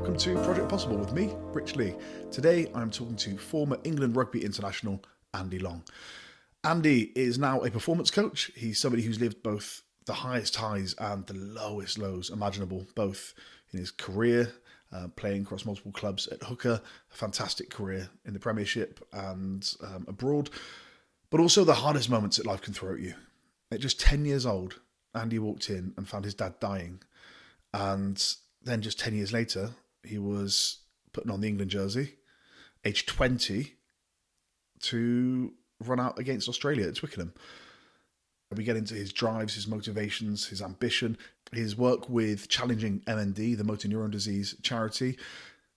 welcome to Project Possible with me, Rich Lee. Today I'm talking to former England rugby international Andy Long. Andy is now a performance coach. He's somebody who's lived both the highest highs and the lowest lows imaginable, both in his career, playing across multiple clubs at hooker, a fantastic career in the Premiership and abroad, but also the hardest moments that life can throw at you. At just 10 years old, Andy walked in and found his dad dying. And then just 10 years later, he was putting on the England jersey, age 20, to run out against Australia at Twickenham. We get into his drives, his motivations, his ambition, his work with Challenging MND, the motor neurone disease charity,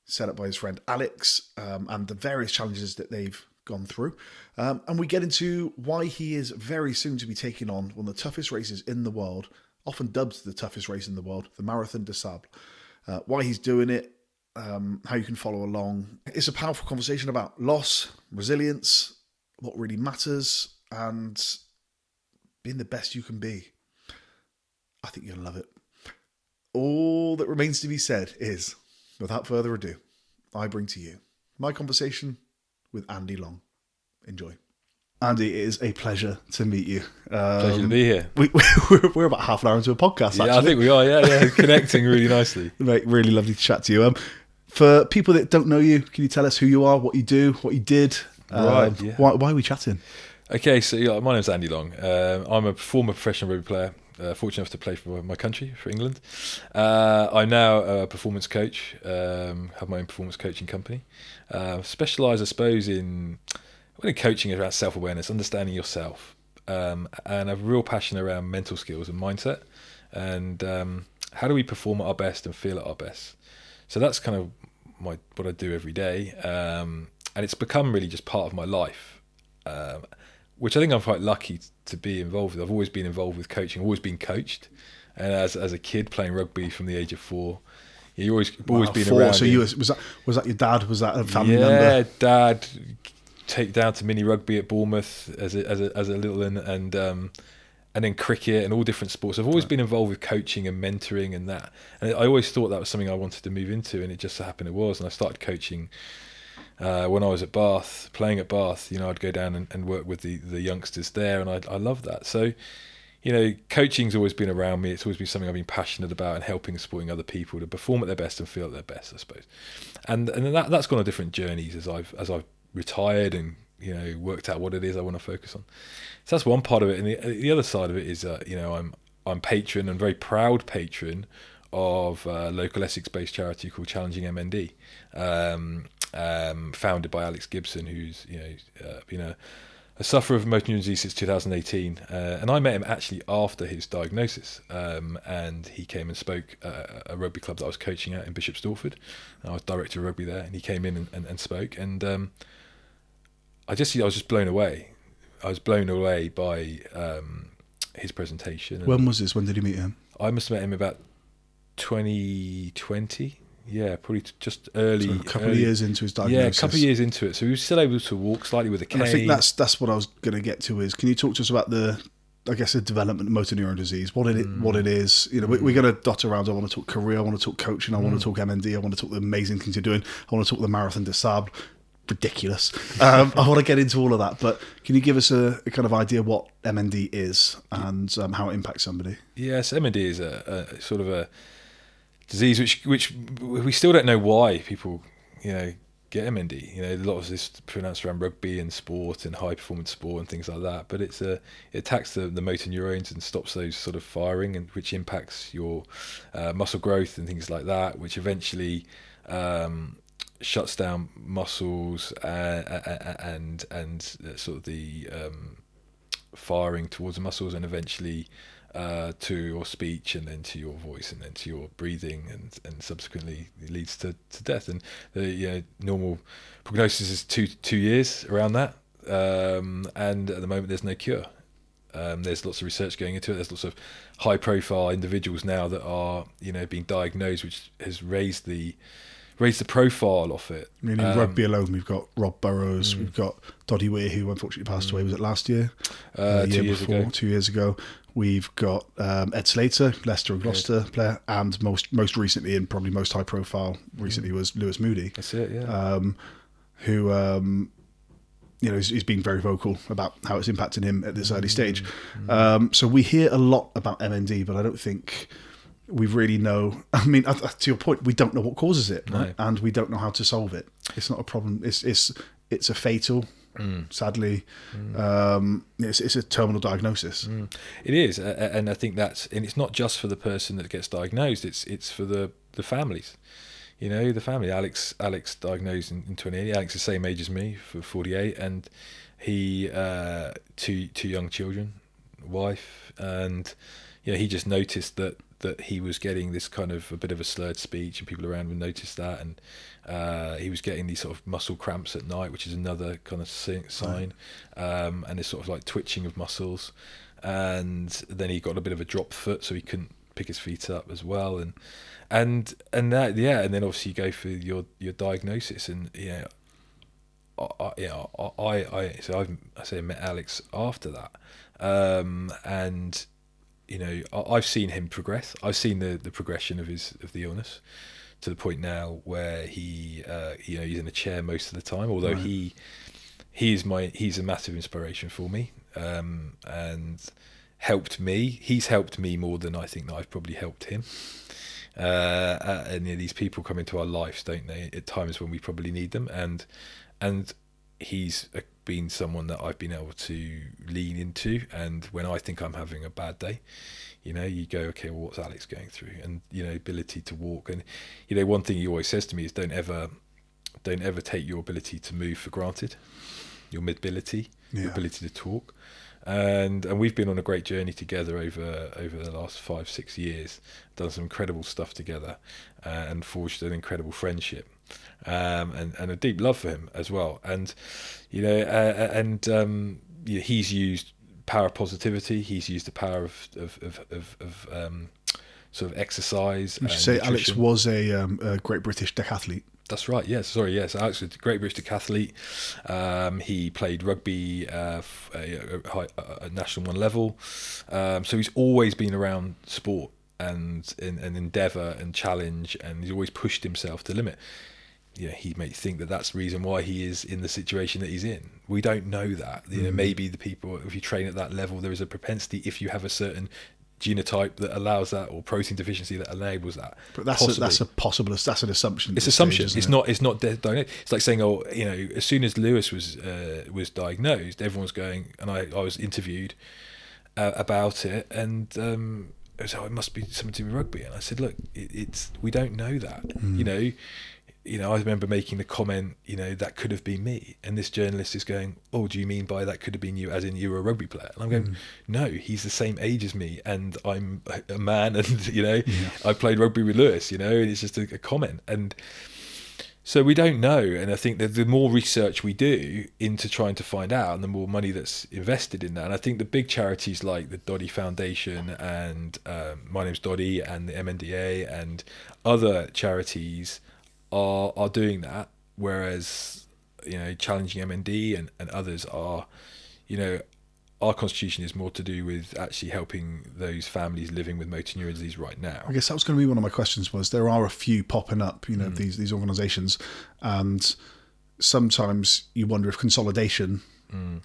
set up by his friend Alex, and the various challenges that they've gone through. And we get into why he is very soon to be taking on one of the toughest races in the world, often dubbed the toughest race in the world, the Marathon des Sables. Why he's doing it, how you can follow along. It's a powerful conversation about loss, resilience, what really matters, and being the best you can be. I think you're going to love it. All that remains to be said is, without further ado, I bring to you my conversation with Andy Long. Enjoy. Andy, it is a pleasure to meet you. Pleasure to be here. We're about half an hour into a podcast, actually. Yeah, I think we are, yeah. Connecting really nicely. Mate, really lovely to chat to you. For people that don't know you, can you tell us who you are, what you do, what you did? Right, yeah. Why are we chatting? Okay, so yeah, my name's Andy Long. I'm a former professional rugby player, fortunate enough to play for my country, for England. I'm now a performance coach, have my own performance coaching company. Specialise, I suppose, in coaching around self-awareness, understanding yourself, and I have a real passion around mental skills and mindset, and how do we perform at our best and feel at our best. So that's kind of what I do every day, and it's become really just part of my life, which I think I'm quite lucky to be involved with. I've always been involved with coaching, always been coached, and as a kid playing rugby from the age of 4. You always been 4, around. So was that your dad? Was that a family member? Yeah, dad. Take down to mini rugby at Bournemouth as a little one, and then cricket and all different sports. I've always been involved with coaching and mentoring and that. And I always thought that was something I wanted to move into, and it just so happened it was. And I started coaching when I was at Bath, playing at Bath. I'd go down and work with the youngsters there, and I loved that. So, coaching's always been around me. It's always been something I've been passionate about, and helping and supporting other people to perform at their best and feel at their best, I suppose. And that's gone on different journeys as I've retired and worked out what it is I want to focus on. So that's one part of it, and the other side of it is I'm patron and very proud patron of a local Essex-based charity called Challenging MND, founded by Alex Gibson, who's been a sufferer of motor neuron disease since 2018, and I met him actually after his diagnosis, and he came and spoke at a rugby club that I was coaching at in Bishop Stortford. I was director of rugby there, and he came in and spoke, and I was just blown away. I was blown away by his presentation. When was this? When did you meet him? I must have met him about 2020. Yeah, probably just early. So a couple of years into his diagnosis. Yeah, a couple of years into it. So he was still able to walk slightly with a cane. And I think that's what I was going to get to is, can you talk to us about the development of motor neuron disease, what it is. We're going to dot around. I want to talk career, I want to talk coaching, I want to talk MND, I want to talk the amazing things you're doing, I want to talk the Marathon des Sables. Ridiculous. I want to get into all of that, but can you give us a kind of idea what MND is and how it impacts somebody? Yes, MND is a sort of a disease which we still don't know why people get MND. A lot of this is pronounced around rugby and sport and high performance sport and things like that, but it attacks the motor neurons and stops those sort of firing, and which impacts your muscle growth and things like that, which eventually shuts down muscles and sort of the firing towards the muscles, and eventually to your speech, and then to your voice, and then to your breathing, and subsequently it leads to death. And the normal prognosis is two years around that, and at the moment there's no cure. There's lots of research going into it. There's lots of high profile individuals now that are being diagnosed, which has raised the profile of it. I mean, in rugby alone, we've got Rob Burrows, we've got Doddy Weir, who unfortunately passed away. Was it last year? 2 years ago. 2 years ago. We've got Ed Slater, Leicester and Gloucester player, and most recently, and probably most high profile recently, was Lewis Moody. That's it, yeah. Who he's been very vocal about how it's impacting him at this early stage. So we hear a lot about MND, but I don't think we really know. I mean, to your point, we don't know what causes it, right? And we don't know how to solve it. It's not a problem. It's a fatal. Sadly, it's a terminal diagnosis. It is, and I think and it's not just for the person that gets diagnosed. It's for the families. The family. Alex diagnosed in 2080. Alex is the same age as me, for 48, and he two young children, wife, and he just noticed that he was getting this kind of a bit of a slurred speech, and people around him noticed that, and he was getting these sort of muscle cramps at night, which is another kind of sign, and this sort of like twitching of muscles, and then he got a bit of a drop foot, so he couldn't pick his feet up as well, and then obviously you go for your diagnosis, and I met Alex after that, and I've seen him progress. I've seen the progression of the illness to the point now where he's in a chair most of the time. Although he's a massive inspiration for me, and helped me. He's helped me more than I think that I've probably helped him. And these people come into our lives, don't they? At times when we probably need them, and he's been someone that I've been able to lean into, and when I think I'm having a bad day, you go, okay, well, what's Alex going through? And ability to walk, and one thing he always says to me is don't ever take your ability to move for granted, your mobility, your ability to talk, and we've been on a great journey together over the last 5-6 years, done some incredible stuff together, and forged an incredible friendship. And a deep love for him as well, and he's used power of positivity. He's used the power of sort of exercise. You should say nutrition. Alex was a Great British decathlete. That's right. Yes. Sorry. Yes. Alex was a Great British decathlete. He played rugby at National 1 level. So he's always been around sport and endeavour and challenge, and he's always pushed himself to the limit. He may think that that's the reason why he is in the situation that he's in. We don't know that. Maybe the people, if you train at that level, there is a propensity, if you have a certain genotype that allows that, or protein deficiency that enables that. But that's an assumption. It's assumption. It's not diagnosed. It's like saying, as soon as Lewis was diagnosed, everyone's going, and I was interviewed about it, and so it must be something to do with rugby. And I said, look, we don't know that. I remember making the comment, that could have been me. And this journalist is going, oh, do you mean by that could have been you, as in you were a rugby player? And I'm going, no, he's the same age as me, and I'm a man, and, I played rugby with Lewis, and it's just a comment. And so we don't know. And I think that the more research we do into trying to find out, and the more money that's invested in that. And I think the big charities like the Doddy Foundation and My Name's Doddy and the MNDA and other charities are doing that, whereas Challenging MND and others are, our constitution is more to do with actually helping those families living with motor neuron disease right now. I guess that was going to be one of my questions. Was there are a few popping up, these organisations, and sometimes you wonder if consolidation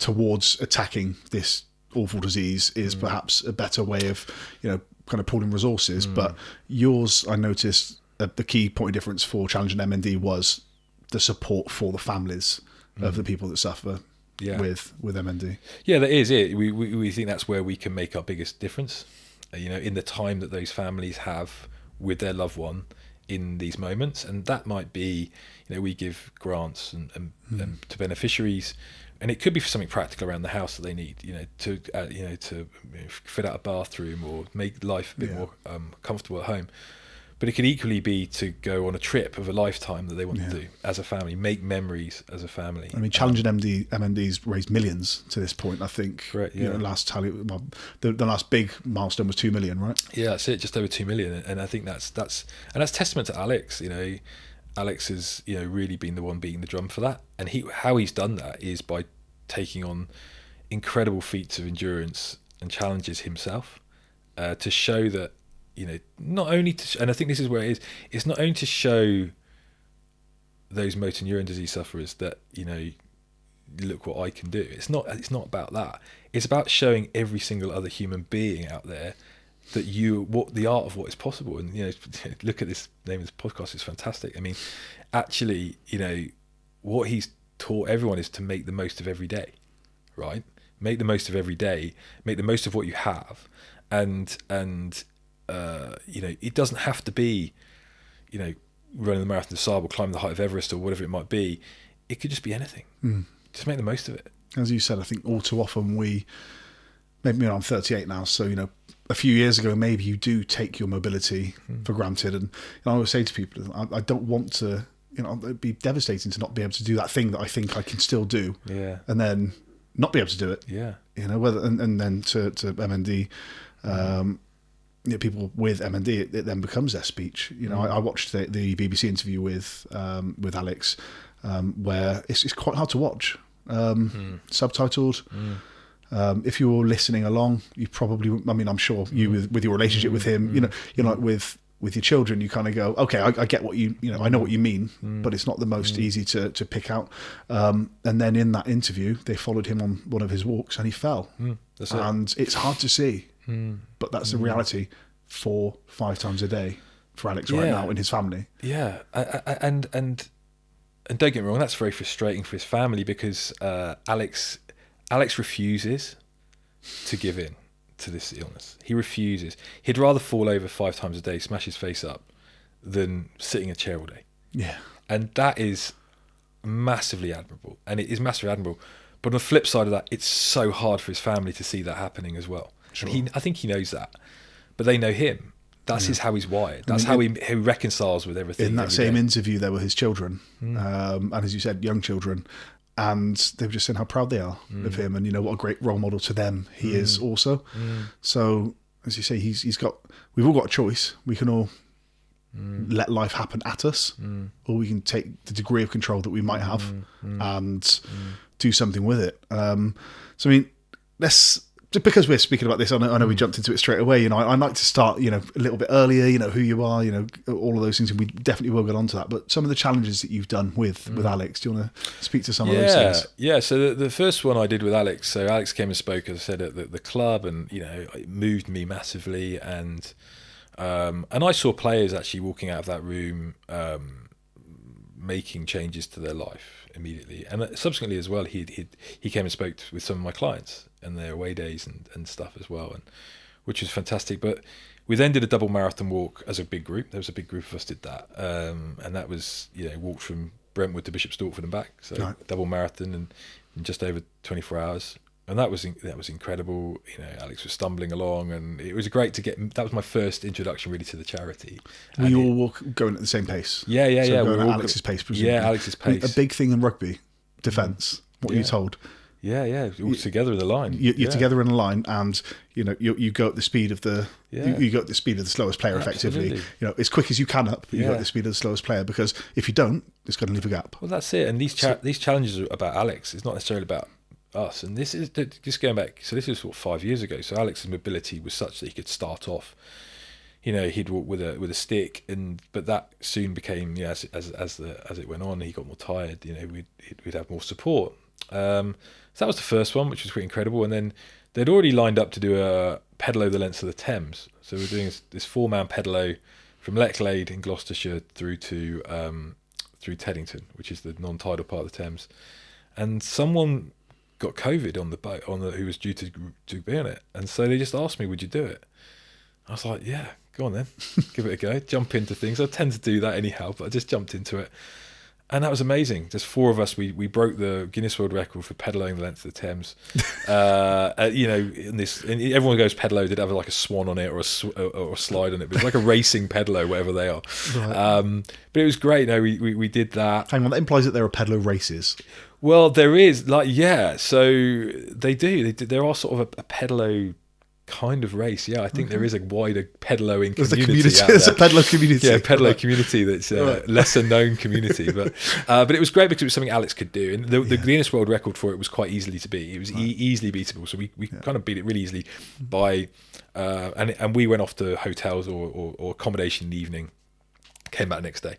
towards attacking this awful disease is perhaps a better way of kind of pooling resources. But yours, I noticed, the key point of difference for Challenging MND was the support for the families of the people that suffer with MND. Yeah, that is it. We think that's where we can make our biggest difference, in the time that those families have with their loved one in these moments. And that might be, we give grants and to beneficiaries, and it could be for something practical around the house that they need, to fit out a bathroom or make life a bit more comfortable at home. But it could equally be to go on a trip of a lifetime that they want to do as a family, make memories as a family. I mean, Challenging MND's raised millions to this point, I think. Correct, yeah. Last tally, the last big milestone was 2 million, right? Yeah, that's it, just over 2 million. And I think that's testament to Alex. Alex has really been the one beating the drum for that. And how he's done that is by taking on incredible feats of endurance and challenges himself. to show that, not only to, and I think this is where it is, it's not only to show those motor neuron disease sufferers that, look what I can do. It's not about that. It's about showing every single other human being out there that what the art of what is possible. And, look at this name of this podcast, it's fantastic. I mean, actually, what he's taught everyone is to make the most of every day, right? Make the most of every day, make the most of what you have. And it doesn't have to be, running the marathon of Sables, climbing the height of Everest or whatever it might be. It could just be anything. Just make the most of it. As you said, I think all too often maybe I'm 38 now, so, a few years ago, maybe you do take your mobility for granted. And I always say to people, I don't want to, it'd be devastating to not be able to do that thing that I think I can still do. Yeah. And then not be able to do it. Yeah. Whether, and then to MND, people with MND, it then becomes their speech. I watched the BBC interview with Alex, where it's quite hard to watch, subtitled. If you're listening along, you probably, I'm sure you with your relationship with him, like with your children, you kind of go, okay, I get what I know what you mean, but it's not the most easy to pick out. And then in that interview, they followed him on one of his walks and he fell. And it's hard to see, but that's the reality 4-5 times a day for Alex right now in his family. Yeah. And don't get me wrong, that's very frustrating for his family because Alex refuses to give in to this illness. He refuses. He'd rather fall over 5 times a day, smash his face up, than sitting in a chair all day. Yeah. And that is massively admirable. And it is massively admirable. But on the flip side of that, it's so hard for his family to see that happening as well. Sure. And I think he knows that. But they know him. That's how he's wired. That's how he reconciles with everything. In that same interview, there were his children. And as you said, young children. And they were just saying how proud they are of him, and what a great role model to them he is also. So as you say, we've all got a choice. We can all let life happen at us, or we can take the degree of control that we might have and do something with it. Because we're speaking about this, I know we jumped into it straight away. I like to start, a little bit earlier, who you are, all of those things, and we definitely will get onto that. But some of the challenges that you've done with Alex, do you want to speak to some of those things? Yeah. So the first one I did with Alex, so Alex came and spoke, as I said, at the club, and it moved me massively, and I saw players actually walking out of that room, making changes to their life immediately, and subsequently as well, he came and spoke with some of my clients and their away days and stuff as well, and which was fantastic. But we then did a double marathon walk as a big group. There was a big group of us did that, and that was walked from Brentwood to Bishop Stortford and back, so double marathon in just over 24 hours, and that was incredible. Alex was stumbling along, and it was great to get. That was my first introduction really to the charity. Were you all going at the same pace? Yeah. Going at Alex's pace, presumably. Yeah, Alex's pace. A big thing in rugby, defence. What were you told? Yeah, all together in a line. You're together in a line, and you go at the speed of the you go at the speed of the slowest player. Effectively, absolutely. As quick as you can up, but you go at the speed of the slowest player, because if you don't, it's going to leave a gap. Well, that's it. And these challenges are about Alex. It's not necessarily about us. And this is just going back. So this was 5 years ago. So Alex's mobility was such that he could start off. He'd walk with a stick, but that soon became as it went on, he got more tired. We'd have more support. So that was the first one, which was pretty incredible. And then they'd already lined up to do a pedal over the length of the Thames. So we're doing this 4-man pedalo from Lechlade in Gloucestershire through Teddington, which is the non-tidal part of the Thames. And someone got COVID on the boat, who was due to be on it. And so they just asked me, would you do it? I was like, yeah, go on then, give it a go, jump into things. I tend to do that anyhow, but I just jumped into it. And that was amazing. Just 4 of us, we broke the Guinness World Record for pedaling the length of the Thames. And everyone goes pedalo, did have like a swan on it or a slide on it, but it's like a racing pedalo, whatever they are. Right. But it was great. We did that. Hang on, that implies that there are pedalo races. Well, there is, so they do. There are sort of a pedalo kind of race. Yeah, I think there is a wider pedaloing There's community. There's a pedalo community. Yeah, pedalo community that's lesser known community. But it was great because it was something Alex could do. And the Guinness World Record for it was quite easily to beat. It was easily beatable. So we kind of beat it really easily by... and we went off to hotels or accommodation in the evening, came back the next day.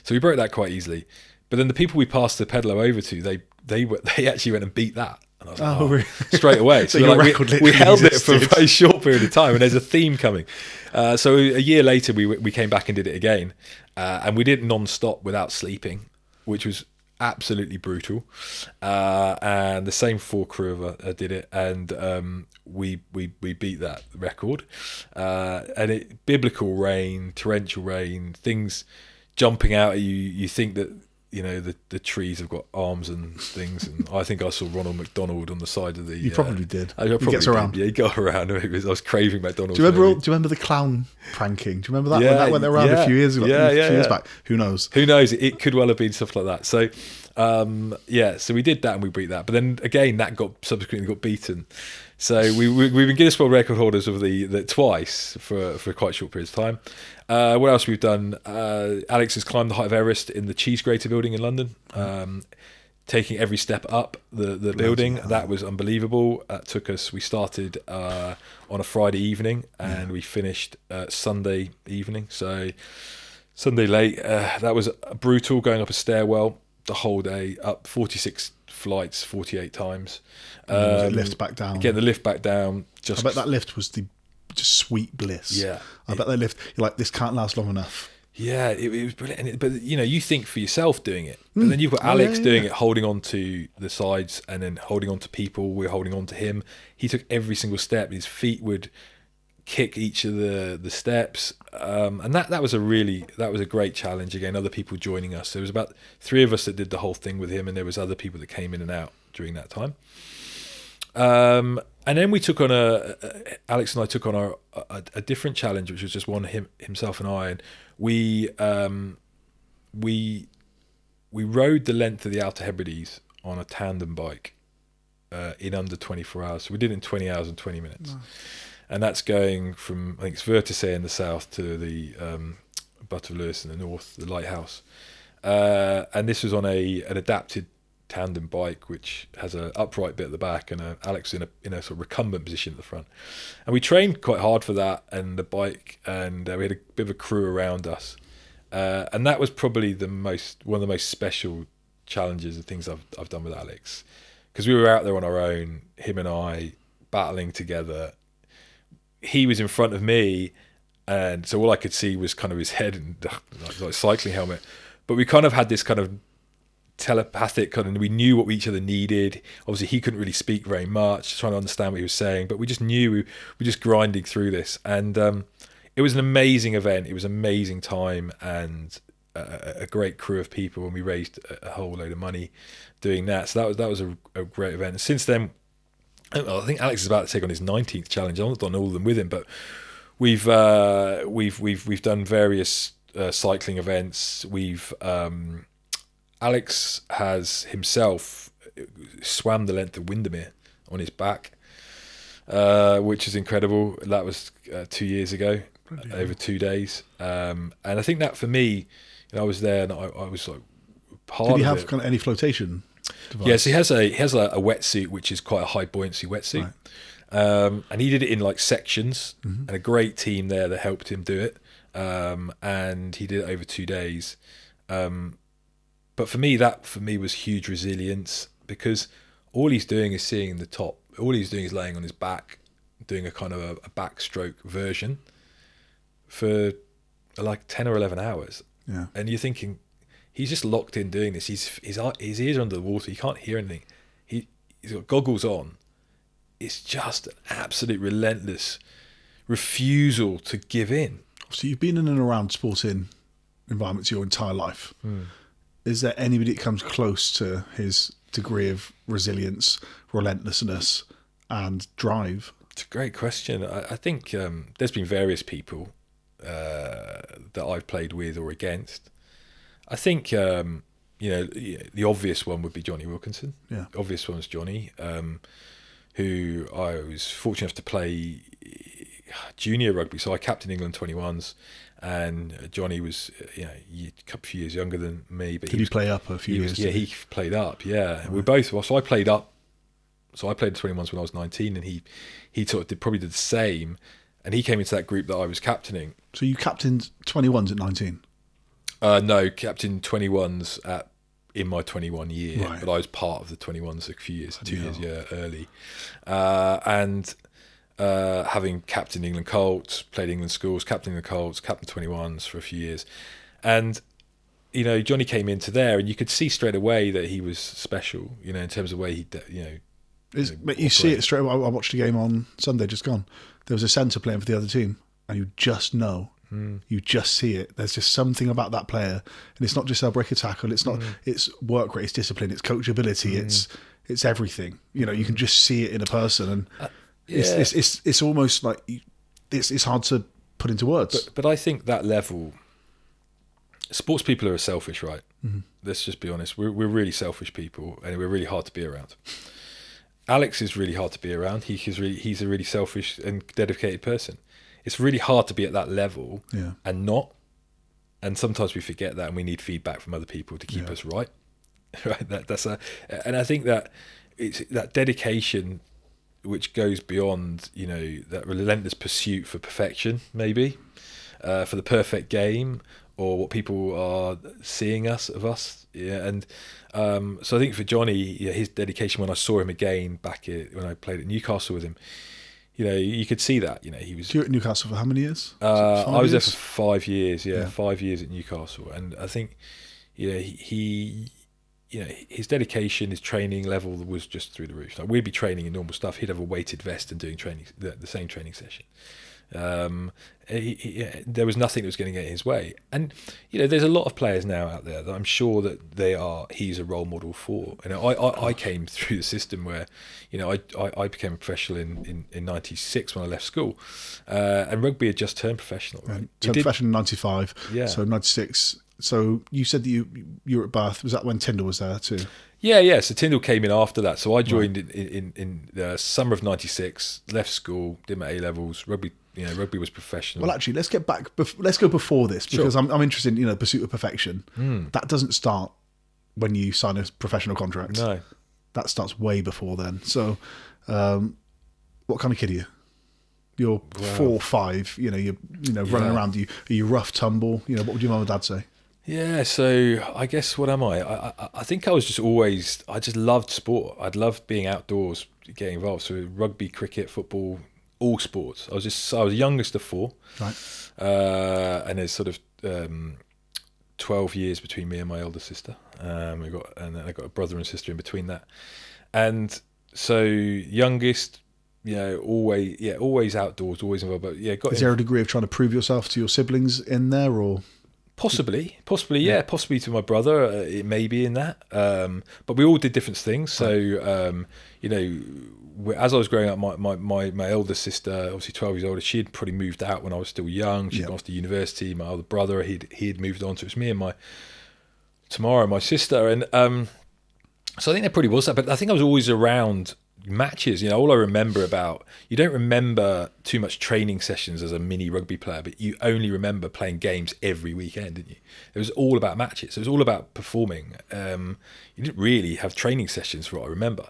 So we broke that quite easily. But then the people we passed the pedalo over to, they actually went and beat that. And I was like, really? Straight away. So we're we held existed. it for a very short period of time, and there's a theme coming. So a year later, we came back and did it again, and we did it non-stop without sleeping, which was absolutely brutal. And the same 4 crew did it, and we beat that record. And biblical rain, torrential rain, things jumping out at you. You think that, you know, the trees have got arms and things, and I think I saw Ronald McDonald on the side of the... You probably did. I probably he gets around. Did. Yeah, he got around. I was craving McDonald's. Do you remember the clown pranking? Do you remember that when that went around a few years ago? Years back. Who knows? Who knows? It could well have been stuff like that. So, so we did that and we beat that. But then again, that subsequently got beaten. So we've been Guinness World Record holders of the twice for quite a short period of time. What else we've done? Alex has climbed the height of Everest in the Cheese Grater building in London, taking every step up the building. That was unbelievable. We started on a Friday evening and we finished Sunday evening. So Sunday late. That was brutal, going up a stairwell the whole day, up 46 flights 48 times. The lift back down. Get the lift back down. I bet that lift was just sweet bliss. Yeah. I bet that lift, you're like, this can't last long enough. Yeah, it was brilliant. But, you know, you think for yourself doing it. But then you've got Alex doing it, holding on to the sides and then holding on to people. We're holding on to him. He took every single step. His feet would kick each of the steps. And that was a great challenge. Again, other people joining us. There was about 3 of us that did the whole thing with him, and there was other people that came in and out during that time. And then we took on Alex and I took on a different challenge, which was just himself and I, and we rode the length of the Outer Hebrides on a tandem bike in under 24 hours. So we did it in 20 hours and 20 minutes. Nice. And that's going from, I think it's Vertisay in the south to the Butt of Lewis in the north, the lighthouse. And this was on an adapted tandem bike, which has an upright bit at the back and Alex in a sort of recumbent position at the front. And we trained quite hard for that and the bike, and we had a bit of a crew around us. And that was probably one of the most special challenges and things I've done with Alex, because we were out there on our own, him and I battling together. He was in front of me, and so all I could see was kind of his head and like cycling helmet. But we kind of had this kind of telepathic kind of, we knew what each other needed. Obviously, he couldn't really speak very much, trying to understand what he was saying, but we just knew we were just grinding through this. And it was an amazing event. It was an amazing time and a great crew of people, and we raised a whole load of money doing that. So that was a great event. And since then, I think Alex is about to take on his 19th challenge. I've not done all of them with him, but we've done various cycling events. Alex has himself swam the length of Windermere on his back, which is incredible. That was 2 years ago, over 2 days. And I think that for me, I was there and I was like part of it. Did he have kind of any flotation device? Yes, he has a wetsuit, which is quite a high buoyancy wetsuit. Right. And he did it in like sections, and a great team there that helped him do it. And he did it over 2 days. But for me was huge resilience, because all he's doing is seeing the top. All he's doing is laying on his back, doing a kind of a backstroke version for like 10 or 11 hours. Yeah. And you're thinking, he's just locked in doing this. His ears are under the water. He can't hear anything. He's got goggles on. It's just an absolute relentless refusal to give in. So you've been in and around sporting environments your entire life. Is there anybody that comes close to his degree of resilience, relentlessness, and drive? It's a great question. I think there's been various people that I've played with or against. I think the obvious one would be Jonny Wilkinson. Yeah, the obvious one's Jonny. who I was fortunate enough to play junior rugby. So I captained England 21s, and Jonny was a couple of years younger than me. But Did he play up a few years? Yeah, he played up. Yeah, right. We both. So I played up. So I played the 21s when I was 19, and he sort of probably did the same. And he came into that group that I was captaining. So you captained 21s at 19? No, captained 21s in my 21 year, right. but I was part of the 21s a few years, 2 years early. And having captained England Colts, played England schools, captained the Colts, captained 21s for a few years. And, Jonny came into there, and you could see straight away that he was special, in terms of the way he, you see it straight away. I watched a game on Sunday, just gone. There was a centre playing for the other team, and you just know. You just see it. There's just something about that player, and it's not just a break a tackle. It's not. It's work rate. It's discipline. It's coachability. It's everything. You can just see it in a person, and it's almost like it's hard to put into words. But I think that level, sports people are selfish, right? Let's just be honest. We're really selfish people, and we're really hard to be around. Alex is really hard to be around. He's a really selfish and dedicated person. It's really hard to be at that level and not. And sometimes we forget that, and we need feedback from other people to keep us right. Right. And I think that it's that dedication which goes beyond, that relentless pursuit for perfection, maybe, for the perfect game, or what people are seeing of us. Yeah. And so I think for Jonny, his dedication, when I saw him again when I played at Newcastle with him, you could see that. He was. You were at Newcastle for how many years? I was there for 5 years. Yeah, 5 years at Newcastle, and I think, he his dedication, his training level was just through the roof. Like, we'd be training in normal stuff. He'd have a weighted vest and doing training, the same training session. There was nothing that was going to get in his way. And there's a lot of players now out there that I'm sure that he's a role model for. I came through the system where I became a professional in 96 when I left school, and rugby had just turned professional. Right? Turned professional in 95. So 96. So you said that you were at Bath. Was that when Tyndall was there too? Yeah. So Tyndall came in after that. So I joined in the summer of 96, left school, did my A-levels, rugby. Rugby was professional. Well, actually, let's get back. Let's go before this, because I'm interested in pursuit of perfection. That doesn't start when you sign a professional contract. No, that starts way before then. So, what kind of kid are you? You're 4 or 5. You're running around. Are you rough tumble? What would your mum and dad say? Yeah, so I guess what am I? I think I was I just loved sport. I'd loved being outdoors, getting involved. So rugby, cricket, football, all sports. I was youngest of 4. Right. And there's sort of 12 years between me and my elder sister. And then I got a brother and sister in between that. And so youngest, always outdoors, always involved. But is there a degree of trying to prove yourself to your siblings in there, or? Possibly, yeah. Possibly to my brother, it may be in that. But we all did different things. So, as I was growing up, my elder sister, obviously 12 years older, she had probably moved out when I was still young. She'd gone off to university. My older brother, he'd moved on. So it was me and my sister. And so I think there probably was that. But I think I was always around matches. All I remember you don't remember too much training sessions as a mini rugby player, but you only remember playing games every weekend, didn't you? It was all about matches. It was all about performing. You didn't really have training sessions, for what I remember.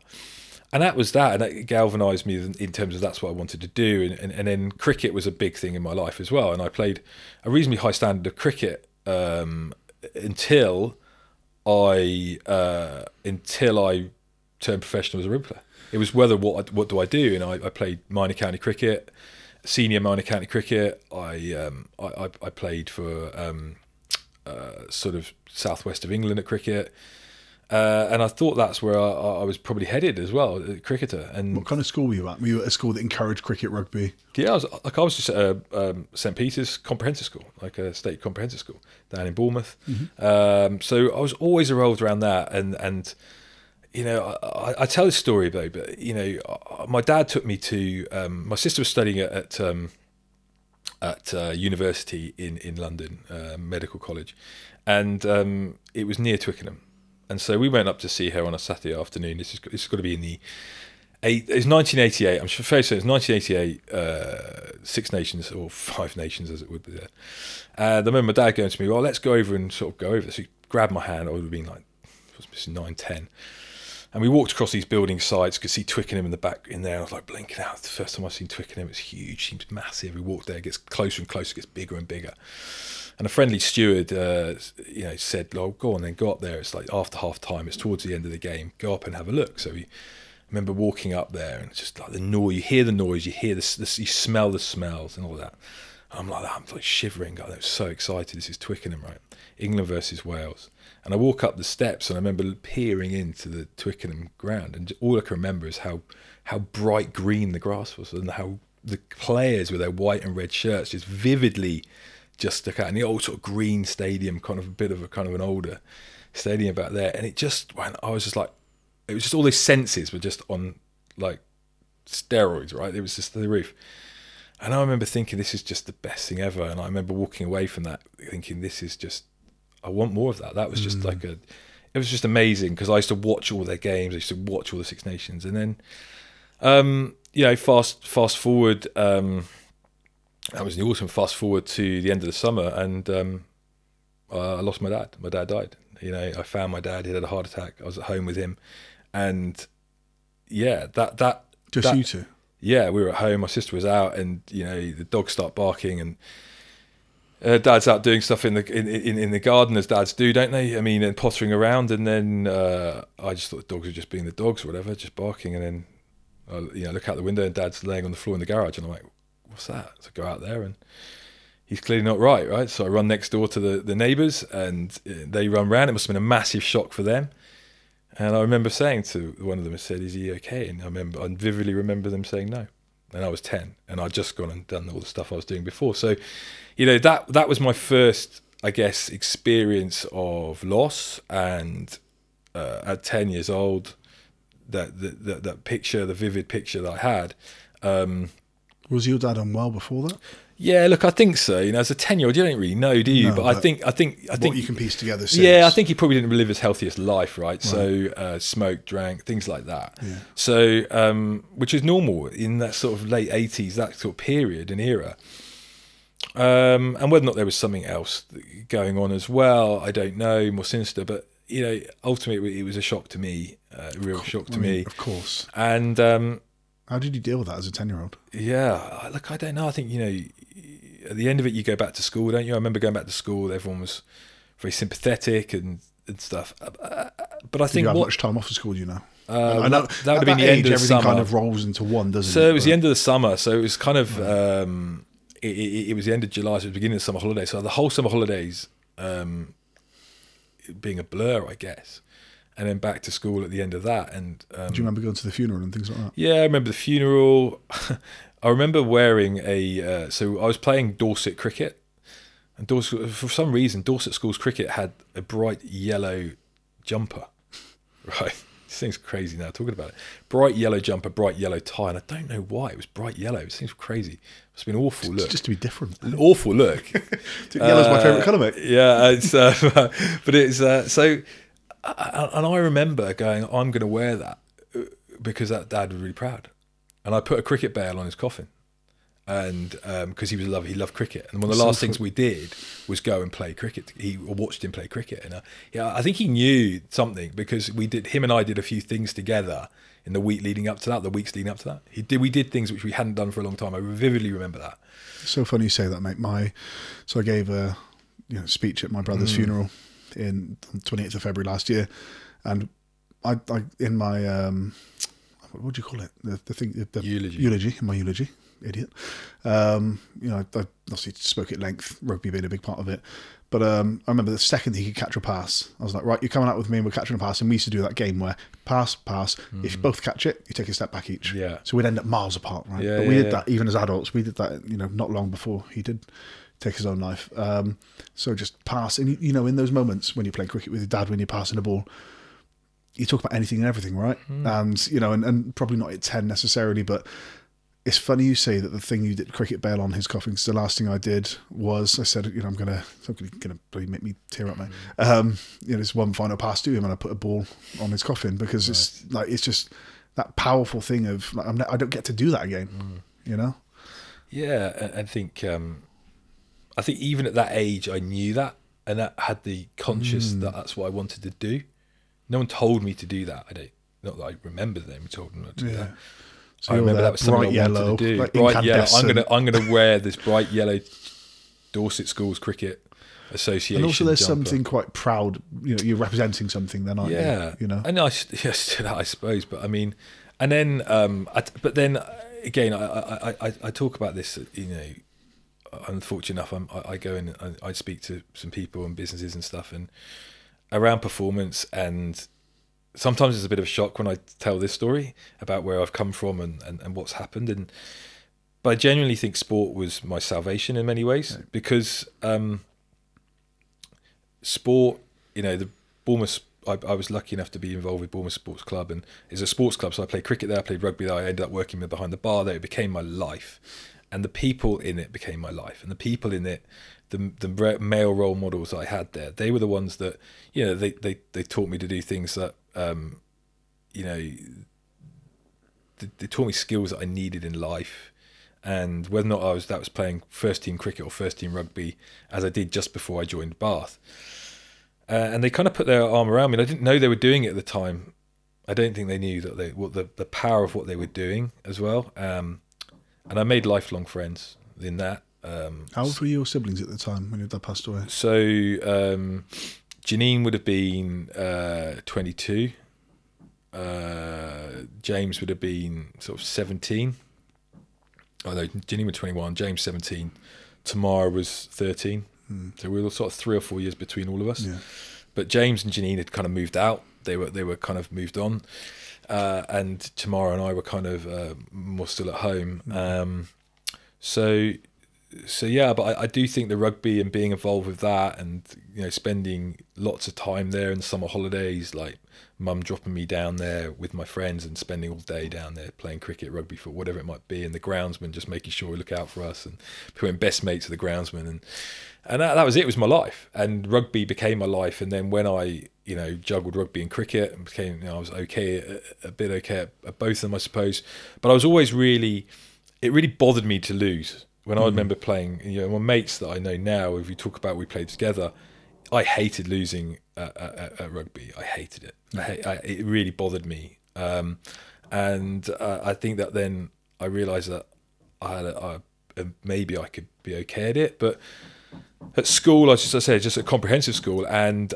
And that was that, and that galvanised me in terms of that's what I wanted to do. And then cricket was a big thing in my life as well. And I played a reasonably high standard of cricket until I turned professional as a rugby player. It was what do I do? And I played minor county cricket, senior minor county cricket. I played for sort of southwest of England at cricket. And I thought that's where I was probably headed as well, a cricketer. And what kind of school were you at? Were you at a school that encouraged cricket rugby? Yeah, I was just at St Peter's Comprehensive School, like a state comprehensive school down in Bournemouth. So I was always revolved around that. And I tell this story though, but my dad took me to. My sister was studying at university in London, medical college, and it was near Twickenham. And so we went up to see her on a Saturday afternoon. This has got to be in the It's 1988. I'm fair to say it's 1988. Six Nations or Five Nations, as it would be there. I remember my dad going to me, "Well, let's go over and sort of go over." So he grabbed my hand. I would have been like, I was missing 9, 10. And we walked across these building sites. Could see Twickenham in the back in there. I was like blinking out. The first time I've seen Twickenham, it's huge, seems massive. We walked there, it gets closer and closer, gets bigger and bigger. And a friendly steward, said, "Oh, go on then, go up there. It's like after half time. It's towards the end of the game. Go up and have a look." So we remember walking up there, and it's just like the noise. You hear the noise. You hear you smell the smells and all that. I'm like shivering. I was so excited. This is Twickenham, right? England versus Wales. And I walk up the steps, and I remember peering into the Twickenham ground, and all I can remember is how bright green the grass was, and how the players with their white and red shirts just vividly just stuck out. And the old sort of green stadium, kind of an older stadium back there. And it was just all those senses were just on like steroids, right? It was just the roof. And I remember thinking, this is just the best thing ever. And I remember walking away from that thinking, this is just, I want more of that. That was just it was just amazing, because I used to watch all their games. I used to watch all the Six Nations. And then, fast forward, that was in the autumn, fast forward to the end of the summer, and I lost my dad. My dad died. I found my dad. He had a heart attack. I was at home with him. And yeah, Just you two? Yeah, we were at home. My sister was out, and the dogs start barking, and Dad's out doing stuff in the garden, as dads do, don't they? I mean, and pottering around. And then I just thought the dogs were just being the dogs or whatever, just barking. And then I look out the window, and Dad's laying on the floor in the garage, and I'm like, "What's that?" So I go out there, and he's clearly not right. So I run next door to the neighbours, and they run round. It must have been a massive shock for them. And I remember saying to one of them, I said, "Is he okay?" And I vividly remember them saying no. And I was 10, and I'd just gone and done all the stuff I was doing before. So, that was my first, I guess, experience of loss. And at 10 years old, that picture, the vivid picture that I had. Was your dad unwell before that? Yeah, look, I think so. As a 10-year-old, you don't really know, do you? No, but I think what you can piece together. Since. Yeah, I think he probably didn't live his healthiest life, right? So smoked, drank, things like that. Yeah. So, which is normal in that sort of late 80s, that sort of period and era. And whether or not there was something else going on as well, I don't know, more sinister. But ultimately, it was a shock to me, a real shock to me. Of course. And how did you deal with that as a 10-year-old? Yeah, look, I don't know. I think at the end of it, you go back to school, don't you? I remember going back to school. Everyone was very sympathetic and stuff. But I think you have much time off of school, I know that would have been the end of the summer. Everything kind of rolls into one, doesn't it? So it was the end of the summer. So it was kind of it was the end of July. So it was the beginning of the summer holidays. So the whole summer holidays being a blur, I guess. And then back to school at the end of that. And do you remember going to the funeral and things like that? Yeah, I remember the funeral. I remember wearing so I was playing Dorset cricket, and Dorset, for some reason, Dorset School's cricket had a bright yellow jumper. Right, this thing's crazy now talking about it. Bright yellow jumper, bright yellow tie, and I don't know why it was bright yellow. It seems crazy. It's been an awful look. Just to be different. An awful look. Yellow's my favourite colour, mate. Yeah, it's but it's so. And I remember going, I'm going to wear that because that dad was really proud. And I put a cricket bale on his coffin, and because he loved cricket. And one of the last things we did was go and play cricket. He watched him play cricket, and I think he knew something, because him and I did a few things together in the weeks leading up to that. We did things which we hadn't done for a long time. I vividly remember that. So funny you say that, mate. So I gave a speech at my brother's funeral on 28th of February last year, and I in my what do you call it, the thing, the eulogy, idiot. I obviously spoke at length, rugby being a big part of it, but I remember the second he could catch a pass, I was like, right, you're coming out with me and we're catching a pass. And we used to do that game where pass, if you both catch it, you take a step back each. Yeah. So we'd end up miles apart, right? Yeah, but we did that even as adults. We did that not long before he did take his own life. So just pass. And, in those moments when you play cricket with your dad, when you're passing the ball, you talk about anything and everything, right? And, and probably not at 10 necessarily, but it's funny you say that the thing you did, cricket bale on his coffin, because the last thing I did was I said, I'm going to bloody make me tear up, mate. It's one final pass to him, and I put a ball on his coffin, because it's just that powerful thing of like, I don't get to do that again. You know? Yeah, I think even at that age I knew that, and that had the conscious that that's what I wanted to do. No one told me to do that. Not that I remember them told me not to do that. So I remember that was something I yellow, wanted to do. like Bright yellow. incandescent. I'm gonna wear this bright yellow Dorset Schools Cricket Association. And also, there's jumper. something quite proud. You know, you're representing something, then, aren't you? You know, and I suppose. But I mean, and then, but then again, I talk about this. You know, unfortunate enough, I go in and I speak to some people and businesses and stuff, and around performance, and sometimes it's a bit of a shock when I tell this story about where I've come from and what's happened. But I genuinely think sport was my salvation in many ways, because sport, you know, the Bournemouth, I was lucky enough to be involved with Bournemouth Sports Club, and it's a sports club, so I played cricket there, I played rugby there, I ended up working behind the bar there. It became my life, and the people in it became my life, and the people in it, the male role models I had there, they were the ones that, you know, they taught me to do things that, you know, they taught me skills that I needed in life. And whether or not that was playing first team cricket or first team rugby, as I did just before I joined Bath, and they kind of put their arm around me. And I didn't know they were doing it at the time. I don't think they knew that the power of what they were doing as well. And I made lifelong friends in that. How old were your siblings at the time when your dad passed away? So Janine would have been 22. James would have been sort of 17. Oh no, Ginny was 21, James 17, Tamara was 13. So we were sort of 3 or 4 years between all of us. Yeah. But James and Janine had kind of moved out. They were kind of moved on, and Tamara and I were kind of more still at home. So yeah, but I do think the rugby and being involved with that, and you know, spending lots of time there in summer holidays, like mum dropping me down there with my friends and spending all day down there playing cricket, rugby, football, whatever it might be, and the groundsman just making sure we look out for us, and becoming best mates with the groundsman, and that was it. It was my life, and rugby became my life. And then when I, you know, juggled rugby and cricket and became, you know, I was okay at both of them, I suppose. But I was always it really bothered me to lose. When I remember playing, you know, my mates that I know now, if you talk about we played together, I hated losing at rugby. I hated it. It really bothered me. And I think that then I realised that maybe I could be okay at it. But at school, as I said, just a comprehensive school, and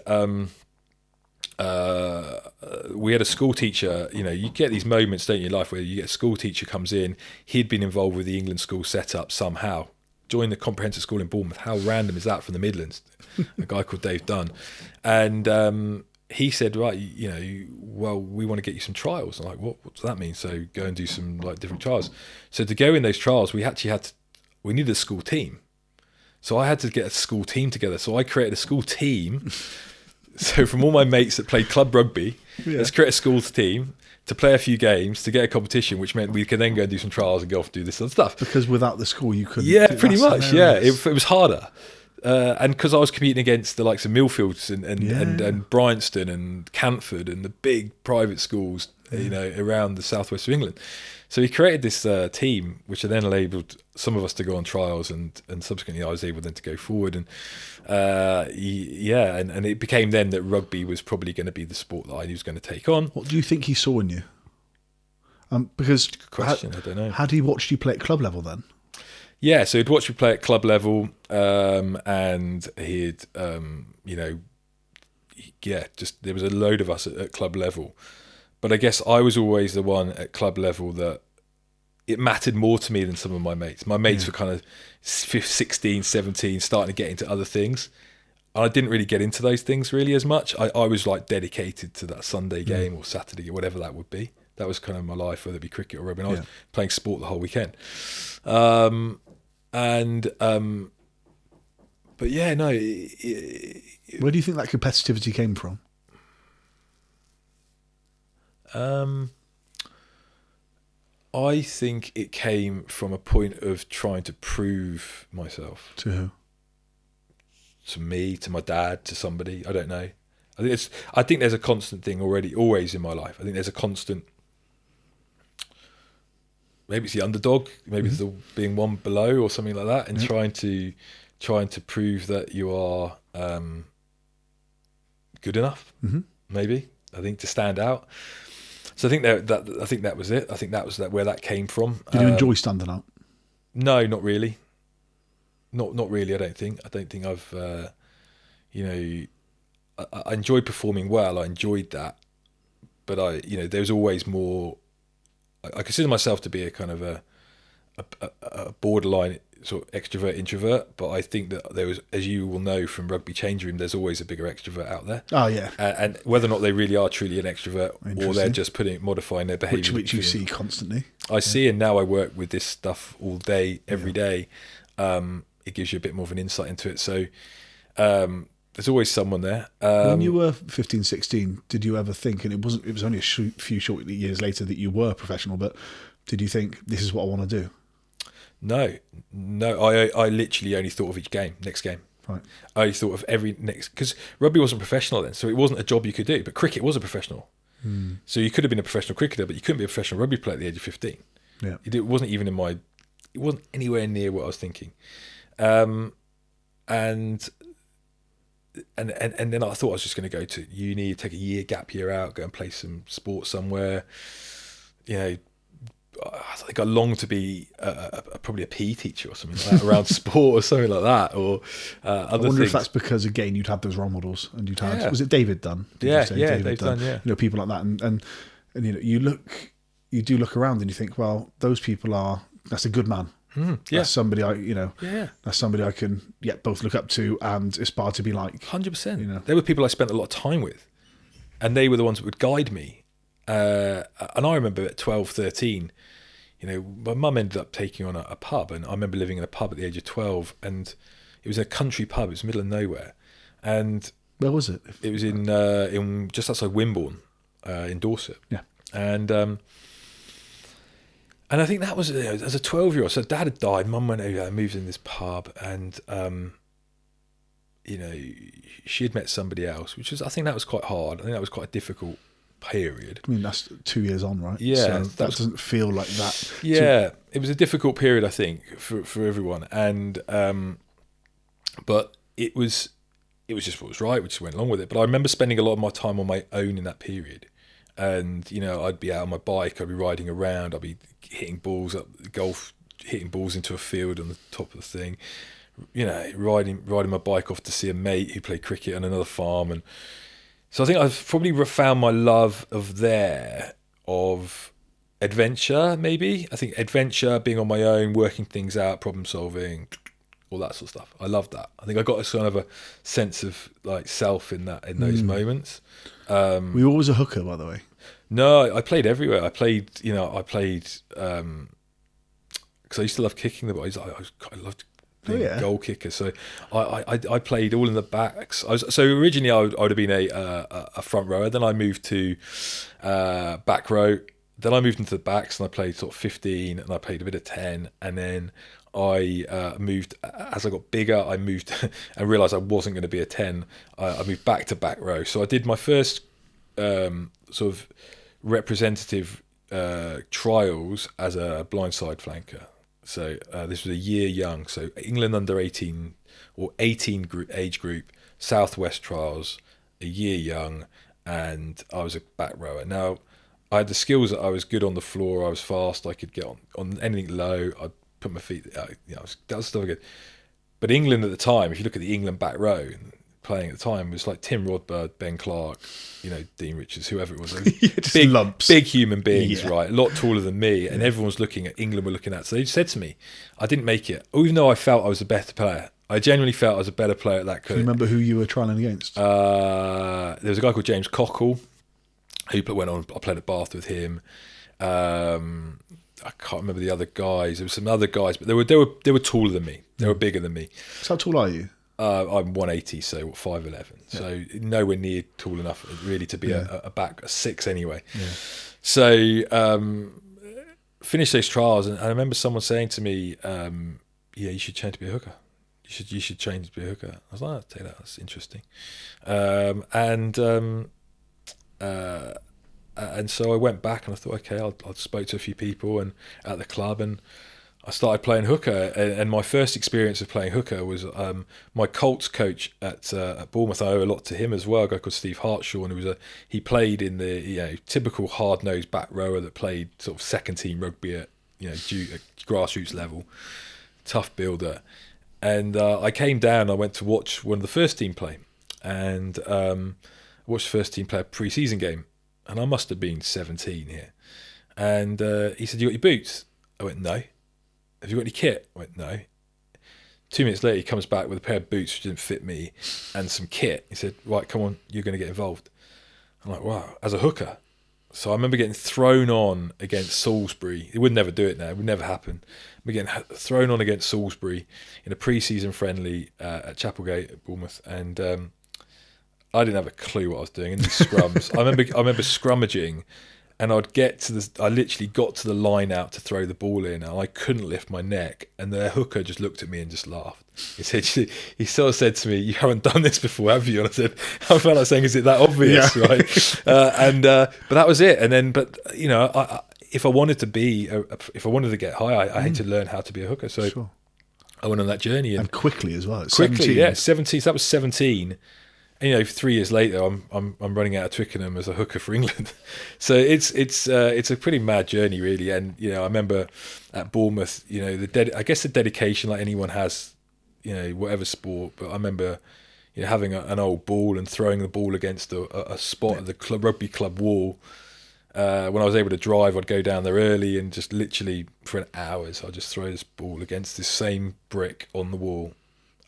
we had a school teacher. You know, you get these moments, don't you, in your life where you get a school teacher comes in. He'd been involved with the England school setup somehow, joined the comprehensive school in Bournemouth. How random is that from the Midlands? A guy called Dave Dunn, and he said, right, you know, well, we want to get you some trials. I'm like, what does that mean? So go and do some like different trials. So to go in those trials, we needed a school team. So I had to get a school team together. So I created a school team. So from all my mates that played club rugby, let's create a school team to play a few games, to get a competition, which meant we could then go and do some trials and go off and do this other stuff. Because without the school, you couldn't. Yeah, pretty much. Yeah, it was harder. And because I was competing against the likes of Millfields and Bryanston and Canford and the big private schools, you know, around the southwest of England. So he created this team, which then enabled some of us to go on trials, and subsequently I was able then to go forward. And and it became then that rugby was probably going to be the sport that I was going to take on. What do you think he saw in you? Because good question, I don't know. Had he watched you play at club level then? Yeah, so he'd watched me play at club level, and he'd, just there was a load of us at club level. But I guess I was always the one at club level that it mattered more to me than some of my mates. My mates were kind of 16, 17, starting to get into other things. And I didn't really get into those things really as much. I was like dedicated to that Sunday game or Saturday, whatever that would be. That was kind of my life, whether it be cricket or rugby. And I was playing sport the whole weekend. But yeah, no. Where do you think that competitivity came from? I think it came from a point of trying to prove myself. To who? To me, to my dad, to somebody. I don't know. I think there's a constant thing always in my life. I think there's a constant maybe it's the underdog, maybe it's the being one below or something like that, and trying to prove that you are good enough. Maybe I think to stand out. So I think that was it. I think that was where that came from. Did you enjoy standing out? No, not really. Not really. I don't think I've. I enjoyed performing well. I enjoyed that, but there was always more. I consider myself to be a kind of a borderline sort of extrovert introvert, but I think that there was, as you will know from rugby change room, there's always a bigger extrovert out there. Oh yeah, and whether or not they really are truly an extrovert or they're just modifying their behaviour, which you see constantly. I see, and now I work with this stuff all day, every day. It gives you a bit more of an insight into it. So there's always someone there. When you were 15, 16, did you ever think, and it was only a few short years later that you were professional, but did you think this is what I want to do? No. I literally only thought of next game. Right. I thought of because rugby wasn't professional then, so it wasn't a job you could do. But cricket was a professional, so you could have been a professional cricketer, but you couldn't be a professional rugby player at the age of 15. Yeah, it wasn't even it wasn't anywhere near what I was thinking, and then I thought I was just going to go to uni, take a year gap year out, go and play some sport somewhere. I think I longed to be probably a PE teacher or something like that around sport or something like that, or other I wonder things. if that's because again you'd had those role models and you'd had was it David Dunn? David Dunn, yeah. People like that, and you do look around and you think, well, those people that's a good man. That's somebody that's somebody I can both look up to and aspire to be like. 100%. They were people I spent a lot of time with, and they were the ones that would guide me. And I remember at 12, 13, my mum ended up taking on a pub, and I remember living in a pub at the age of 12, and it was a country pub. It was middle of nowhere, and where was it? It was in just outside Wimborne, in Dorset. Yeah, and I think that was as a 12-year-old. So dad had died, mum went over, moved in this pub, and she had met somebody else, I think that was quite hard. I think that was quite a difficult period. I mean, that's 2 years on, right? Yeah, so that doesn't feel like that. Yeah, it was a difficult period, I think, for everyone, and but it was just what was right. We just went along with it. But I remember spending a lot of my time on my own in that period, and I'd be out on my bike, I'd be riding around, I'd be hitting balls hitting balls into a field on the top of the thing, riding my bike off to see a mate who played cricket on another farm. And so I think I've probably found my love of adventure, maybe. I think adventure, being on my own, working things out, problem solving, all that sort of stuff. I love that. I think I got a sort of a sense of like self in those moments. Were you always a hooker, by the way? No, I played everywhere. I played because I used to love kicking the ball. I loved being a goal kicker. So I played all in the backs. So originally I would have been a front rower. Then I moved to back row. Then I moved into the backs and I played sort of 15 and I played a bit of 10. And then I moved, as I got bigger, I moved and realised I wasn't going to be a 10. I moved back to back row. So I did my first sort of representative trials as a blindside flanker. So this was a year young. So England under 18 or 18 age group, Southwest trials, a year young, and I was a back rower. Now, I had the skills that I was good on the floor. I was fast. I could get on anything low. I'd put my feet. That was still good. But England at the time, if you look at the England back row playing at the time, was like Tim Rodberg, Ben Clark, Dean Richards, whoever it was. Just big lumps, big human beings, right? A lot taller than me, and everyone's looking at England. Were looking at. So they said to me, I didn't make it, even though I felt I was a better player. I genuinely felt I was a better player at that. Do you remember who you were trialling against? There was a guy called James Cockle, who went on. I played at Bath with him. I can't remember the other guys. There were some other guys, but they were taller than me. They were bigger than me. So how tall are you? I'm 180, so 5'11". Yeah. So nowhere near tall enough really to be a 6 anyway. Yeah. So finished those trials, and I remember someone saying to me, you should train to be a hooker. You should train to be a hooker. I was like, I'll take that. That's interesting. and so I went back and I thought, okay, I spoke to a few people and at the club, and I started playing hooker. And my first experience of playing hooker was my Colts coach at Bournemouth. I owe a lot to him as well. A guy called Steve Hartshaw, and he played in the typical hard nosed back rower that played sort of second team rugby at grassroots level, tough builder. And I came down. I went to watch one of the first team play, and watched the first team play a pre-season game. And I must have been 17 here. And he said, "You got your boots?" I went, "No." "Have you got any kit?" I went, "No." 2 minutes later, he comes back with a pair of boots which didn't fit me and some kit. He said, "Right, come on, you're going to get involved." I'm like, wow, as a hooker. So I remember getting thrown on against Salisbury. It would never do it now. It would never happen. We're getting thrown on against Salisbury in a pre-season friendly at Chapelgate at Bournemouth. And I didn't have a clue what I was doing in these scrums. I remember scrummaging, and I literally got to the line out to throw the ball in, and I couldn't lift my neck. And the hooker just looked at me and just laughed. He sort of said to me, "You haven't done this before, have you?" And I said, I felt like saying, "Is it that obvious?" Yeah. Right? But that was it. And then, if I wanted to get high, I had to learn how to be a hooker. So sure. I went on that journey, and quickly as well. 17. Yeah, 17. So that was 17. And 3 years later, I'm running out of Twickenham as a hooker for England. So it's a pretty mad journey, really. And I remember at Bournemouth, I guess the dedication like anyone has, whatever sport. But I remember having an old ball and throwing the ball against a spot at the rugby club wall. When I was able to drive, I'd go down there early and just literally for hours, I'd just throw this ball against this same brick on the wall,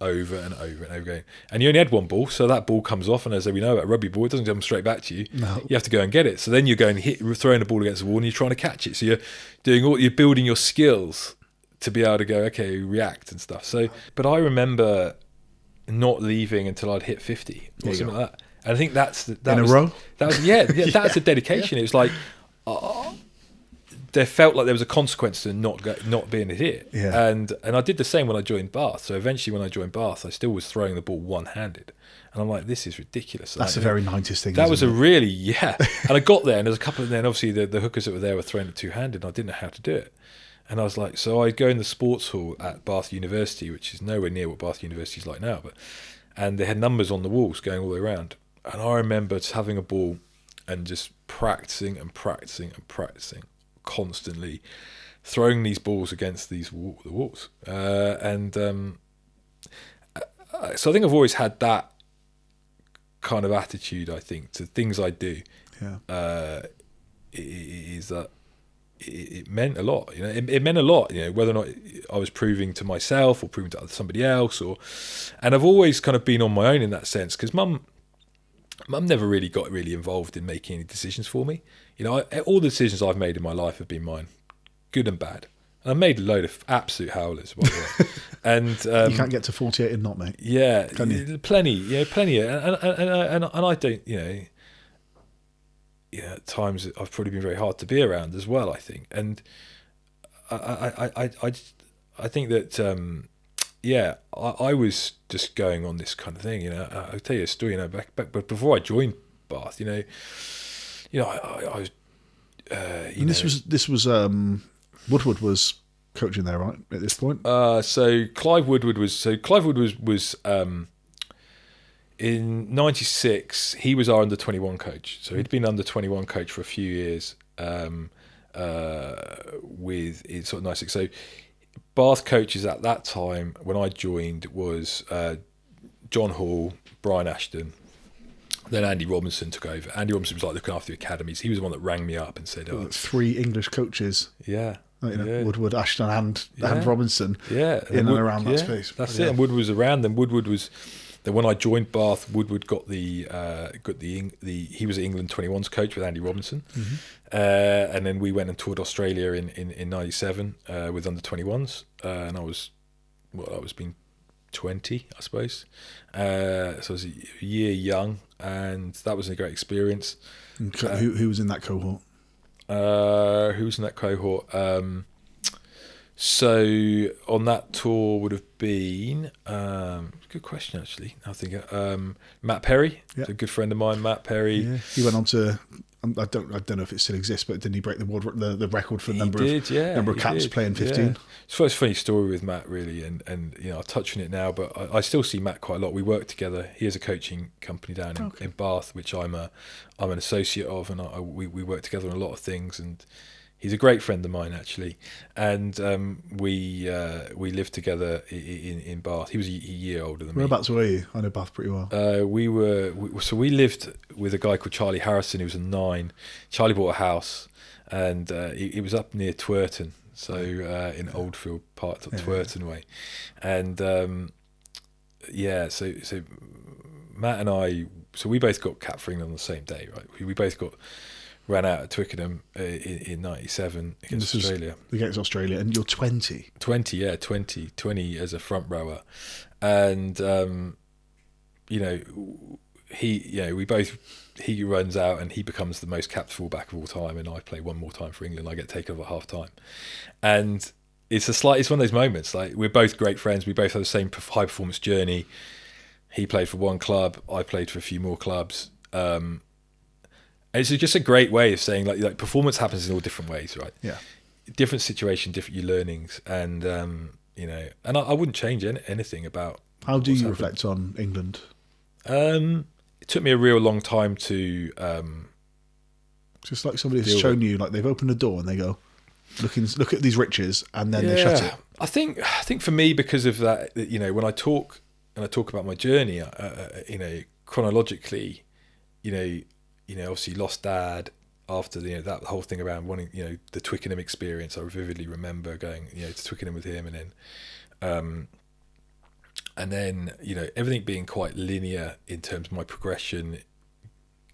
over and over and over again. And you only had one ball, so that ball comes off, and as we know about a rugby ball, it doesn't come straight back to you. No. You have to go and get it. So then you're going throwing the ball against the wall, and you're trying to catch it. So you're building your skills to be able to go, okay, react and stuff. So, but I remember not leaving until I'd hit 50 or something like that. And I think that's a row. That was that's a dedication. Yeah. It was like there felt like there was a consequence to not being a hit. Yeah. And I did the same when I joined Bath. So eventually, when I joined Bath, I still was throwing the ball one-handed, and I'm like, this is ridiculous. That's a very 90s thing. That was a really And I got there, and there's a couple. And then obviously the hookers that were there were throwing it two-handed, and I didn't know how to do it. And I was like, so I go in the sports hall at Bath University, which is nowhere near what Bath University is like now, and they had numbers on the walls going all the way around. And I remember just having a ball and just practicing constantly, throwing these balls against the walls. So I think I've always had that kind of attitude, I think, to things I do. Yeah. Is that it meant a lot. It meant a lot, whether or not I was proving to myself or proving to somebody else, and I've always kind of been on my own in that sense, because Mum never really got involved in making any decisions for me. All the decisions I've made in my life have been mine, good and bad. And I've made a load of absolute howlers, by the way. And you can't get to 48 and not, mate. Yeah, plenty. And I don't. At times I've probably been very hard to be around as well, I think. And I think that. I was just going on this kind of thing. I'll tell you a story. Back but before I joined Bath, I was. And this was Woodward was coaching there, right, at this point. So Clive Woodward was in '96. He was our under-21 coach. So he'd been under-21 coach for a few years. With sort of '96. So Bath coaches at that time when I joined was John Hall, Brian Ashton, then Andy Robinson took over. Andy Robinson was like looking after the academies. He was the one that rang me up and said, three English coaches. Yeah. Woodward, Ashton and Robinson. Yeah. In and around that space. That's it. And Woodward was around. Then Woodward was... Then when I joined Bath, Woodward got he was England 21s coach with Andy Robinson. Mm-hmm. And then we went and toured Australia in '97 with under 21s. And I was being 20, I suppose. So I was a year young, and that was a great experience. Who was in that cohort? So on that tour would have been good question actually. I think Matt Perry, a good friend of mine, Matt Perry. Yeah. He went on to I don't know if it still exists, but didn't he break the record for the number of caps playing 15? Yeah. It's a funny story with Matt, really, and I'll touch on it now, but I still see Matt quite a lot. We work together. He has a coaching company down in Bath, which I'm an associate of, and we work together on a lot of things. And he's a great friend of mine, actually, and we lived together in Bath. He was a year older than me. Whereabouts were you? I know Bath pretty well. We lived with a guy called Charlie Harrison, who was a 9. Charlie bought a house, and it was up near Twerton, so in Oldfield part of Twerton way, and so Matt and I, so we both got cap for England on the same day, right? We both ran out at Twickenham in 97 against Australia. Against Australia, and you're 20. 20 as a front rower. And, he runs out and he becomes the most capped fullback of all time, and I play one more time for England. I get taken over at half time. And it's one of those moments, like, we're both great friends. We both have the same high performance journey. He played for one club. I played for a few more clubs. And it's just a great way of saying, like performance happens in all different ways, right? Yeah. Different situation, different your learnings, and and I wouldn't change anything about. How do you reflect on England? It took me a real long time to. Just like somebody has shown you, like they've opened a door and they go, look at these riches, and then they shut it. I think for me, because of that, when I talk about my journey, chronologically, obviously lost Dad after that whole thing around wanting, the Twickenham experience. I vividly remember going, to Twickenham with him, and then everything being quite linear in terms of my progression,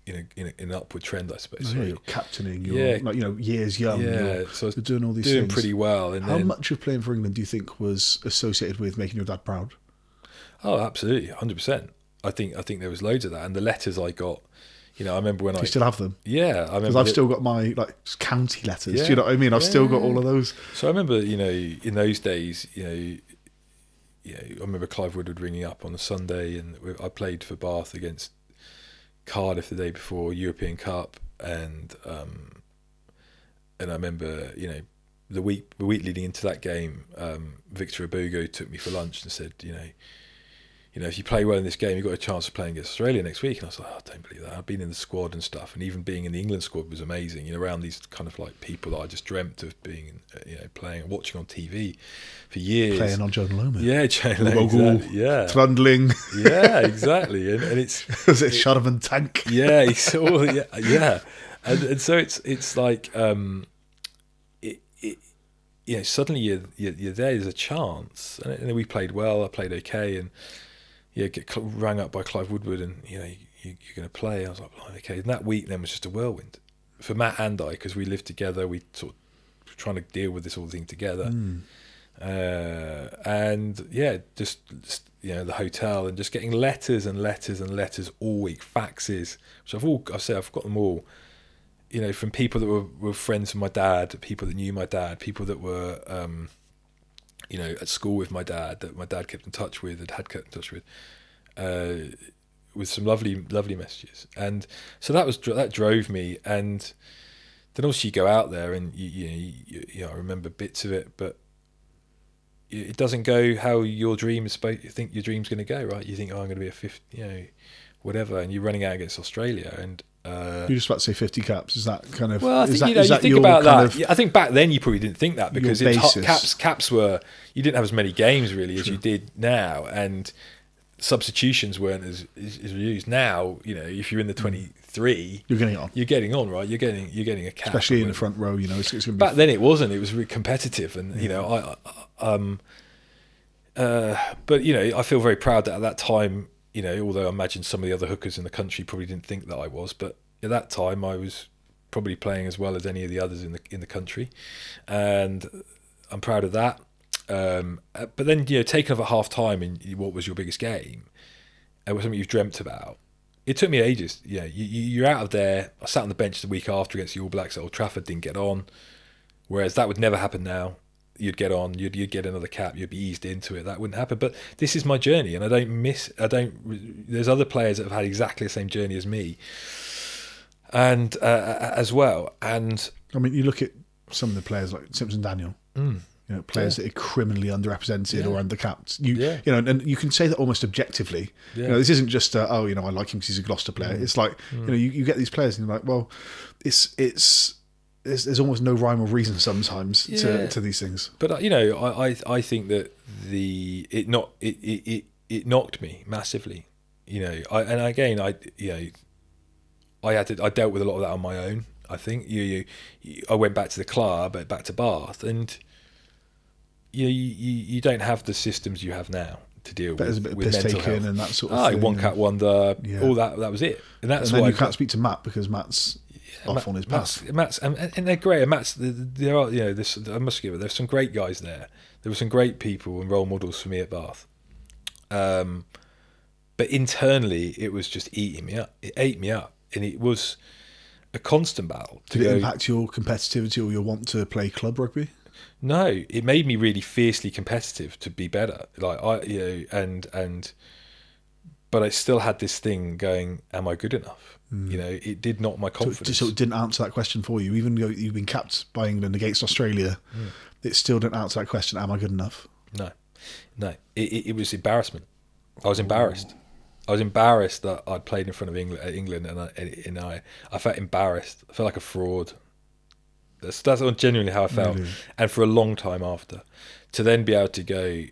in an upward trend, I suppose. You're captaining, you're years young. Yeah, so I was doing all these doing things pretty well. And how much of playing for England do you think was associated with making your dad proud? Oh, absolutely, 100%. I think there was loads of that, and the letters I got. I remember when Do you still have them? Yeah, I remember. Because I've still got my county letters. Do you know what I mean? I've still got all of those. So I remember, in those days, I remember Clive Woodward ringing up on a Sunday, and I played for Bath against Cardiff the day before European Cup, and I remember, the week leading into that game, Victor Abugo took me for lunch and said, if you play well in this game, you've got a chance of playing against Australia next week. And I was like, I don't believe that. I've been in the squad and stuff, and even being in the England squad was amazing. Around these kind of like people that I just dreamt of being, playing and watching on TV for years. Playing on Jonny Wilkinson. Yeah, Jonny Wilkinson. Exactly. Yeah. Trundling. Yeah, exactly. And it's was it Shadowman Tank? Yeah, yeah. And so it's like suddenly you're there. There's a chance, and then we played well. I played okay, and get rang up by Clive Woodward, and you're going to play. I was like, okay. And that week then was just a whirlwind for Matt and I, because we lived together. We sort of trying to deal with this whole thing together, and just the hotel, and just getting letters and letters and letters all week, faxes, which I've got them all. From people that were friends of my dad, people that knew my dad, people that were at school with my dad, that my dad kept in touch with, had kept in touch with some lovely messages. And so that drove me. And then also you go out there and I remember bits of it, but it doesn't go how you think your dream's going to go, right? You think, I'm going to be a 50, whatever, and you're running out against Australia, and you're just about to say 50 caps. Is that kind of? Well, I think you think about that. I think back then you probably didn't think that, because caps were, you didn't have as many games really as you did now, and substitutions weren't as used. Now, if you're in the 23, you're getting on. You're getting on, right? You're getting a cap, especially in the front row. It's going to be. Back then it wasn't. It was really competitive, and but I feel very proud that at that time. Although I imagine some of the other hookers in the country probably didn't think that I was, but at that time I was probably playing as well as any of the others in the country, and I'm proud of that. But then taking off at half time in what was your biggest game, it was something you've dreamt about. It took me ages. You're out of there. I sat on the bench the week after against the All Blacks at Old Trafford, didn't get on, whereas that would never happen now. You'd get on, you'd get another cap, you'd be eased into it. That wouldn't happen. But this is my journey, and there's other players that have had exactly the same journey as me. and as well. And I mean, you look at some of the players like Simpson Daniel. You know, players that are criminally underrepresented or undercapped. You know, and you can say that almost objectively. You know, this isn't just oh, you know, I like him because he's a Gloucester player. It's like you know, you get these players and you're like, well, there's almost no rhyme or reason sometimes to these things. But you know, I think that it knocked me massively. You know, I dealt with a lot of that on my own. I think I went back to the club, back to Bath, and you don't have the systems you have now to deal There's a bit with of piss mental taking health. and that sort of thing. One cat wonder, all that was it. And that's then why you can't speak to Matt because Matt's off on his path. Matt's and they're great. And Matt's there are, you know, I must give it. There's some great guys there. There were some great people and role models for me at Bath. But internally, it was just eating me up. It ate me up, and it was a constant battle. Did it impact your competitivity or your want to play club rugby? No, it made me really fiercely competitive to be better. Like but I still had this thing going, am I good enough? You know, it did knock my confidence. So it didn't answer that question for you. Even though you've been capped by England against Australia, it still didn't answer that question, am I good enough? No. It was embarrassment. I was embarrassed. I was embarrassed that I'd played in front of England and I felt embarrassed. I felt like a fraud. That's genuinely how I felt. Really? And for a long time after. To then be able to go,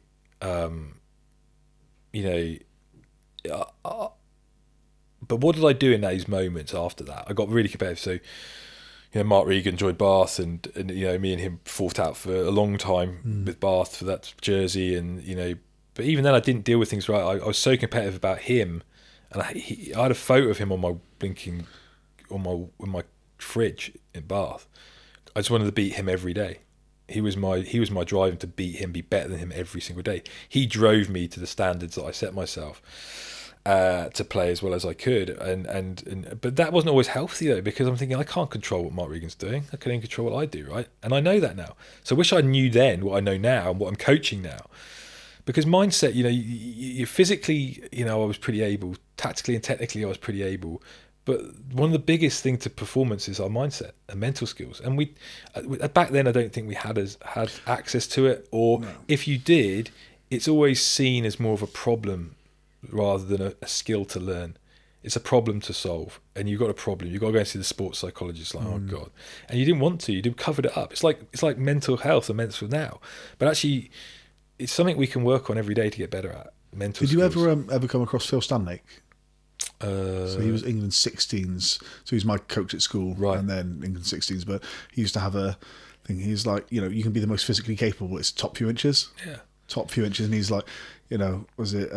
but what did I do in those moments after that? I got really competitive. So, you know, Mark Regan joined Bath and you know, me and him fought out for a long time with Bath for that jersey, and you know, but even then I didn't deal with things right. I was so competitive about him, and I had a photo of him on my fridge in Bath. I just wanted to beat him every day. He was my driving to beat him, be better than him every single day. He drove me to the standards that I set myself to play as well as I could, but that wasn't always healthy though, because I'm thinking I can't control what Mark Regan's doing. I can only control what I do, right? And I know that now. So I wish I knew then what I know now and what I'm coaching now. Because mindset, you know, you physically, you know, I was pretty able. Tactically and technically, I was pretty able. But one of the biggest things to performance is our mindset and mental skills. And we back then, I don't think we had access to it. Or if you did, it's always seen as more of a problem rather than a skill to learn. It's a problem to solve, and you've got a problem. You've got to go and see the sports psychologist. Like, oh god, and you didn't want to. You did covered it up. It's like mental health and mental now, but actually, it's something we can work on every day to get better at. Mental. Did skills. you ever come across Phil Stanlake? So he was England 16s. So he's my coach at school, right? And then England 16s. But he used to have a thing. He's like, you know, you can be the most physically capable. It's top few inches. Yeah. Top few inches, and he's like, you know, was it,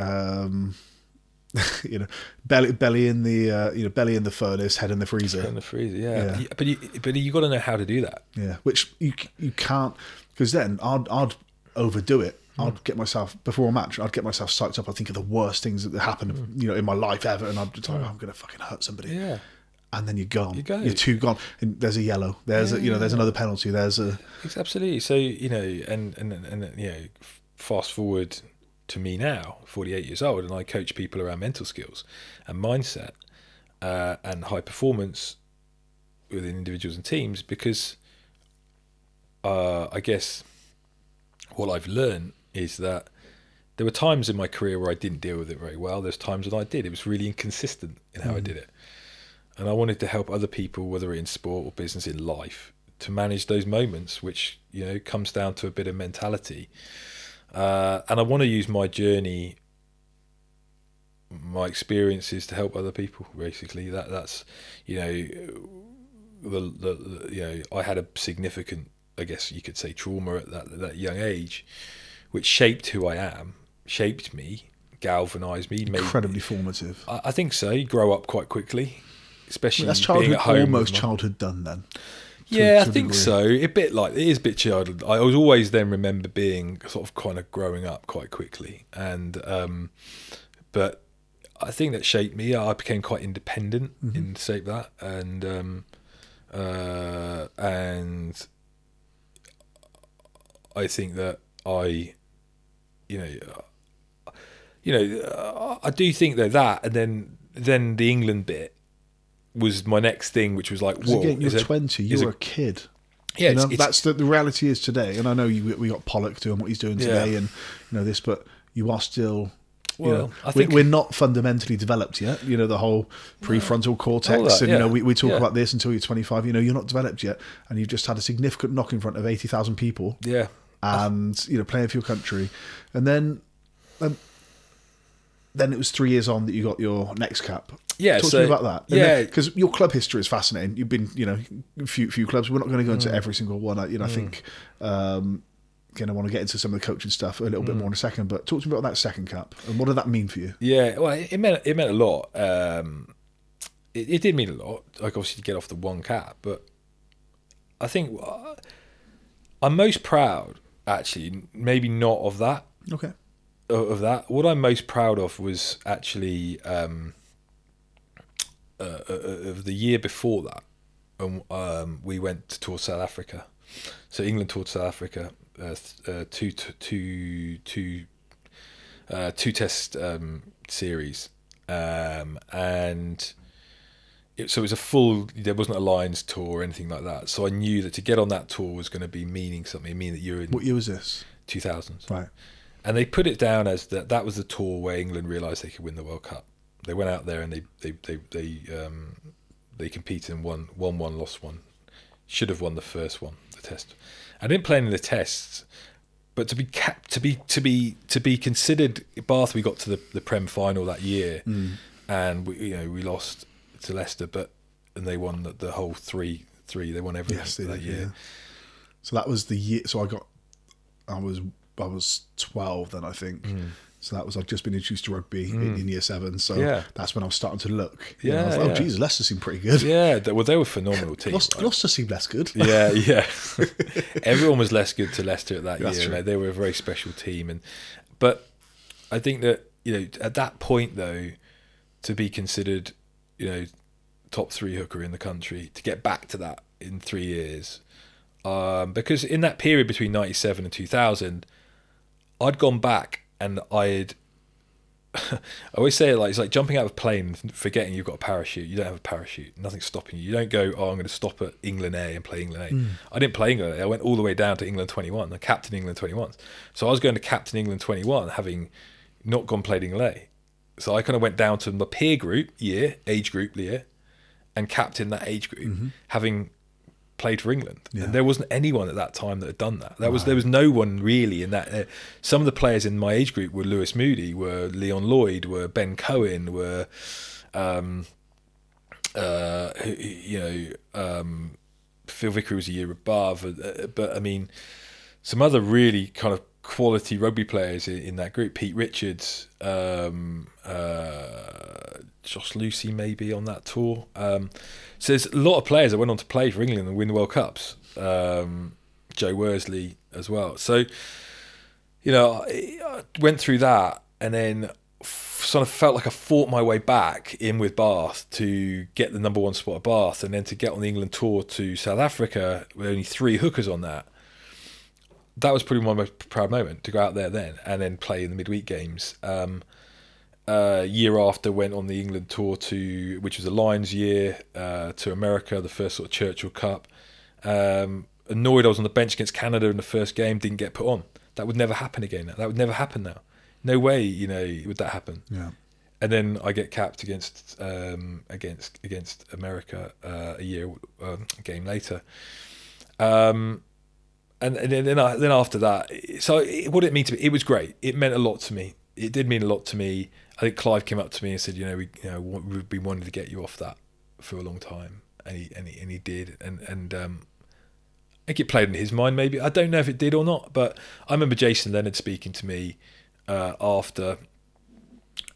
you know, belly in the, belly in the furnace, head in the freezer. Head in the freezer, yeah. But you got to know how to do that. Yeah, which you can't, because then I'd overdo it. I'd get myself before a match. I'd get myself psyched up. I think of the worst things that happened, you know, in my life ever, and I'd just like, I'm gonna fucking hurt somebody. Yeah. And then you're gone. You're too gone. And there's a yellow. There's there's another penalty. There's a. Absolutely. So you know, and you know, fast forward to me now, 48 years old, and I coach people around mental skills and mindset and high performance within individuals and teams, because I guess what I've learned is that there were times in my career where I didn't deal with it very well. There's times when I did. It was really inconsistent in how I did it. And I wanted to help other people, whether in sport or business, in life, to manage those moments, which, you know, comes down to a bit of mentality. And I want to use my journey, my experiences, to help other people. Basically, that's, you know, you know, I had a significant, I guess you could say, trauma at that young age, which shaped who I am, shaped me, galvanised me. Incredibly formative. I think so. You grow up quite quickly, especially that's childhood, being at home. Almost childhood done then. Yeah, I think so. It is a bit childhood. I was always then remember being sort of kind of growing up quite quickly, and but I think that shaped me. I became quite independent in shape that, and I think that I do think that, and then the England bit was my next thing, which was like, 'Cause whoa, again, you're 20, you're a kid. Yeah, you know, that's the reality is today. And I know we got Pollock doing what he's doing today, and this, but you are still. Well, I think think we're not fundamentally developed yet. The whole prefrontal cortex, that, and we talk about this until you're 25. You're not developed yet, and you've just had a significant knock in front of 80,000 people. Yeah, and playing for your country, and then it was 3 years on that you got your next cap. Yeah, talk to me about that. Yeah, because your club history is fascinating. You've been, a few clubs. We're not going to go into every single one. I think. I want to get into some of the coaching stuff a little bit more in a second, but talk to me about that second cap and what did that mean for you? Yeah, well, it meant a lot. It did mean a lot. Like obviously to get off the one cap, but I think I'm most proud, actually, maybe not of that. Okay. Of that, what I'm most proud of was actually of the year before that, and we went to tour South Africa. So England toured South Africa. Two test series, and so it was a full. There wasn't a Lions tour or anything like that. So I knew that to get on that tour was going to be meaning something. Meaning that you're in. What year was this? 2000s. Right. And they put it down as that was the tour where England realised they could win the World Cup. They went out there and they competed and won one, lost one. Should have won the first one, the test. I didn't play any of the tests, but to be considered, Bath, we got to the Prem final that year, and we lost to Leicester, and they won the whole three. They won everything that year. Yeah. So that was the year. So I was 12 then, I think. So that was, I'd just been introduced to rugby in year 7. So that's when I was starting to look. I was like, Jesus, Leicester seemed pretty good. Yeah, they were a phenomenal team. Gloucester seemed less good. Yeah. Everyone was less good to Leicester at that year. True. They were a very special team. But I think that, at that point, though, to be considered, top 3 hooker in the country, to get back to that in 3 years, because in that period between 97 and 2000, I'd gone back and I always say it's like jumping out of a plane and forgetting you've got a parachute. You don't have a parachute. Nothing's stopping you. You don't go, I'm going to stop at England A and play England A. I didn't play England A. I went all the way down to England 21. I captained England 21s. So I was going to captain England 21 having not gone played England A. So I kind of went down to my peer group age group year, and captained that age group having played for England, and there wasn't anyone at that time that had done that. There was no one really in that. Some of the players in my age group were Lewis Moody, were Leon Lloyd, were Ben Cohen, were Phil Vickery was a year above, but I mean some other really kind of quality rugby players in that group. Pete Richards, Josh Lucy maybe on that tour. So there's a lot of players that went on to play for England and win World Cups. Joe Worsley as well. So, I went through that and then sort of felt like I fought my way back in with Bath to get the number 1 spot at Bath, and then to get on the England tour to South Africa with only 3 hookers on that. That was probably my most proud moment, to go out there then and then play in the midweek games. Year after, went on the England tour which was a Lions year, to America, the first sort of Churchill Cup. Annoyed I was on the bench against Canada in the first game, didn't get put on. That would never happen again. That would never happen now. No way, would that happen. Yeah. And then I get capped against America a game later. And then after that, so what did it mean to me? It was great. It meant a lot to me. It did mean a lot to me. I think Clive came up to me and said, we've been wanting to get you off that for a long time, and he did. And I think it played in his mind. Maybe, I don't know if it did or not, but I remember Jason Leonard speaking to me after,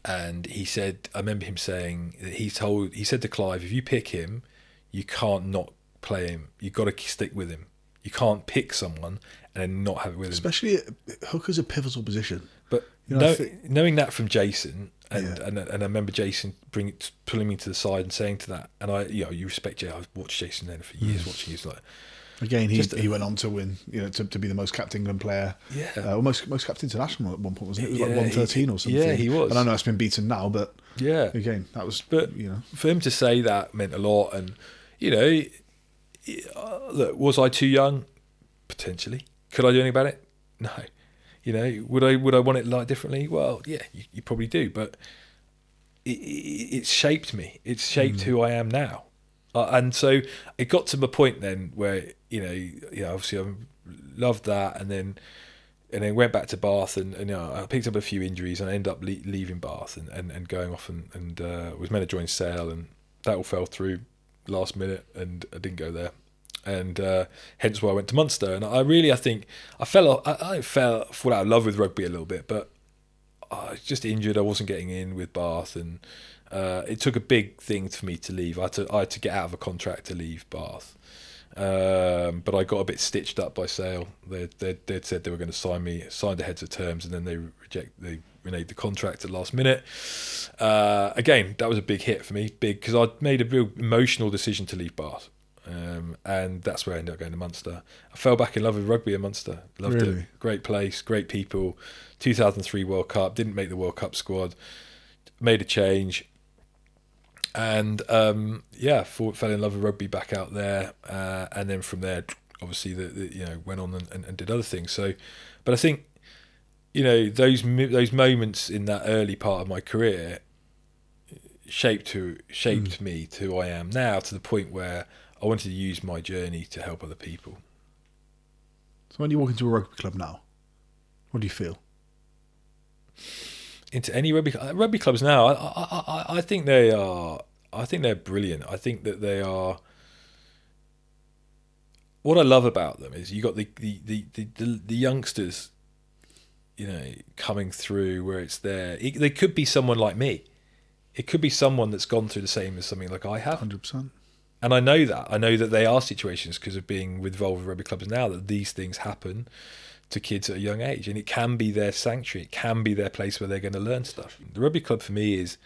and he said, I remember him saying that he said to Clive, if you pick him, you can't not play him. You've got to stick with him. You can't pick someone and then not have it with him. Especially hooker's a pivotal position. But knowing that from Jason, and I remember Jason pulling me to the side and saying to that, and you respect Jason. I've watched Jason then for years, watching his Again, he went on to win, to be the most capped England player. Yeah. Or most capped international at one point, wasn't it? It was like 113 or something. Yeah, he was. And I know it's been beaten now, but yeah, again, that was, But for him to say that meant a lot. And, look, was I too young? Potentially. Could I do anything about it? No. Would I want it like differently? Well, yeah, you probably do. But it's shaped me. It's shaped who I am now. And so it got to the point then where, obviously I loved that, and then went back to Bath, and I picked up a few injuries, and I ended up leaving Bath and going off and was meant to join Sale, and that all fell through last minute, and I didn't go there. And hence why I went to Munster. And I think I fall out of love with rugby a little bit, but I was just injured. I wasn't getting in with Bath, and it took a big thing for me to leave. I had to get out of a contract to leave Bath, but I got a bit stitched up by Sale. They'd said they were going to signed the heads of terms, and then they reneged the contract at the last minute. Again, that was a big hit for me, because I'd made a real emotional decision to leave Bath. And that's where I ended up going to Munster. I fell back in love with rugby at Munster. Loved it. Great place, great people. 2003 World Cup, didn't make the World Cup squad. Made a change. And fell in love with rugby back out there. And then from there, obviously, went on and did other things. So, but I think, those moments in that early part of my career shaped me to who I am now, to the point where I wanted to use my journey to help other people. So when you walk into a rugby club now, what do you feel? Into any rugby clubs now, I think they are. I think they're brilliant. I think that they are. What I love about them is you got the youngsters, coming through, where it's there. They could be someone like me. It could be someone that's gone through the same as something like I have. 100%. And I know that. I know that they are situations, because of being involved with rugby clubs now, that these things happen to kids at a young age. And it can be their sanctuary. It can be their place where they're going to learn stuff. The rugby club for me is,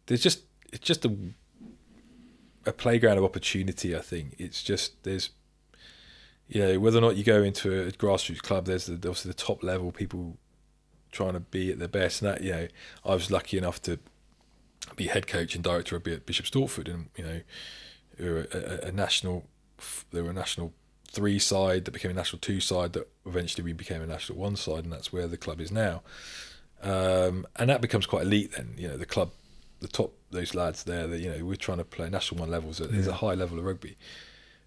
it's just a playground of opportunity, I think. There's whether or not you go into a grassroots club, there's obviously the top level people trying to be at their best. And that, I was lucky enough to be head coach and director of Bishop Stortford, and they were a national 3 side that became a national 2 side that eventually we became a national 1 side, and that's where the club is now. And that becomes quite elite then. The club, the top, those lads there, that we're trying to play national 1 levels. There's a high level of rugby.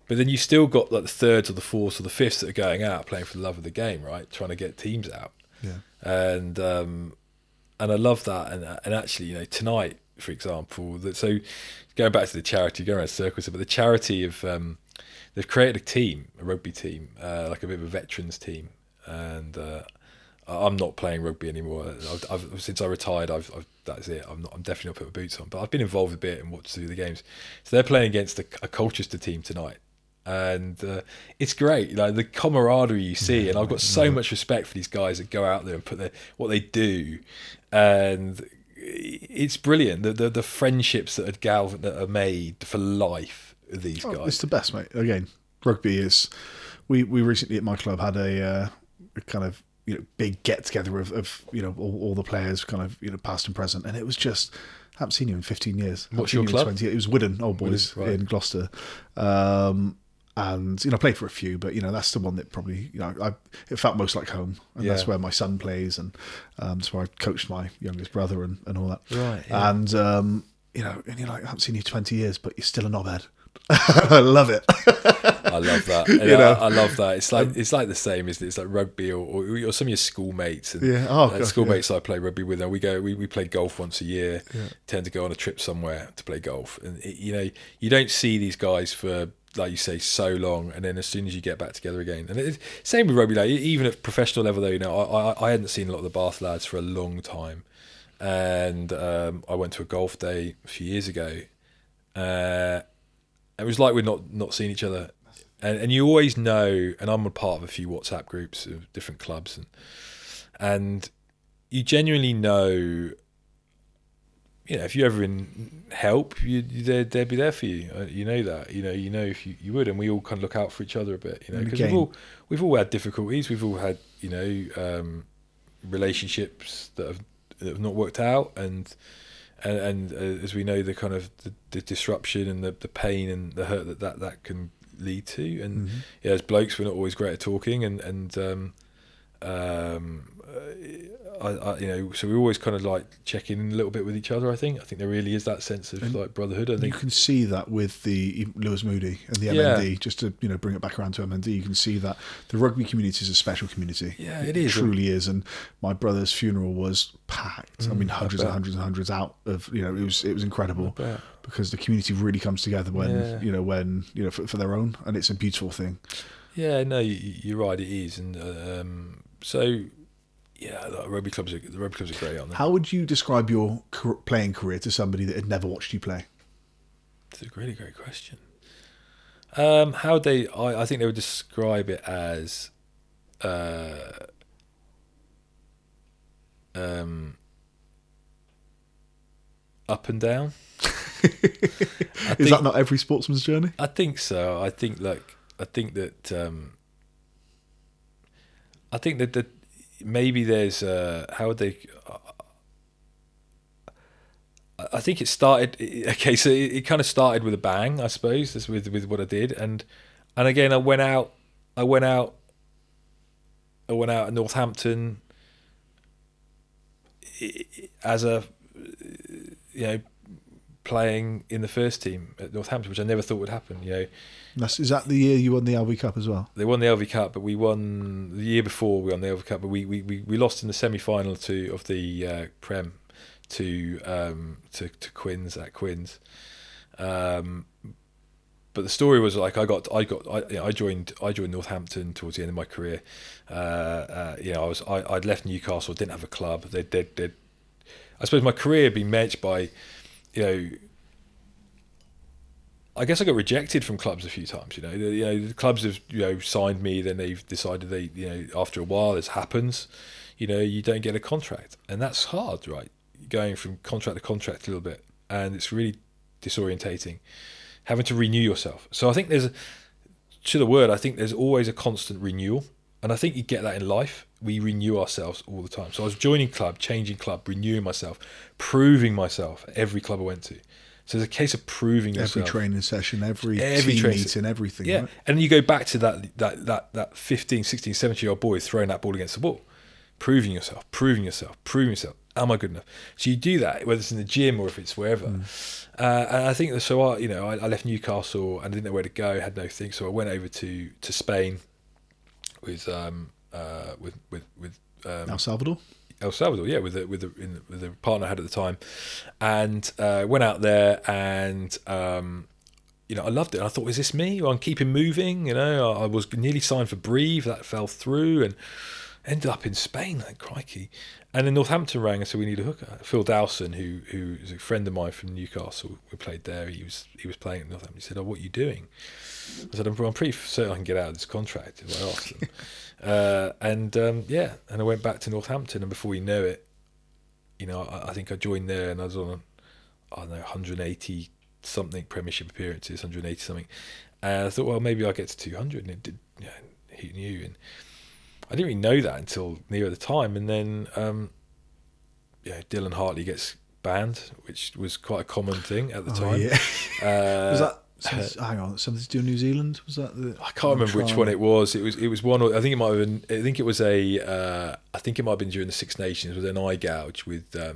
But then you still got like the 3rds or the 4ths or the 5ths that are going out playing for the love of the game, right? Trying to get teams out. Yeah. And I love that. And actually, tonight, for example, so going back to the charity, going around circles, but the charity of they've created a rugby team, like a bit of a veterans team, and I'm not playing rugby anymore. Since I retired, that's it. I'm definitely not putting my boots on, but I've been involved a bit and watched through the games. So they're playing against a Colchester team tonight, and it's great. The camaraderie you see, and I've got so much respect for these guys that go out there and put what they do, and it's brilliant. The friendships that are made for life of these guys. It's the best, mate. Again, rugby is. We recently at my club had a kind of big get together of all the players, kind of past and present, and it was just, I haven't seen you in 15 years. What's your club? It was Widden Old Boys in Gloucester. And I played for a few, but that's the one that probably it felt most like home, and that's where my son plays, and that's where I coached my youngest brother and all that. Right. Yeah. And and you're like, I haven't seen you 20 years, but you're still a knobhead. I love it. I love that. I love that. It's like the same, isn't it? It's like rugby or some of your schoolmates. And schoolmates I play rugby with, and we play golf once a year. Yeah. Tend to go on a trip somewhere to play golf, and you don't see these guys for, like you say, so long, and then as soon as you get back together again, and it's same with rugby. Even at professional level, though, I hadn't seen a lot of the Bath lads for a long time, and I went to a golf day a few years ago. It was like we're not seeing each other, and you always know. And I'm a part of a few WhatsApp groups of different clubs, and you genuinely know. if you're ever in help, they'd be there for you. You know that. You know if you would, and we all kind of look out for each other a bit. Because we've all had difficulties. We've all had relationships that have not worked out, and as we know, the kind of the disruption and the pain and the hurt that can lead to. And as blokes, we're not always great at talking, so we always kind of like check in a little bit with each other. I think there really is that sense of like brotherhood. I think you can see that with the Lewis Moody and the MND. Just to bring it back around to MND, you can see that the rugby community is a special community. Yeah, it is. Truly is. And my brother's funeral was packed. I mean, hundreds and hundreds and hundreds out of it was incredible because the community really comes together when for their own, and it's a beautiful thing. Yeah, no, you're right. It is, and so. Yeah, the rugby clubs are great, aren't they? How would you describe your playing career to somebody that had never watched you play? It's a really great question. How would they? I think they would describe it as up and down. Is that not every sportsman's journey? I think so. I think that maybe there's how would they? I think it started. Okay, so it kind of started with a bang, I suppose. That's with what I did, and again I went out at Northampton as a playing in the first team at Northampton, which I never thought would happen. Is that the year you won the LV Cup as well? They won the LV Cup, but we won the year before. We won the LV Cup, but we lost in the semi-final of the Prem to Quins at Quins. But the story was like I joined Northampton towards the end of my career. I'd left Newcastle, didn't have a club. I suppose my career had been matched by, I guess I got rejected from clubs a few times. The clubs have signed me, then they've decided after a while this happens. You don't get a contract, and that's hard, right? Going from contract to contract a little bit, and it's really disorientating. Having to renew yourself. So I think there's always a constant renewal, and I think you get that in life. We renew ourselves all the time. So I was joining club, changing club, renewing myself, proving myself at every club I went to. So it's a case of proving yourself. Every training session, every team meeting, everything. Yeah, right? And you go back to that 15, 16, 17-year-old boy throwing that ball against the wall, proving yourself. Am I good enough? So you do that, whether it's in the gym or if it's wherever. And I think that. So I left Newcastle and I didn't know where to go, had no thing. So I went over to Spain with El Salvador. Yeah, with the partner I had at the time, and went out there and I loved it. And I thought, is this me? Well, I'm keeping moving. I was nearly signed for Brive, that fell through, and ended up in Spain. Like, crikey! And then Northampton rang and said we need a hooker. Phil Dowson, who is a friend of mine from Newcastle, who played there. He was playing at Northampton. He said, "Oh, what are you doing?" I said, "I'm pretty certain I can get out of this contract if I ask them." And I went back to Northampton, and before you know it, I think I joined there, and I was on 180 something Premiership appearances, 180 something, and I thought, well, maybe I'll get to 200, and it did. Who knew? And I didn't really know that until near the time, and then Dylan Hartley gets banned, which was quite a common thing at the time. Yeah. Was that? Hang on, something to do with New Zealand? Was that the? I can't remember which one it was. It was one. I think it might have been. I think it was I think it might have been during the Six Nations with an eye gouge with the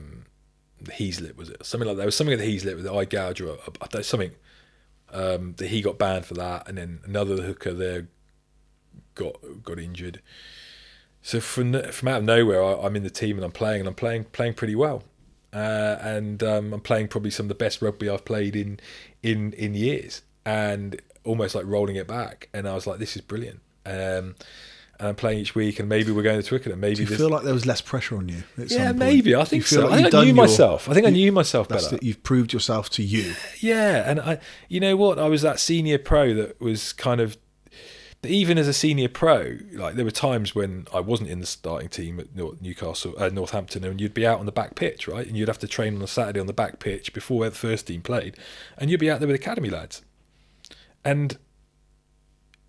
Heaslip. Was it something like that? There was something at the Heaslip with the eye gouge or something. That he got banned for that, and then another hooker there got injured. So from out of nowhere, I'm in the team and I'm playing pretty well, and I'm playing probably some of the best rugby I've played in years, and almost like rolling it back. And I was like, this is brilliant. And I'm playing each week, and maybe we're going to Twickenham. Maybe do you feel like there was less pressure on you? Yeah, maybe. I think so. I think I knew myself. I think I knew myself better. That you've proved yourself to you. Yeah, and you know what? I was that senior pro that was kind of. even as a senior pro, like there were times when I wasn't in the starting team at Northampton, and you'd be out on the back pitch, right? And you'd have to train on a Saturday on the back pitch before the first team played, and you'd be out there with academy lads. And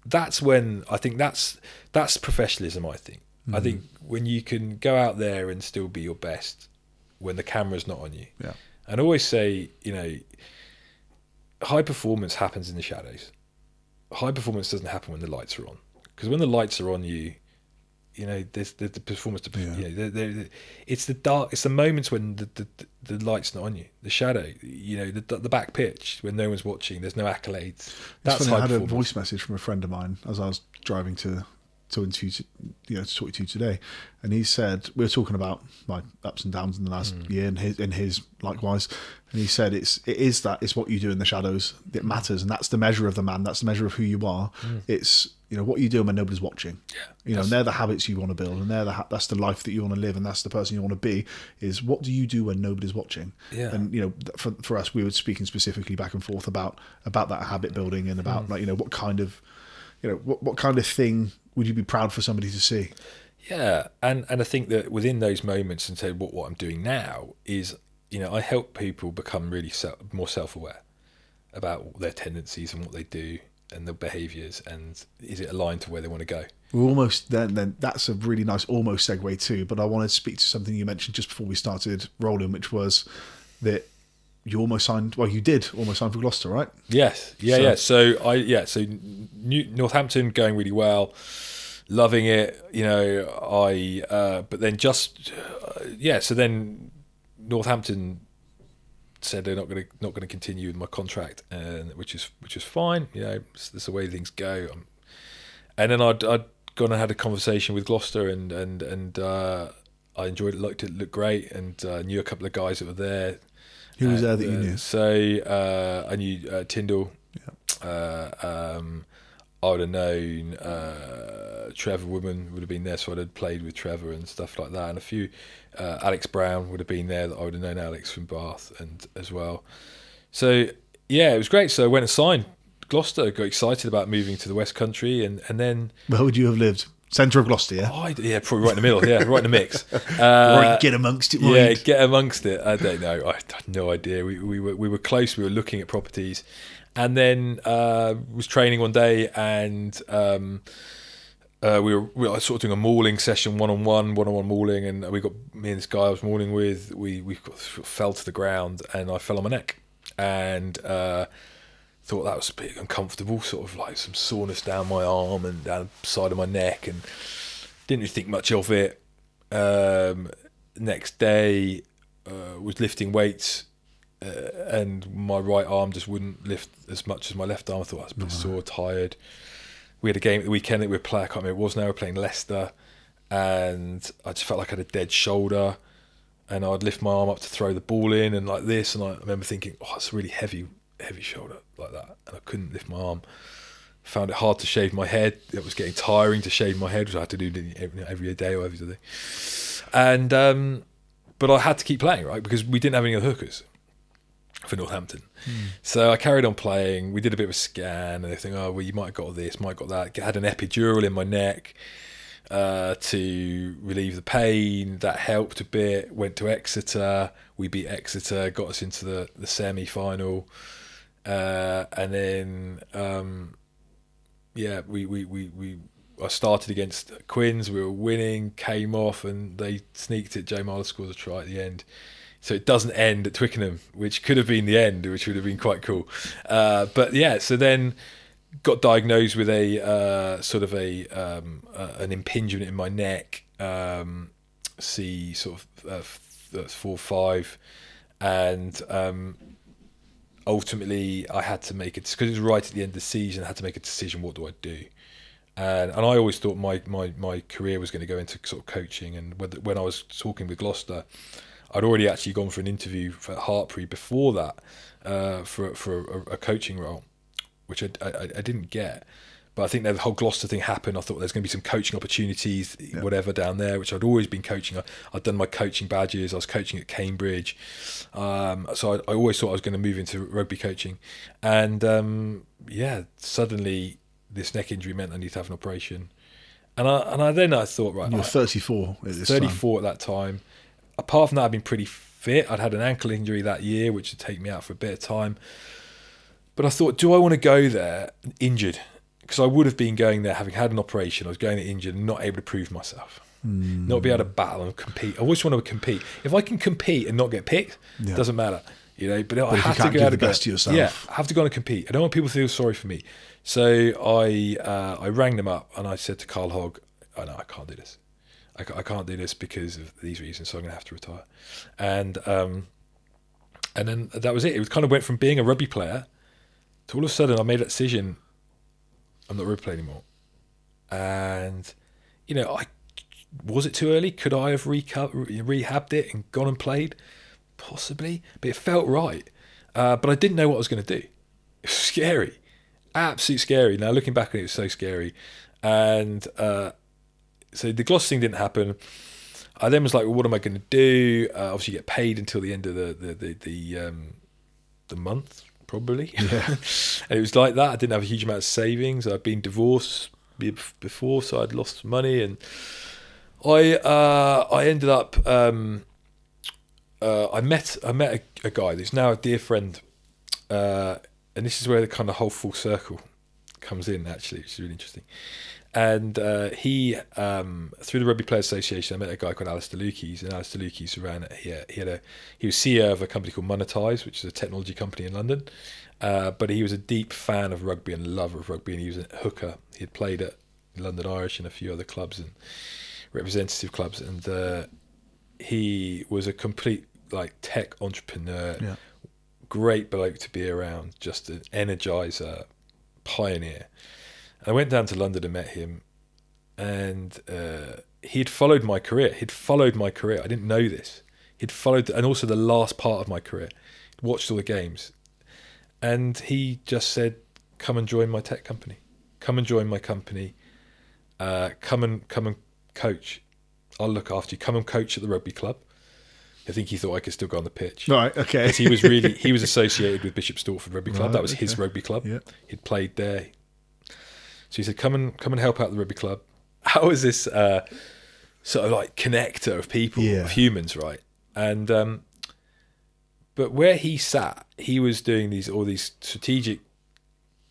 that's when I think that's professionalism, I think. I think when you can go out there and still be your best when the camera's not on you. Yeah. And I always say, high performance happens in the shadows. High performance doesn't happen when the lights are on. Because when the lights are on you, there's the performance. It's the dark. It's the moments when the light's not on you. The shadow. The back pitch when no one's watching. There's no accolades. That's funny, high I had performance. a voice message from a friend of mine as I was driving to interview, to talk to you today, and he said we were talking about my ups and downs in the last year, and his likewise, and he said it's what you do in the shadows that matters, and that's the measure of the man. That's the measure of who you are. It's what you do when nobody's watching. And they're the habits you want to build, and that's the life that you want to live, and that's the person you want to be. Is what do you do when nobody's watching? And for us, we were speaking specifically back and forth about that habit building, and about what kind of what kind of thing would you be proud for somebody to see? Yeah, and I think that within those moments, and so what I'm doing now is, I help people become really more self-aware about their tendencies and what they do and their behaviours, and is it aligned to where they want to go? We're almost then that's a really nice almost segue too. But I wanted to speak to something you mentioned just before we started rolling, which was that you almost signed. Well, you did almost sign for Gloucester, right? Yes. So Northampton going really well, loving it. But then So then Northampton said they're not going to continue with my contract, and which is fine. That's the way things go. And then I'd gone and had a conversation with Gloucester, and I enjoyed it. Looked great, and knew a couple of guys that were there. Who was there that you knew? So I knew Tyndall. Yeah. I would have known Trevor Woodman would have been there, so I'd have played with Trevor and stuff like that. And a few, Alex Brown would have been there. That I would have known Alex from Bath and as well. So yeah, it was great. So I went and signed Gloucester. Got excited about moving to the West Country, and then. Where would you have lived? Centre of Gloucester, yeah? Yeah, probably right in the middle, yeah, right in the mix. Right, get amongst it, mind. Yeah, get amongst it. I don't know. I had no idea. We were close. We were looking at properties, and then was training one day, and we were sort of doing a mauling session, one-on-one mauling, and we got me and this guy I was mauling with. We fell to the ground, and I fell on my neck, and. Thought that was a bit uncomfortable, sort of like some soreness down my arm and down the side of my neck, and didn't really think much of it. Next day, was lifting weights, and my right arm just wouldn't lift as much as my left arm. I thought I was a bit sore, tired. We had a game at the weekend that we were playing, I can't remember what it was now, we were playing Leicester, and I just felt like I had a dead shoulder, and I'd lift my arm up to throw the ball in, and like this, and I remember thinking, it's a really heavy shoulder like that, and I couldn't lift my arm. Found it hard to shave my head. It was getting tiring to shave my head, which I had to do every day or every day. And but I had to keep playing, right, because we didn't have any other hookers for Northampton. So I carried on playing. We did a bit of a scan, and they think, you might have got this, might have got that. I had an epidural in my neck to relieve the pain. That helped a bit. Went to Exeter. We beat Exeter, got us into the semi-final. And then I started against Quins. We were winning, came off, and they sneaked it. Joe Marler scores a try at the end, so it doesn't end at Twickenham, which could have been the end, which would have been quite cool. But yeah, so then got diagnosed with a sort of an impingement in my neck, C sort of 4-5, and ultimately I had to make it, because it was right at the end of the season. I had to make a decision. What do I do? And I always thought my career was going to go into sort of coaching. And when I was talking with Gloucester, I'd already actually gone for an interview for Hartpury before that for a coaching role, which I didn't get. But I think that the whole Gloucester thing happened. I thought there's going to be some coaching opportunities, whatever, down there, which I'd always been coaching. I'd done my coaching badges. I was coaching at Cambridge. So I always thought I was going to move into rugby coaching. And, suddenly this neck injury meant I need to have an operation. And I thought, right, You're 34 at this 34 at that time. Apart from that, I'd been pretty fit. I'd had an ankle injury that year, which would take me out for a bit of time. But I thought, do I want to go there injured? Because I would have been going there having had an operation. I was going there injured and not able to prove myself. Not be able to battle and compete. I always want to compete. If I can compete and not get picked, it doesn't matter. But I have to go out the best to yourself. Yeah, I have to go and compete. I don't want people to feel sorry for me. So I rang them up and I said to Carl Hogg, "Oh no, I can't do this. I can't do this because of these reasons. So I'm going to have to retire." And then that was it. It kind of went from being a rugby player to all of a sudden I made that decision. I'm not a rugby player anymore. And was it too early? Could I have rehabbed it and gone and played? Possibly, but it felt right. But I didn't know what I was going to do. It was scary, absolutely scary. Now looking back on it, it was so scary. And so the Gloucester thing didn't happen. I then was like, well, what am I going to do? Obviously, get paid until the end of the month, probably. Yeah. And it was like that. I didn't have a huge amount of savings. I'd been divorced before, so I'd lost money, and I ended up. I met a guy that's now a dear friend, and this is where the kind of whole full circle comes in. Actually, which is really interesting. And he, through the Rugby Players Association, I met a guy called Alex Gibson, and Alex Gibson ran. He was CEO of a company called Monetize, which is a technology company in London. But he was a deep fan of rugby and lover of rugby, and he was a hooker. He had played at London Irish and a few other clubs and representative clubs, and he was a complete tech entrepreneur. Yeah. Great bloke to be around, just an energizer, pioneer. And I went down to London and met him, and he'd followed my career. I didn't know this. He'd followed, and also the last part of my career. Watched all the games, and he just said, "Come and join my tech company. Come and join my company. Come and coach. I'll look after you. Come and coach at the rugby club." I think he thought I could still go on the pitch. Right, okay. Because he was associated with Bishop Stortford Rugby Club. Right, that was his rugby club. Yeah. He'd played there. So he said, "Come and help out the rugby club." How is this sort of connector of people, of humans, right? And but where he sat, he was doing all these strategic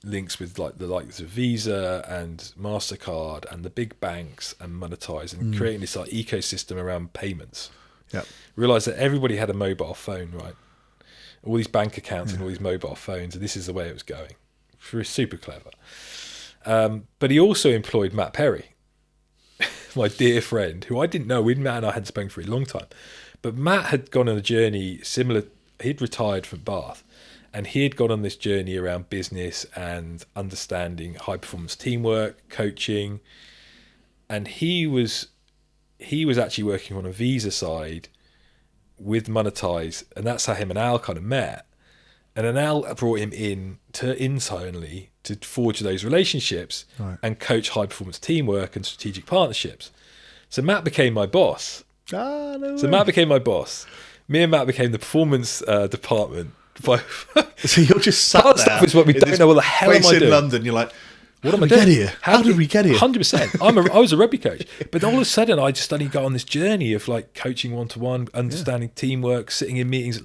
links with the likes of Visa and MasterCard and the big banks and Monetize, and creating this ecosystem around payments. Yeah. Realised that everybody had a mobile phone, right? All these bank accounts and all these mobile phones, and this is the way it was going. Super clever. But he also employed Matt Perry, my dear friend, who I didn't know. Matt and I hadn't spoken for a long time. But Matt had gone on a journey similar. He'd retired from Bath, and he had gone on this journey around business and understanding high-performance teamwork, coaching. And he was actually working on a Visa side with Monetize, and that's how him and Al kind of met. And then Al brought him in to internally to forge those relationships and coach high-performance teamwork and strategic partnerships. So Matt became my boss. Matt became my boss. Me and Matt became the performance department. So you're just sat there. Stuff is what we don't know. What the hell am I doing? In London, you're like, what am I doing here? How did we get here? 100%. I was a rugby coach, but all of a sudden I just suddenly got on this journey of coaching one-to-one, understanding teamwork, sitting in meetings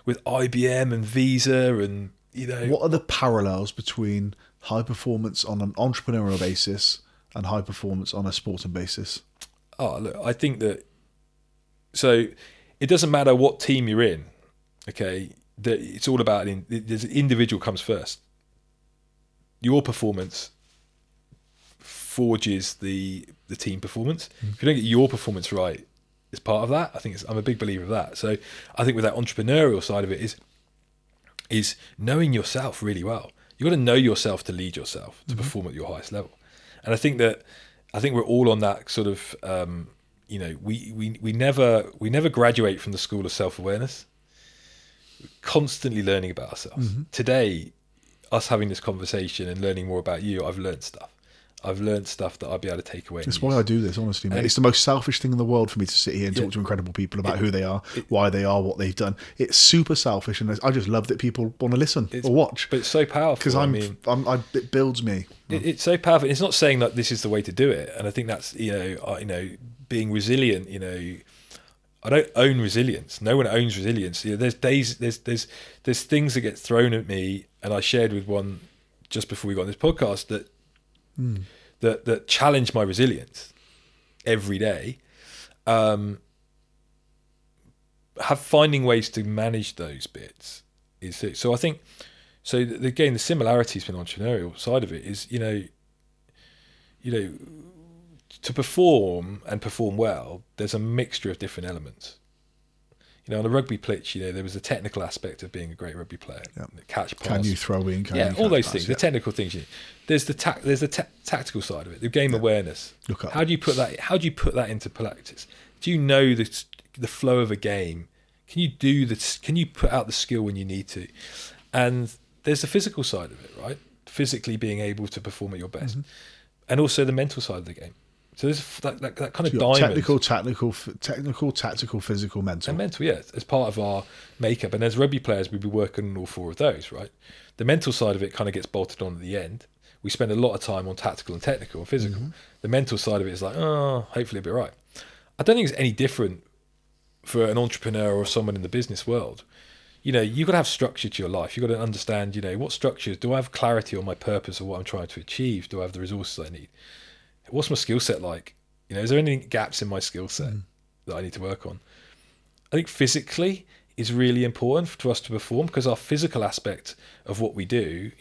with IBM and Visa, and What are the parallels between high performance on an entrepreneurial basis and high performance on a sporting basis? Oh, look, I think that. So it doesn't matter what team you're in. Okay, it's all about the individual comes first. Your performance forges the team performance. If you don't get your performance right, it's part of that. I'm a big believer of that. So I think with that entrepreneurial side of it is knowing yourself really well. You've got to know yourself to lead yourself, to perform at your highest level. And I think we're all on that sort of we never graduate from the school of self-awareness. We're constantly learning about ourselves. Today, us having this conversation and learning more about you, I've learned stuff. I've learned stuff that I'll be able to take away. That's why I do this, honestly, mate. It's the most selfish thing in the world for me to sit here and talk to incredible people about who they are, why they are, what they've done. It's super selfish, and I just love that people want to listen or watch. But it's so powerful. Because it builds me. It's so powerful. It's not saying that this is the way to do it, and I think that's being resilient. I don't own resilience. No one owns resilience. There's days, there's things that get thrown at me, and I shared with one just before we got on this podcast that challenge my resilience every day. Finding ways to manage those bits is it. So I think, again, the similarities between the entrepreneurial side of it is, to perform and perform well, there's a mixture of different elements. On the rugby pitch, there was a technical aspect of being a great rugby player. Yeah. Catch, pass. Can you throw in? All those things. The technical things. There's the tactical side of it. The game awareness. Look up. How do you put that into practice? Do you know the flow of a game? Can you do this? Can you put out the skill when you need to? And there's the physical side of it, right? Physically being able to perform at your best, and also the mental side of the game. So there's that kind of diamond. Technical, tactical, physical, mental. And mental, yeah, as part of our makeup. And as rugby players, we'd be working on all four of those, right? The mental side of it kind of gets bolted on at the end. We spend a lot of time on tactical and technical and physical. The mental side of it is like, hopefully it'll be right. I don't think it's any different for an entrepreneur or someone in the business world. You've got to have structure to your life. You've got to understand, what structures. Do I have clarity on my purpose or what I'm trying to achieve? Do I have the resources I need? What's my skill set like? Is there any gaps in my skill set that I need to work on? I think physically is really important for us to perform, because our physical aspect of what we do,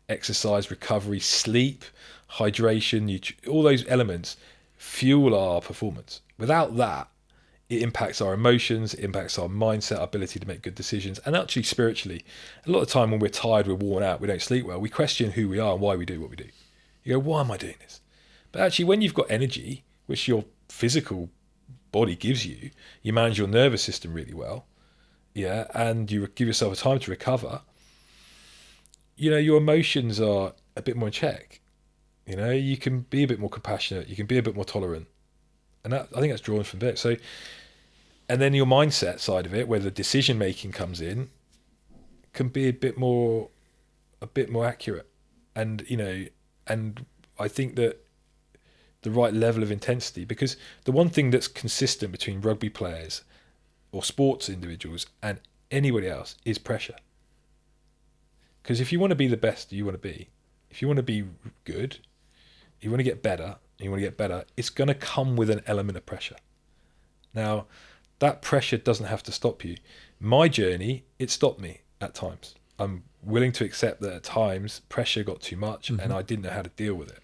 exercise, recovery, sleep, hydration, all those elements fuel our performance. Without that, it impacts our emotions, it impacts our mindset, our ability to make good decisions, and actually spiritually. A lot of the time when we're tired, we're worn out, we don't sleep well, we question who we are and why we do what we do. You go, why am I doing this? But actually, when you've got energy, which your physical body gives you, you manage your nervous system really well, and you give yourself a time to recover, your emotions are a bit more in check. You can be a bit more compassionate, you can be a bit more tolerant. And I think that's drawn from there. So, and then your mindset side of it, where the decision making comes in, can be a bit more accurate. And, and I think that the right level of intensity, because the one thing that's consistent between rugby players or sports individuals and anybody else is pressure. Because if you want to be the best you want to be, if you want to be good, you want to get better, it's going to come with an element of pressure. Now, that pressure doesn't have to stop you. My journey, it stopped me at times. I'm willing to accept that at times pressure got too much and I didn't know how to deal with it.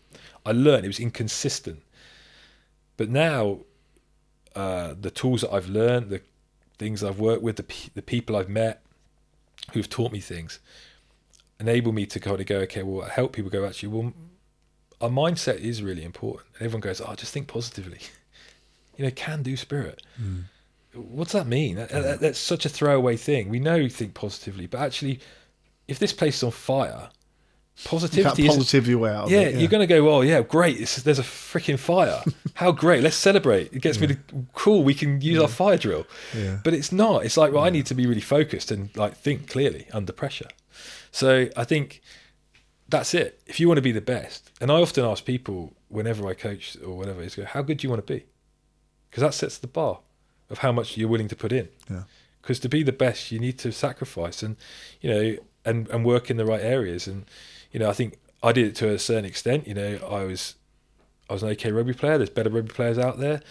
I learned it was inconsistent. But now, the tools that I've learned, the things I've worked with, the people I've met who've taught me things, enable me to kind of go, okay, well, help people go, actually, well, our mindset is really important. And everyone goes, just think positively. Can-do spirit. What's that mean? That's such a throwaway thing. We know think positively, but actually, if this place is on fire, positivity is positive your way out of it. Yeah, you're going to go, well, yeah, great. There's a freaking fire. How great. Let's celebrate. It gets me to, cool, we can use our fire drill. Yeah. But it's not. It's like, well, I need to be really focused and like think clearly under pressure. So I think that's it. If you want to be the best, and I often ask people whenever I coach or whatever, is go, how good do you want to be? Because that sets the bar of how much you're willing to put in. Yeah. Because to be the best, you need to sacrifice and, and work in the right areas. And, I think I did it to a certain extent. I was an okay rugby player. There's better rugby players out there.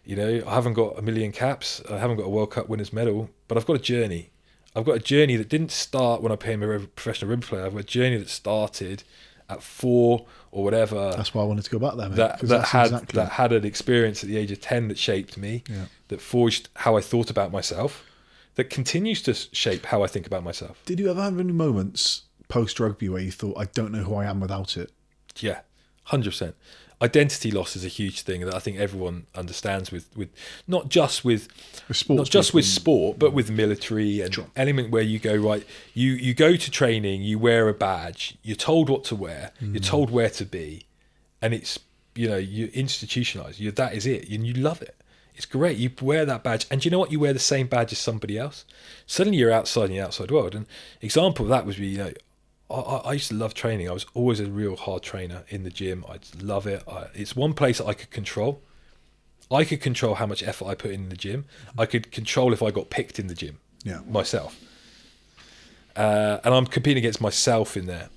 I haven't got a million caps. I haven't got a World Cup winners medal, but I've got a journey. I've got a journey that didn't start when I became a professional rugby player. I've got a journey that started at 4 or whatever. That's why I wanted to go back there, mate. That had an experience at the age of 10 that shaped me, that forged how I thought about myself, that continues to shape how I think about myself. Did you ever have any moments post-rugby where you thought, I don't know who I am without it? Yeah, 100%. Identity loss is a huge thing that I think everyone understands with not just with sport, but with military and element where you go, right, you go to training, you wear a badge, you're told what to wear, you're told where to be, and it's, you know, you institutionalize. That is it, and you love it. It's great. You wear that badge, and you know what? You wear the same badge as somebody else. Suddenly, you're outside in the outside world. And example of that was, you know, I used to love training. I was always a real hard trainer in the gym. I love it. It's one place that I could control. I could control how much effort I put in the gym. I could control if I got picked in the gym myself. And I'm competing against myself in there.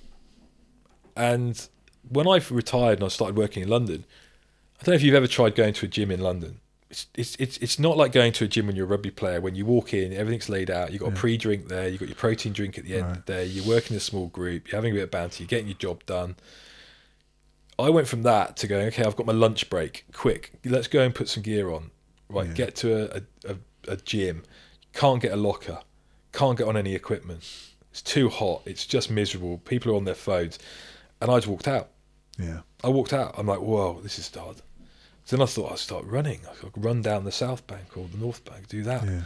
And when I've retired and I started working in London, I don't know if you've ever tried going to a gym in London. It's not like going to a gym when you're a rugby player. When you walk in, everything's laid out. You've got a pre-drink there. You've got your protein drink at the end of the day. You're working in a small group. You're having a bit of banter. You're getting your job done. I went from that to going, okay, I've got my lunch break. Quick, let's go and put some gear on. Right, get to a gym. Can't get a locker. Can't get on any equipment. It's too hot. It's just miserable. People are on their phones. And I just walked out. Yeah. I walked out. I'm like, whoa, this is hard. So then I thought I'd start running. I could run down the South Bank or the North Bank, do that. Yeah.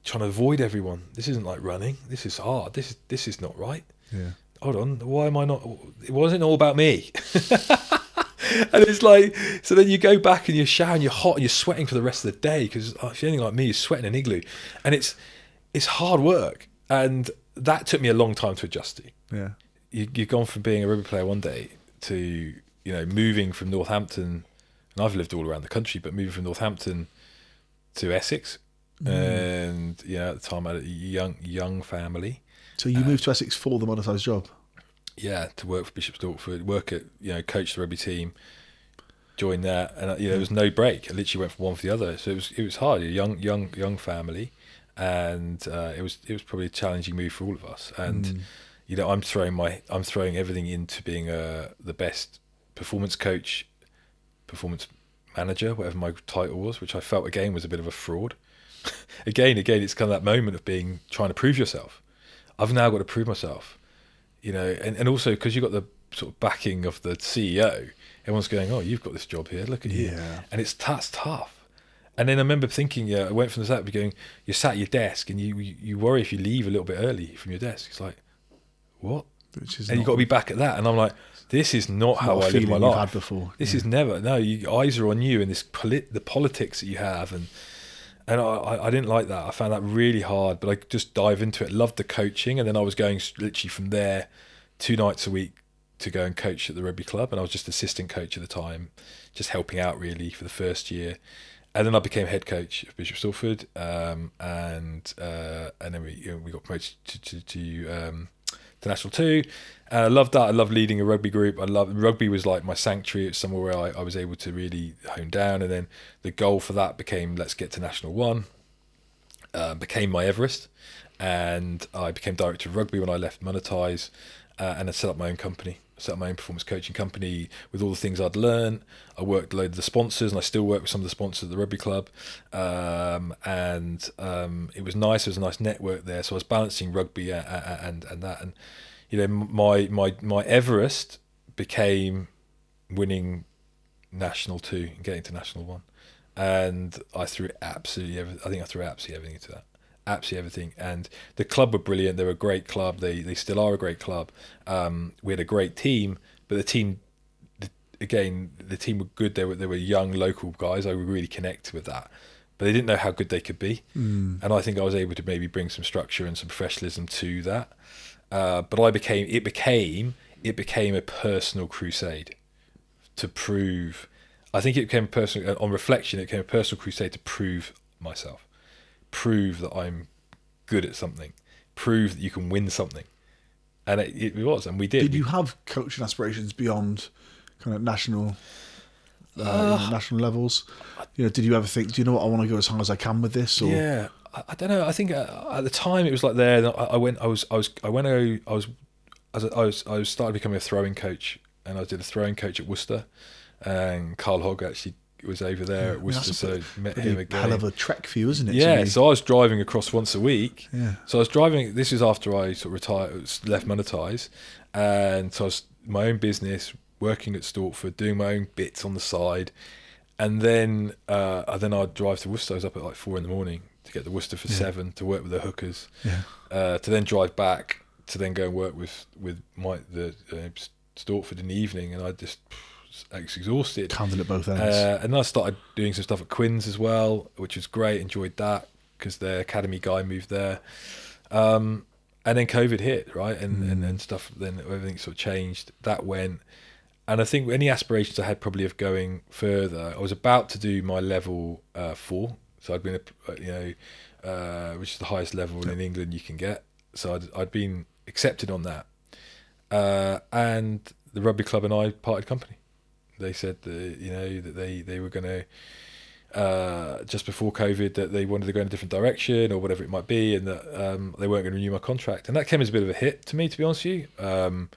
Trying to avoid everyone. This isn't like running. This is hard. This is not right. Yeah. Hold on. Why am I not? It wasn't all about me. And it's like, so then you go back and you're showering, you're hot and you're sweating for the rest of the day, because if you're anything like me, you're sweating in an igloo. And it's hard work. And that took me a long time to adjust to. Yeah. You've gone from being a rugby player one day to, you know, moving from Northampton. And I've lived all around the country, but moving from Northampton to Essex, and you know, at the time I had a young family. So you moved to Essex for the monetised job? Yeah, to work for Bishop Stortford, work at, you know, coach the rugby team, join that, and you know, there was no break. I literally went from one for the other, so it was hard. A young family, and it was probably a challenging move for all of us. And you know, I'm throwing everything into being the best performance coach, performance manager, whatever my title was, which I felt again was a bit of a fraud. again, it's kind of that moment of trying to prove yourself. I've now got to prove myself, you know, and also because you've got the sort of backing of the CEO, everyone's going, oh, you've got this job here, look at you. And that's tough. And then I remember thinking, I went from the Saturday going, you're sat at your desk and you worry if you leave a little bit early from your desk. It's like, what? And you've got to be back at that. And I'm like, this is not how I live my life. Had before. This is never. No, eyes are on you and the politics that you have, and I didn't like that. I found that really hard. But I just dive into it. Loved the coaching, and then I was going literally from there 2 nights a week to go and coach at the rugby club, and I was just assistant coach at the time, just helping out really for the first year, and then I became head coach of Bishop Stortford, and then we got promoted to National 2. I loved that. I loved leading a rugby group. Rugby was like my sanctuary. It's somewhere where I was able to really hone down. And then the goal for that became, let's get to National 1. Became my Everest. And I became director of rugby when I left Monetize, and I set up my own company. Set up my own performance coaching company with all the things I'd learned. I worked with a load of the sponsors, and I still work with some of the sponsors at the rugby club. It was nice. There was a nice network there. So I was balancing rugby and that. And you know, my Everest became winning National 2 and getting to National 1. And I threw absolutely everything into that. Absolutely everything. And the club were brilliant. They were a great club. They still are a great club. We had a great team, but the team were good. They were young local guys. I would really connect with that, but they didn't know how good they could be. And I think I was able to maybe bring some structure and some professionalism to that. But it became a personal crusade to prove. I think it became on reflection. It became a personal crusade to prove myself. Prove that I'm good at something, prove that you can win something, and it was, and we did. Did you have coaching aspirations beyond kind of national national levels? You know, did you ever think, do you know what, I want to go as high as I can with this? Or? Yeah, I don't know. I think at the time it was like there. I started becoming a throwing coach, and I did a throwing coach at Worcester, and Carl Hogg actually was over there at Worcester, so met him again. Hell of a trek for you, isn't it? Yeah, so I was driving across once a week. Yeah. So I was driving. This is after I sort of retired, left Monetize, and so I was my own business, working at Stortford, doing my own bits on the side, and then I'd drive to Worcester. I was up at like 4 a.m. to get to Worcester for 7 to work with the hookers. Yeah. To then drive back to then go and work with Stortford in the evening, and I just exhausted. Candle at both ends. And then I started doing some stuff at Quinn's as well, which was great. Enjoyed that because the academy guy moved there. And then COVID hit, right? And stuff, then everything sort of changed. That went. And I think any aspirations I had probably of going further, I was about to do my level 4. So I'd been, which is the highest level in England you can get. So I'd been accepted on that. And the rugby club and I parted company. They said that they were going to, just before COVID, that they wanted to go in a different direction or whatever it might be, and that they weren't going to renew my contract. And that came as a bit of a hit to me, to be honest with you.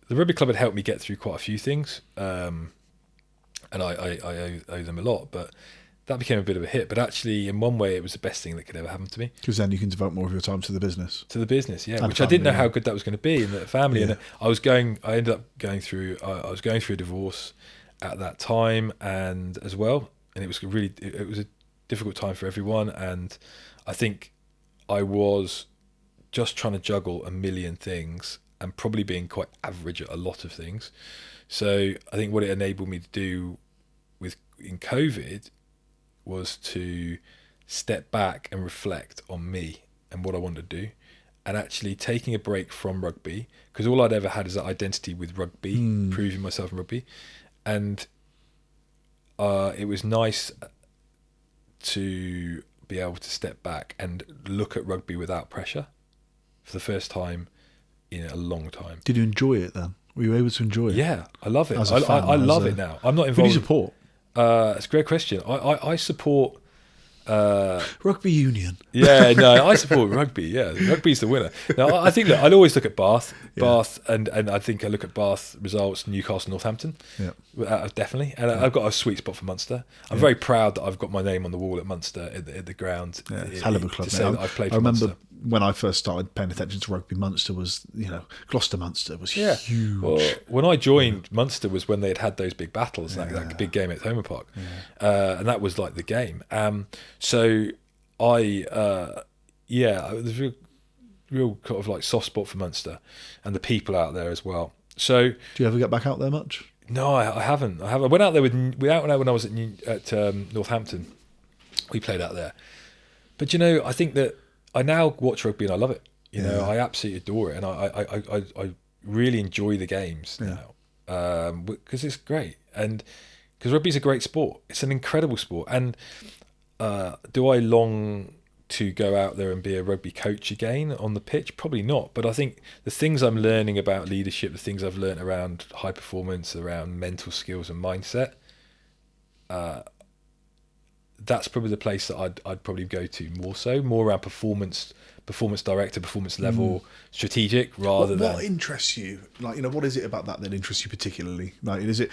The rugby club had helped me get through quite a few things, and I owe them a lot, but that became a bit of a hit. But actually, in one way, it was the best thing that could ever happen to me. Because then you can devote more of your time to the business. To the business, yeah. And Which family, I didn't know how good that was going to be in the family. Yeah. And I ended up going through a divorce at that time, and as well. And it was a difficult time for everyone. And I think I was just trying to juggle a million things and probably being quite average at a lot of things. So I think what it enabled me to do in COVID was to step back and reflect on me and what I wanted to do, and actually taking a break from rugby, because all I'd ever had is that identity with rugby, proving myself in rugby. And it was nice to be able to step back and look at rugby without pressure for the first time in a long time. Did you enjoy it then? Were you able to enjoy it? Yeah, I love it. As a fan, I love it now. I'm not Who do involved. you support? It's a great question. I support Rugby Union. Yeah, no, I support rugby. Yeah, rugby's the winner. Now, I think I'd always look at Bath, and I think I look at Bath results, Newcastle, Northampton. Yeah, definitely. And I've got a sweet spot for Munster. I'm very proud that I've got my name on the wall at Munster at the ground. Yeah, it's a hell of a club. To say that I've played I for remember Munster. when I first started paying attention to rugby, Munster was, Gloucester Munster was huge. Well, when I joined Munster was when they had those big battles, that big game at Homer Park, and that was like the game. So there's a real kind of like soft spot for Munster and the people out there as well. So do you ever get back out there much? No, I haven't. I went out there when I was at Northampton. We played out there, but I think that I now watch rugby and I love it. I absolutely adore it, and I really enjoy the games now because it's great, and because rugby is a great sport. It's an incredible sport, and do I long to go out there and be a rugby coach again on the pitch? Probably not. But I think the things I'm learning about leadership, the things I've learned around high performance, around mental skills and mindset, that's probably the place that I'd probably go to more around performance director, performance level, strategic, rather than... What interests you? What is it about that interests you particularly? Like, is it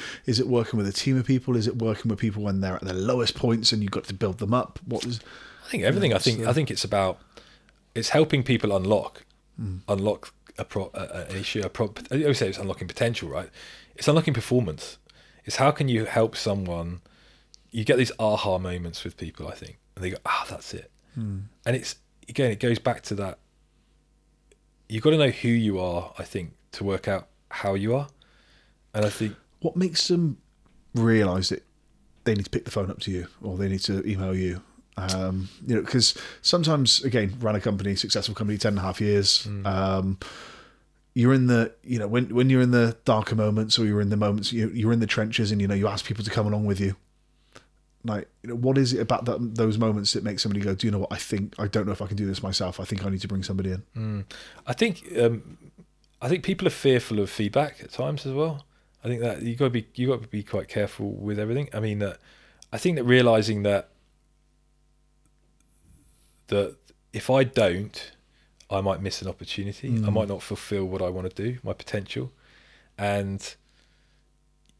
working with a team of people? Is it working with people when they're at their lowest points and you've got to build them up? I think everything. I think it's helping people unlock an issue. I always say it's unlocking potential, right? It's unlocking performance. It's how can you help someone? You get these aha moments with people, I think, and they go, that's it. And it goes back to that. You've got to know who you are, I think, to work out how you are. And I think what makes them realise that they need to pick the phone up to you or they need to email you. Because sometimes, again, ran a company, successful company, 10.5 years. You're in the, when you're in the darker moments or you're in the moments, you're in the trenches and, you ask people to come along with you. Like, what is it about those moments that makes somebody go, do you know what, I don't know if I can do this myself. I think I need to bring somebody in. I think people are fearful of feedback at times as well. I think that you got to be quite careful with everything. I mean, I think that realizing that if I don't, I might miss an opportunity. I might not fulfill what I want to do, my potential. And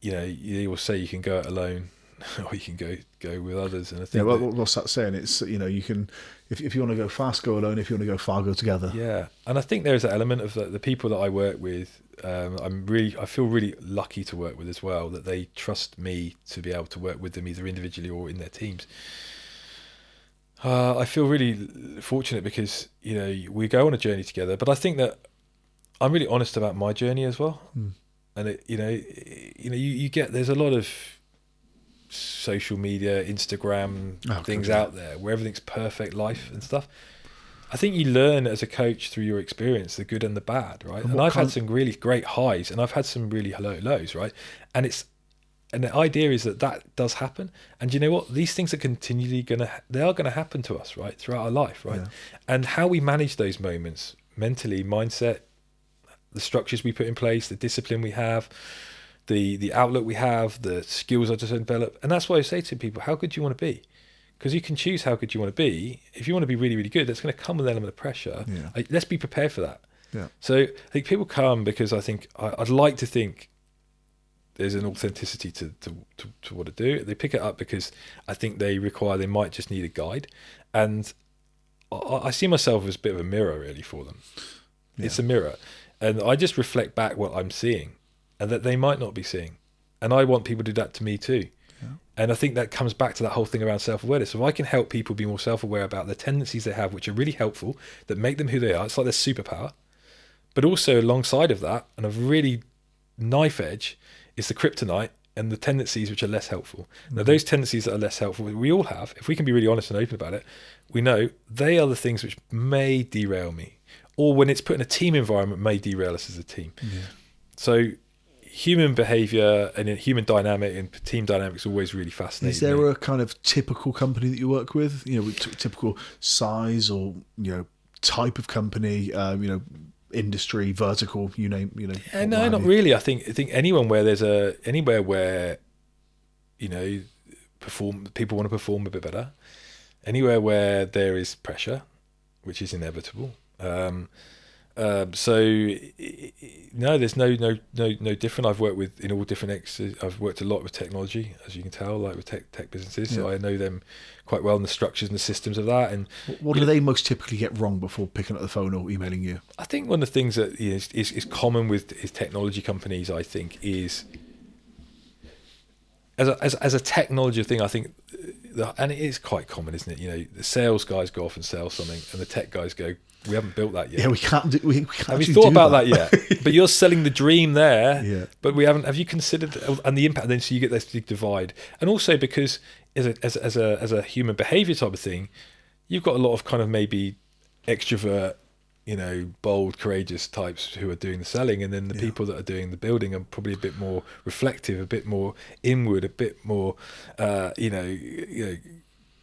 you will say you can go it alone, or you can go with others. And I think what's that saying? It's you can, if you want to go fast, go alone. If you want to go far, go together. Yeah, and I think there's an element of the people that I work with. I feel really lucky to work with as well. That they trust me to be able to work with them either individually or in their teams. I feel really fortunate because we go on a journey together. But I think that I'm really honest about my journey as well. And you get, there's a lot of social media, Instagram things out there where everything's perfect life and stuff. I think you learn as a coach through your experience, the good and the bad, right? And I've had some really great highs and I've had some really low lows, right? And the idea is that does happen. And you know what? These things are continually they are going to happen to us, right? Throughout our life, right? Yeah. And how we manage those moments mentally, mindset, the structures we put in place, the discipline we have, the outlook we have, the skills I just develop. And that's why I say to people, how good do you want to be? Because you can choose how good you want to be. If you want to be really, really good, that's going to come with an element of pressure. Yeah. Let's be prepared for that. Yeah. So I think people come because I think I'd like to think there's an authenticity to what I do. They pick it up because I think they might just need a guide. And I see myself as a bit of a mirror really for them. Yeah. It's a mirror. And I just reflect back what I'm seeing and that they might not be seeing. And I want people to do that to me too. Yeah. And I think that comes back to that whole thing around self-awareness. So if I can help people be more self-aware about the tendencies they have, which are really helpful, that make them who they are, it's like their superpower. But also alongside of that, and a really knife edge, is the kryptonite and the tendencies which are less helpful. Mm-hmm. Now, those tendencies that are less helpful, we all have. If we can be really honest and open about it, we know they are the things which may derail me. Or when it's put in a team environment, may derail us as a team. Yeah. So human behaviour and human dynamic and team dynamics are always really fascinating. Is there a kind of typical company that you work with? Typical size or type of company? Industry, vertical, you name. No, not really. I think anywhere where people want to perform a bit better. Anywhere where there is pressure, which is inevitable. There's no different. I've worked in all different I've worked a lot with technology, as you can tell, like with tech businesses. Yeah. So I know them quite well, and the structures and the systems of that. And what do they most typically get wrong before picking up the phone or emailing you? I think one of the things that is common with technology companies, I think, is as a technology thing. I think, and it is quite common, isn't it? The sales guys go off and sell something, and the tech guys go, "We haven't built that yet. Yeah, we can't. Have you thought about that yet? But you're selling the dream there. Yeah. But we haven't. Have you considered and the impact? Then so you get this big divide, and also because as a human behaviour type of thing, you've got a lot of kind of maybe extrovert, bold, courageous types who are doing the selling, and then the people that are doing the building are probably a bit more reflective, a bit more inward, a bit more,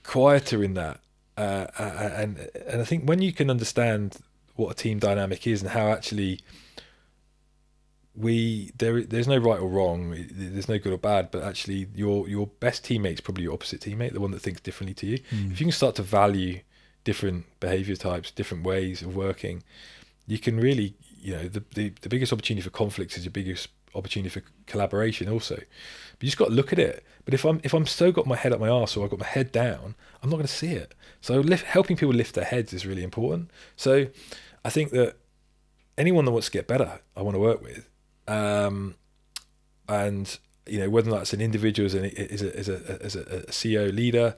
quieter in that. And I think when you can understand what a team dynamic is and how actually there's no right or wrong, there's no good or bad, but actually your best teammate's probably your opposite teammate, the one that thinks differently to you. If you can start to value different behavior types, different ways of working, you can really, the biggest opportunity for conflicts is your biggest opportunity for collaboration also. But you just got to look at it. But if I'm still got my head up my arse or I've got my head down, I'm not going to see it. So helping people lift their heads is really important. So I think that anyone that wants to get better, I want to work with. And whether that's an individual as a CEO leader,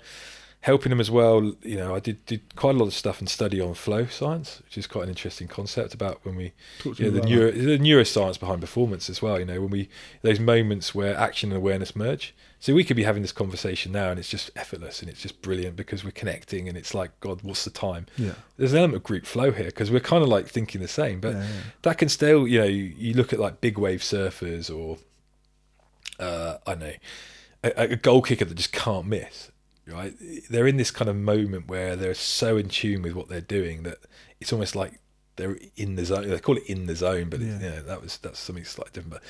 helping them as well. I did quite a lot of stuff and study on flow science, which is quite an interesting concept about when we the neuroscience behind performance as well. When those moments where action and awareness merge. So we could be having this conversation now, and it's just effortless and it's just brilliant because we're connecting, and it's like, God, what's the time? Yeah. There's an element of group flow here because we're kind of like thinking the same, but that can still, you look at like big wave surfers or I don't know, a goal kicker that just can't miss. Right, they're in this kind of moment where they're so in tune with what they're doing that it's almost like they're in the zone. They call it in the zone, but that's something slightly different.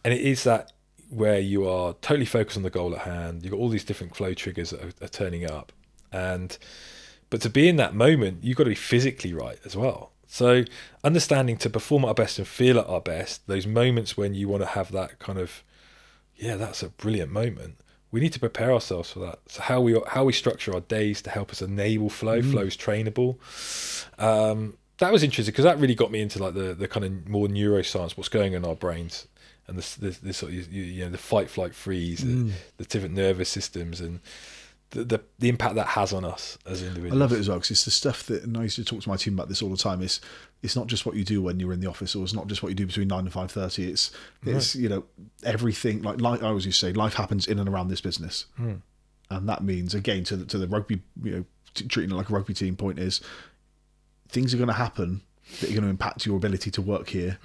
And it is that where you are totally focused on the goal at hand. You've got all these different flow triggers that are turning up, but to be in that moment, you've got to be physically right as well. So understanding to perform at our best and feel at our best, those moments when you want to have that kind of, that's a brilliant moment. We need to prepare ourselves for that. So how we structure our days to help us enable flow. Flow's trainable. That was interesting because that really got me into like the kind of more neuroscience, what's going on in our brains, and the sort of the fight, flight, freeze, the different nervous systems, and the impact that has on us as individuals. I love it as well, because it's the stuff that, and I used to talk to my team about this all the time, it's not just what you do when you're in the office, or it's not just what you do between 9 and 5:30. It's you know, everything, like I always used to say, life happens in and around this business. And that means, again, to the rugby, you know, treating it like a rugby team point is, things are going to happen that are going to impact your ability to work here.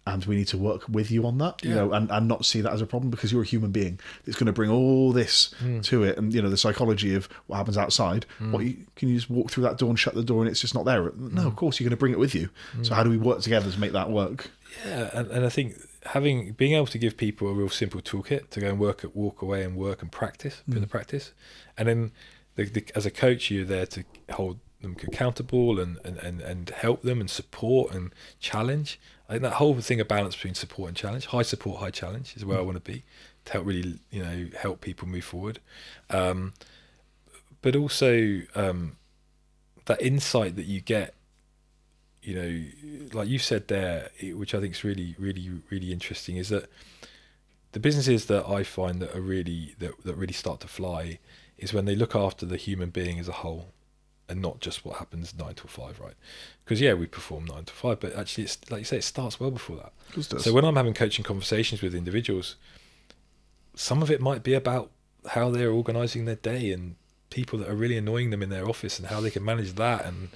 And we need to work with you on that, you know, and not see that as a problem, because you're a human being. It's going to bring all this to it. And, you know, the psychology of what happens outside, can you just walk through that door and shut the door and it's just not there? No, of course, you're going to bring it with you. So how do we work together to make that work? Yeah, and I think being able to give people a real simple toolkit to go and walk away and work and practice, put in the practice. And then as a coach, you're there to hold them accountable and help them and support and challenge. I think that whole thing of balance between support and challenge, high support, high challenge, is where I want to be, to help really, you know, help people move forward. But also that insight that you get, you know, like you said there, which I think is really, really, really interesting, is that the businesses that I find that are really that really start to fly is when they look after the human being as a whole, and not just what happens 9 to 5, right? Because we perform 9 to 5, but actually, it's like you say, it starts well before that. So when I'm having coaching conversations with individuals, some of it might be about how they're organising their day and people that are really annoying them in their office and how they can manage that. And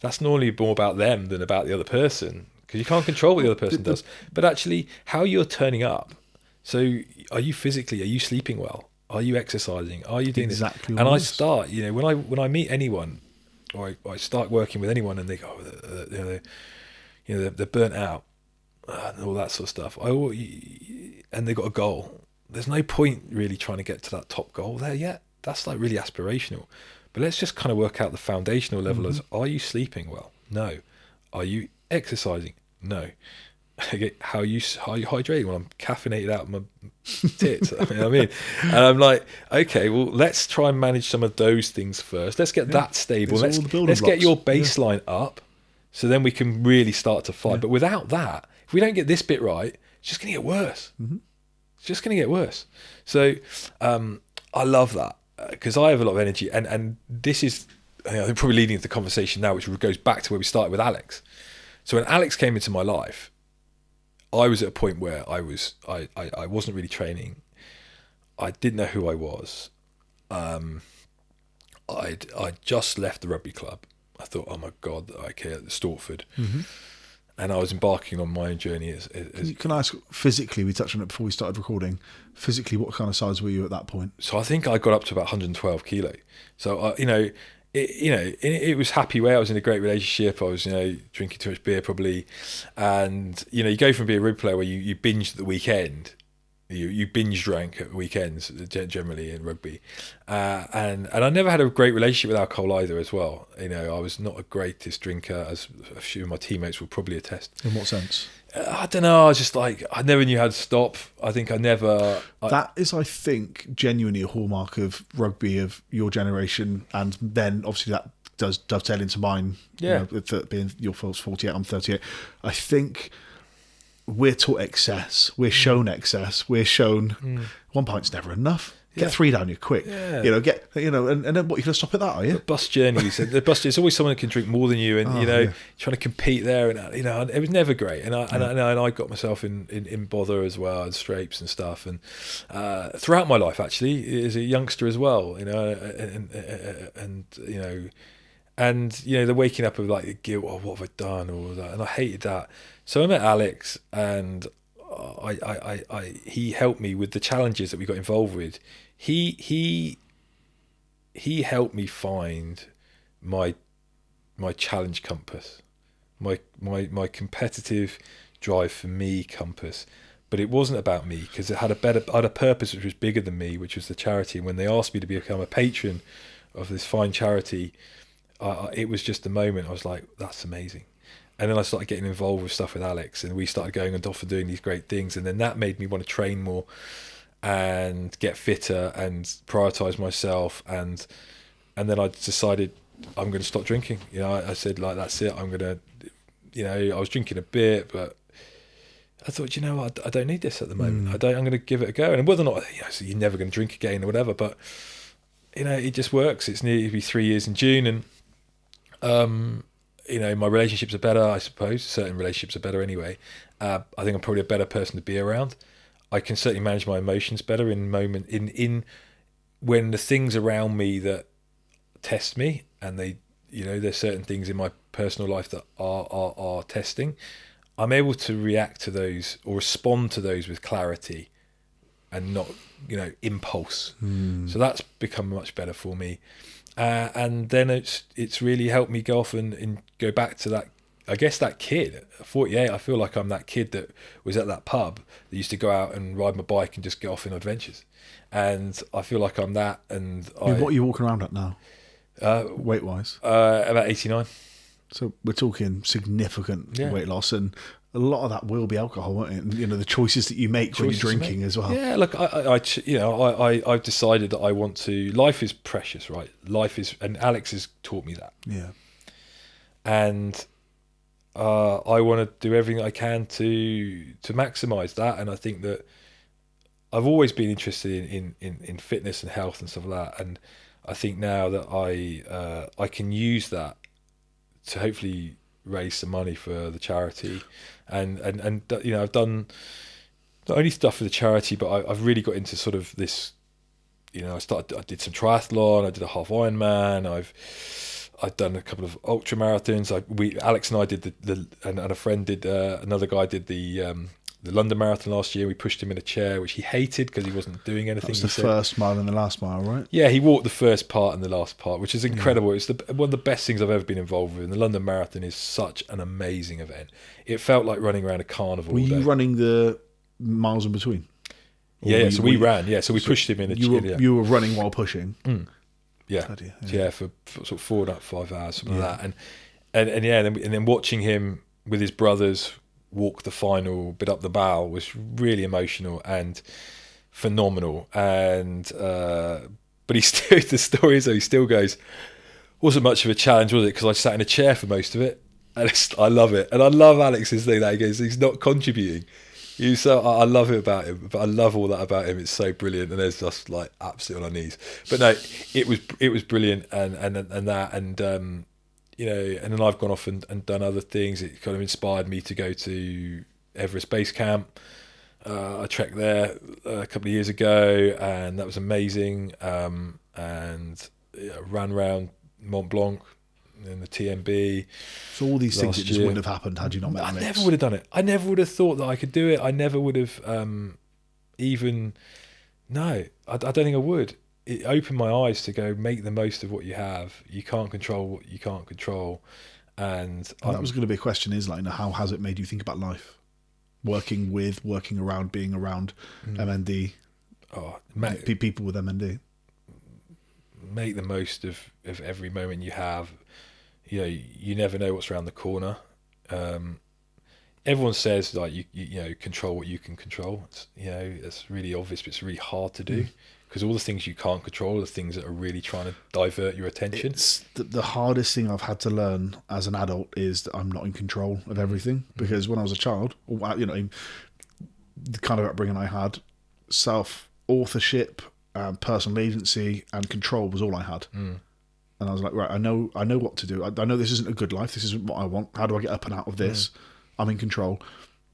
that's normally more about them than about the other person, because you can't control what the other person does. But actually, how you're turning up. So are you sleeping well? Are you exercising? Are you doing exactly this? And I start, you know, when I meet anyone, or I start working with anyone, and they go, they're burnt out, and all that sort of stuff. And they've got a goal. There's no point really trying to get to that top goal there yet. That's like really aspirational. But let's just kind of work out the foundational level as: are you sleeping well? No. Are you exercising? No. How are you hydrating? Well, I'm caffeinated out of my tits. You know what I mean? And I'm like, okay, well, let's try and manage some of those things first. Let's get that stable. Let's get your baseline up, so then we can really start to fly. But without that, if we don't get this bit right, it's just going to get worse. It's just going to get worse. So I love that, because I have a lot of energy. And this is, I'm probably leading into the conversation now, which goes back to where we started with Alex. So when Alex came into my life, I was at a point where I wasn't really training. I didn't know who I was. I'd just left the rugby club. I thought, oh my God, okay, at the Stortford. And I was embarking on my own journey. Can I ask, physically, we touched on it before we started recording, physically, what kind of size were you at that point? So I think I got up to about 112 kilo. So, it was happy way. I was in a great relationship. I was, drinking too much beer probably. And, you go from being a rugby player where you binged at the weekend. You binge drank at weekends generally in rugby. And I never had a great relationship with alcohol either as well. I was not a greatest drinker, as a few of my teammates will probably attest. In what sense? I don't know. I was just like, I never knew how to stop. I think that is, I think, genuinely a hallmark of rugby of your generation. And then obviously that does dovetail into mine. Yeah. Being your first 48, I'm 38. I think we're taught excess. We're shown excess. We're shown 1 pint's never enough. Get 3 down you quick. Yeah. And then what, you can stop at that, are you? The bus journey, you said. The bus, it's always someone that can drink more than you, and trying to compete there, and it was never great. And I got myself in bother as well, and scrapes and stuff, and throughout my life actually, as a youngster as well, and the waking up of like the guilt, oh, what have I done, or that, and I hated that. So I met Alex, and he helped me with the challenges that we got involved with. He helped me find my challenge compass, my competitive drive for me compass. But it wasn't about me, because it had a purpose which was bigger than me, which was the charity. And when they asked me to become a patron of this fine charity, it was just a moment. I was like, that's amazing. And then I started getting involved with stuff with Alex, and we started going off and doing these great things. And then that made me want to train more and get fitter and prioritise myself. And then I decided I'm going to stop drinking. I said, like, that's it. I'm going to, I was drinking a bit, but I thought, I don't need this at the moment. I'm going to give it a go. And whether or not, so you're never going to drink again or whatever, but it just works. It's nearly to be 3 years in June, and my relationships are better, I suppose. Certain relationships are better anyway. I think I'm probably a better person to be around. I can certainly manage my emotions better in when the things around me that test me, and there's certain things in my personal life that are testing. I'm able to react to those or respond to those with clarity and not, impulse. So that's become much better for me. And then it's really helped me go off and go back to that. I guess that kid at 48, I feel like I'm that kid that was at that pub that used to go out and ride my bike and just get off in adventures. And I feel like I'm that. And what are you walking around at now, weight-wise? About 89. So we're talking significant weight loss, and a lot of that will be alcohol, won't it? And, the choices that you make when you're drinking as well. Yeah, look, I've decided that I want to. Life is precious, right? And Alex has taught me that. Yeah. And I want to do everything I can to maximise that, and I think that I've always been interested in fitness and health and stuff like that, and I think now that I can use that to hopefully raise some money for the charity, and I've done not only stuff for the charity, but I've really got into sort of this. I did some triathlon, I did a half Ironman, I've done a couple of ultra marathons. Alex and I did and a friend did, another guy did the London Marathon last year. We pushed him in a chair, which he hated because he wasn't doing anything. That was the first mile and the last mile, right? Yeah, he walked the first part and the last part, which is incredible. It's one of the best things I've ever been involved with. And the London Marathon is such an amazing event. It felt like running around a carnival. Were you running the miles in between? So we ran. Yeah, so we pushed him in a chair. You were running while pushing. Yeah, for sort of 4 to 5 hours, something like that. And then watching him with his brothers walk the final bit up the bow was really emotional and phenomenal. And but he still, the story is that he still goes, wasn't much of a challenge, was it? Because I sat in a chair for most of it, and I love it. And I love Alex's thing that he goes, he's not contributing. I love it about him, but I love all that about him. It's so brilliant, and there's just like absolutely on our knees. But no, it was brilliant, and and then I've gone off and done other things. It kind of inspired me to go to Everest Base Camp. I trekked there a couple of years ago, and that was amazing. And ran around Mont Blanc in the TMB. So all these things that just wouldn't have happened had you not met Alex. I never would have done it. I never would have thought that I could do it. I never would have even. No, I don't think I would. It opened my eyes to go make the most of what you have. You can't control what you can't control, and that was going to be a question: is like, how has it made you think about life? Working around, being around MND, people with MND. Make the most of every moment you have. You never know what's around the corner. Everyone says like you control what you can control. It's really obvious, but it's really hard to do because all the things you can't control are the things that are really trying to divert your attention. It's the hardest thing I've had to learn as an adult is that I'm not in control of everything, because when I was a child, the kind of upbringing I had, self-authorship, personal agency and control was all I had. And I was like, right, I know what to do. I know this isn't a good life. This isn't what I want. How do I get up and out of this? I'm in control.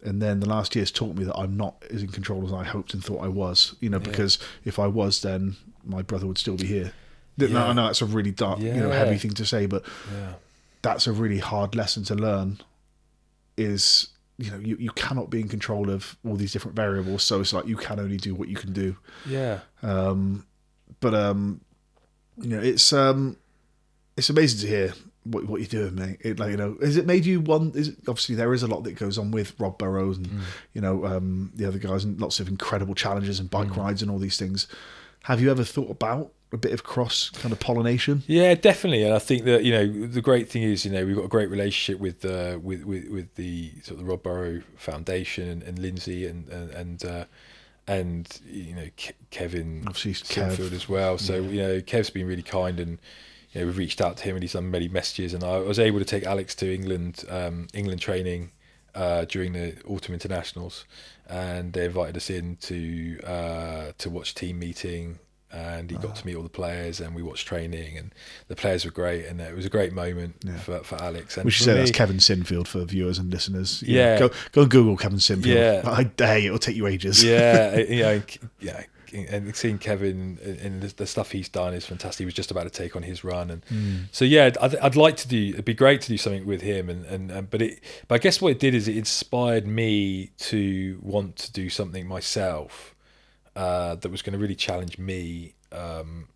And then the last year's taught me that I'm not as in control as I hoped and thought I was, because if I was, then my brother would still be here. Yeah. I know that's a really dark, heavy thing to say, but that's a really hard lesson to learn is, you cannot be in control of all these different variables. So it's like, you can only do what you can do. Yeah. It's amazing to hear what you're doing, mate. Has it made you obviously there is a lot that goes on with Rob Burrows and the other guys, and lots of incredible challenges and bike rides and all these things. Have you ever thought about a bit of cross kind of pollination? Yeah, definitely. And I think that the great thing is we've got a great relationship with the sort of the Rob Burrow Foundation and Lindsay and Kevin obviously Sinfield as well. So Kev's been really kind, and we've reached out to him and he's done many messages, and I was able to take Alex to England training during the autumn internationals, and they invited us in to watch team meeting and he got to meet all the players, and we watched training, and the players were great, and it was a great moment for Alex. And we should say that's Kevin Sinfield for viewers and listeners. Yeah, go and Google Kevin Sinfield. Yeah, I dare you, it'll take you ages. Yeah, and seeing Kevin and the stuff he's done is fantastic. He was just about to take on his run, and so I'd like to do. It'd be great to do something with him, but I guess what it did is it inspired me to want to do something myself that was going to really challenge me, and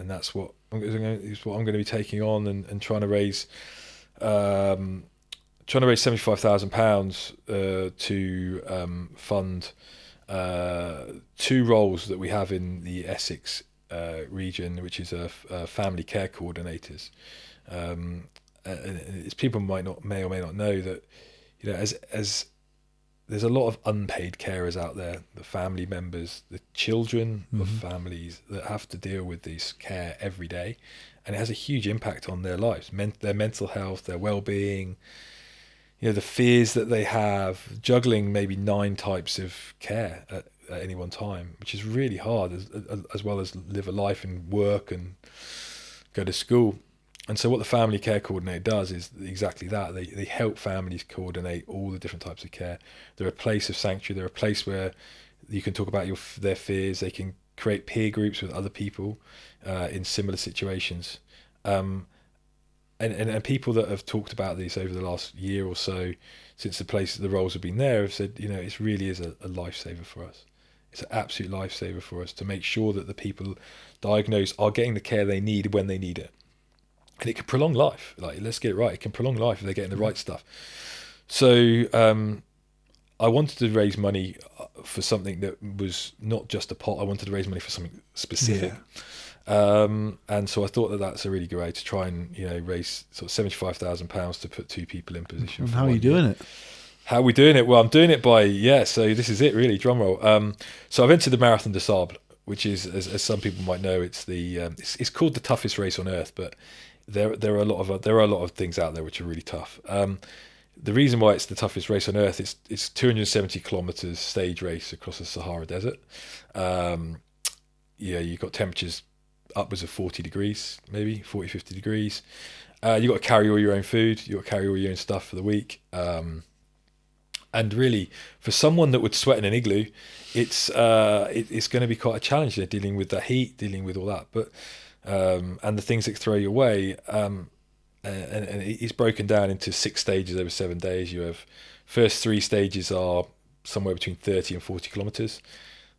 that's what I'm going to be taking on and trying to raise. Trying to raise £75,000 to fund 2 roles that we have in the Essex region, which is family care coordinators. As people may or may not know that, as there's a lot of unpaid carers out there, the family members, the children of families that have to deal with this care every day, and it has a huge impact on their lives, their mental health, their well-being. The fears that they have, juggling maybe 9 types of care at any one time, which is really hard, as well as live a life and work and go to school. And so what the family care coordinator does is exactly that. They help families coordinate all the different types of care. They're a place of sanctuary. They're a place where you can talk about their fears. They can create peer groups with other people in similar situations. And people that have talked about this over the last year or so, since the roles have been there, have said, it really is a lifesaver for us. It's an absolute lifesaver for us to make sure that the people diagnosed are getting the care they need when they need it. And it can prolong life. Let's get it right. It can prolong life if they're getting the right stuff. So I wanted to raise money for something that was not just a pot. I wanted to raise money for something specific. And so I thought that that's a really good way to try and raise sort of £75,000 to put 2 people in position. And how are you doing it? How are we doing it? Well, I'm doing it by so this is it really, drum roll. So I've entered the Marathon des Sables, which is, as some people might know, it's the it's called the toughest race on earth, but there are a lot of things out there which are really tough. The reason why it's the toughest race on earth, it's 270 kilometers stage race across the Sahara Desert. You've got temperatures upwards of 40 degrees, maybe 40, 50 degrees. You've got to carry all your own food. You've got to carry all your own stuff for the week. And really, for someone that would sweat in an igloo, it's going to be quite a challenge. They're dealing with the heat, dealing with all that, but and the things that throw you away. And it's broken down into 6 stages over 7 days. You have first 3 stages are somewhere between 30 and 40 kilometers.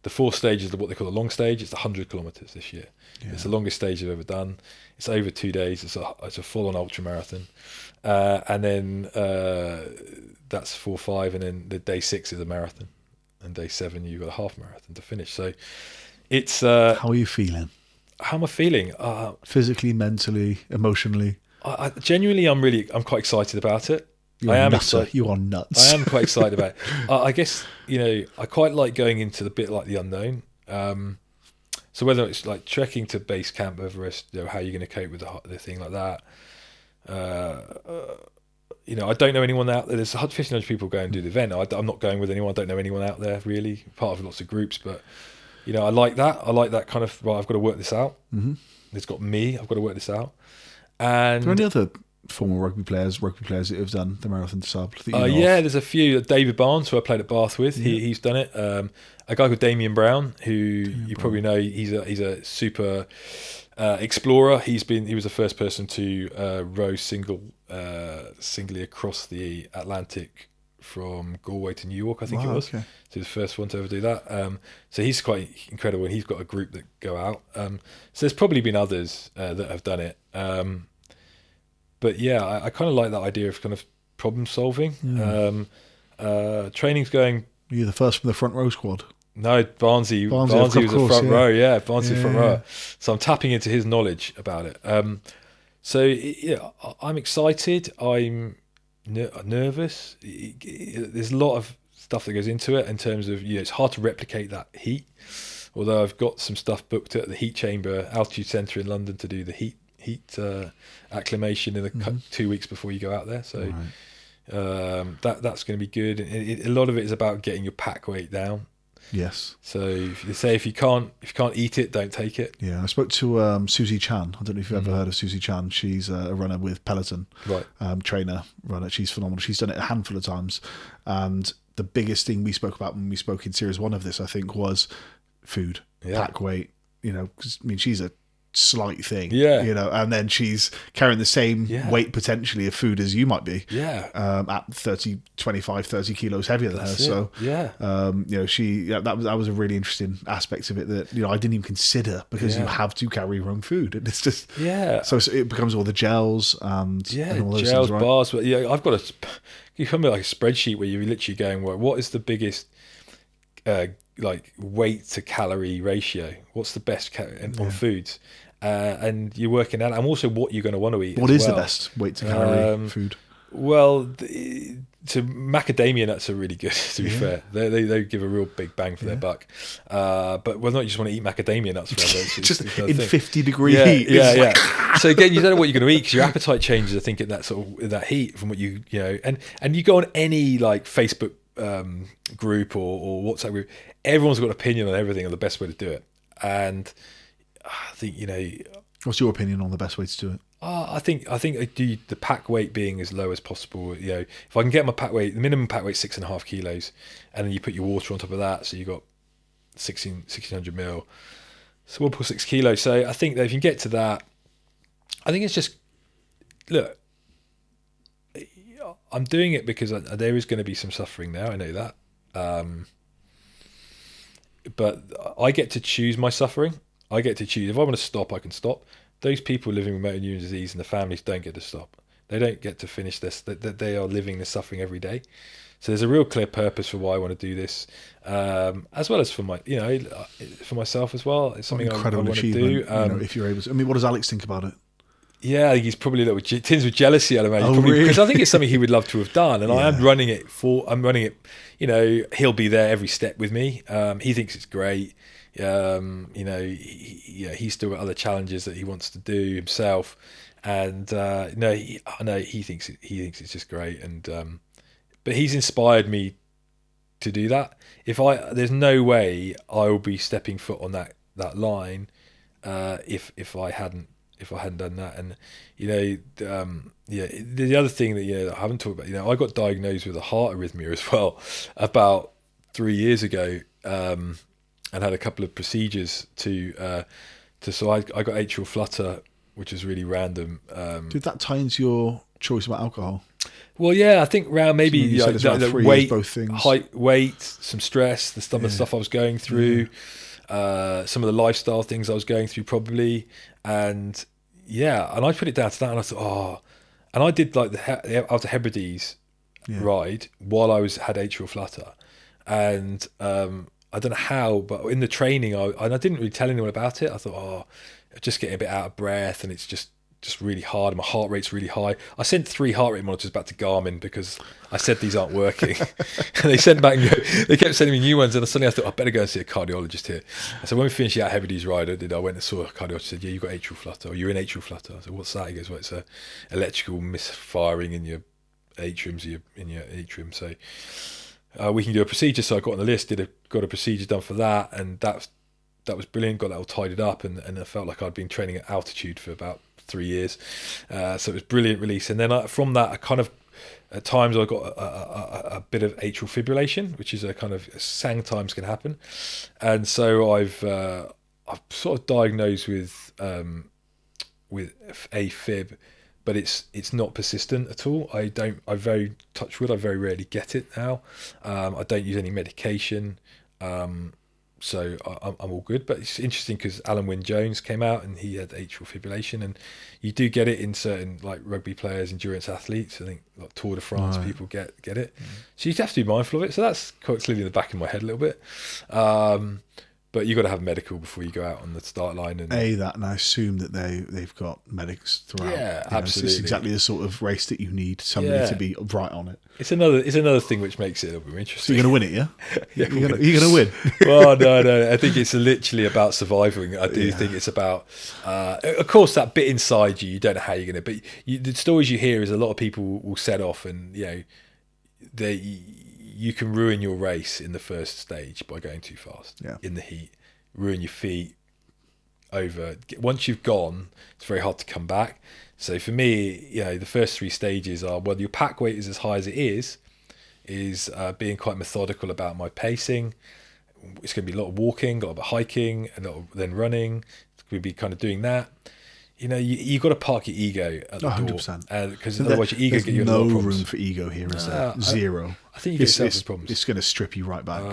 The 4th stage is what they call the long stage. It's 100 kilometers this year. Yeah. It's the longest stage I've ever done. It's over 2 days. It's a full-on ultra marathon, and then that's 4, 5, and then the day 6 is a marathon, and day 7 you've got a half marathon to finish. So it's how are you feeling? How am I feeling? Physically, mentally, emotionally. I genuinely, I'm quite excited about it. You are nuts. I am quite excited about it. I guess, I quite like going into the bit like the unknown. So whether it's like trekking to base camp Everest, how you're going to cope with the thing like that. I don't know anyone out there. There's 1,500 people going and do the event. I'm not going with anyone. I don't know anyone out there really. Part of lots of groups, but I like that. I like that kind of, right, I've got to work this out. Mm-hmm. It's got me. I've got to work this out. And are there any other former rugby players that have done the Marathon des Sables? There's a few. David Barnes, who I played at Bath with, he's done it. A guy called Damien Brown, who you probably know. He's a super explorer. He was the first person to row singly across the Atlantic from Galway to New York, I think it was. Okay. So the first one to ever do that. So he's quite incredible, and he's got a group that go out. So there's probably been others that have done it. But yeah, I kind of like that idea of kind of problem solving. Training's going. You're the first from the front row squad. No, Barnesy was the front row. Yeah, Barnesy front row. So I'm tapping into his knowledge about it. I'm excited. I'm nervous. There's a lot of stuff that goes into it in terms of it's hard to replicate that heat. Although I've got some stuff booked at the Heat Chamber Altitude Centre in London to do the heat acclimation in the 2 weeks before you go out there. So that's going to be good. And a lot of it is about getting your pack weight down. Yes. So they say if you can't eat it, don't take it. Yeah, I spoke to Susie Chan. I don't know if you've ever heard of Susie Chan. She's a runner with Peloton, Right. Trainer, runner. She's phenomenal. She's done it a handful of times. And the biggest thing we spoke about when we spoke in series 1 of this, I think, was food, pack weight. 'Cause, I mean, she's a slight thing, and then she's carrying the same weight potentially of food as you might be, at 25-30 kilos heavier than her. So that was a really interesting aspect of it that I didn't even consider, because you have to carry your own food, and it's just so it becomes all the gels and all those gels, things, right? bars. But I've got you come with like a spreadsheet where you're literally going, well, what is the biggest like weight to calorie ratio? What's the best on foods? And you're working out, and also what you're going to want to eat. What is the best weight to calorie food? Well, macadamia nuts are really good. To be fair, they give a real big bang for their buck. But whether or not you just want to eat macadamia nuts forever, it's just in thing. 50-degree heat. Yeah. So again, you don't know what you're going to eat, because your appetite changes, I think, in that sort of that heat from what and you go on any like Facebook group or WhatsApp group, everyone's got an opinion on everything on the best way to do it. And I think what's your opinion on the best way to do it? I think I do the pack weight being as low as possible. If I can get my pack weight, the minimum pack weight 6.5 kilos, and then you put your water on top of that, so you got 1600 mil, so 1.6 kilos. So I think that if you can get to that, I think it's just, look, I'm doing it because there is going to be some suffering there. I know that, but I get to choose my suffering. I get to choose. If I want to stop, I can stop. Those people living with motor neurone disease and the families don't get to stop. They don't get to finish this. They are living this suffering every day. So there's a real clear purpose for why I want to do this, as well as for for myself as well. It's something I want to do. If you're able to. I mean, what does Alex think about it? Yeah, I think he's probably a little tinged with jealousy, I'd imagine. Really? Because I think it's something he would love to have done, and I'm running it. He'll be there every step with me. He thinks it's great. He's still got other challenges that he wants to do himself, and he thinks it's just great. And but he's inspired me to do that. There's no way I will be stepping foot on that line if I hadn't done that. And the other thing that I haven't talked about, I got diagnosed with a heart arrhythmia as well about 3 years ago, and had a couple of procedures so I got atrial flutter, which is really random. Did that tie into your choice about alcohol? Well, yeah, I think around maybe the weight, both things. height, weight, some stress, the stuff I was going through, some of the lifestyle things I was going through probably, and I put it down to that, and I thought, and I did like the Outer Hebrides ride while I had atrial flutter, and I don't know how, but in the training, I didn't really tell anyone about it. I thought, I'm just getting a bit out of breath, and it's just really hard. My heart rate's really high. I sent 3 heart rate monitors back to Garmin because I said these aren't working. And they sent back, they kept sending me new ones, and suddenly I thought, I better go and see a cardiologist here. And so when we finished the Outer Hebrides ride, I went and saw a cardiologist. He said, you've got atrial flutter, or you're in atrial flutter. I said, what's that? He goes, well, it's a electrical misfiring in your atriums, in your atrium. So we can do a procedure. So I got on the list, got a procedure done for that, and that was brilliant. Got that all tidied up, and I felt like I'd been training at altitude for about 3 years. So it was brilliant release. And then from that, I kind of, at times I got a bit of atrial fibrillation, which is a kind of sang times can happen. And so I've sort of diagnosed with AFib, but it's not persistent at all. I very touch wood, I very rarely get it now. I don't use any medication. So I'm all good. But it's interesting because Alan Wynne-Jones came out and he had atrial fibrillation, and you do get it in certain like rugby players, endurance athletes. I think like Tour de France people get it. So you have to be mindful of it. So that's quite clearly in the back of my head a little bit. But you've got to have medical before you go out on the start line. And and I assume that they've got medics throughout. Yeah, absolutely. It's exactly the sort of race that you need somebody to be right on it. It's another thing which makes it a little bit interesting. So you're going to win it, yeah? Yeah, you're going to win. Well, no. I think it's literally about surviving. I do think it's about, of course, that bit inside you don't know how you're going to. But the stories you hear is a lot of people will set off, and you you can ruin your race in the first stage by going too fast in the heat, ruin your feet over. Once you've gone, it's very hard to come back. So for me, the first 3 stages are, whether your pack weight is as high as it is being quite methodical about my pacing. It's going to be a lot of walking, a lot of hiking, a lot of then running. It's going to be kind of doing that. You've got to park your ego at the 100%. door, because otherwise your ego get you no a lot of problems. room for ego here, is there? Zero. I think you get yourself some problems. It's going to strip you right back.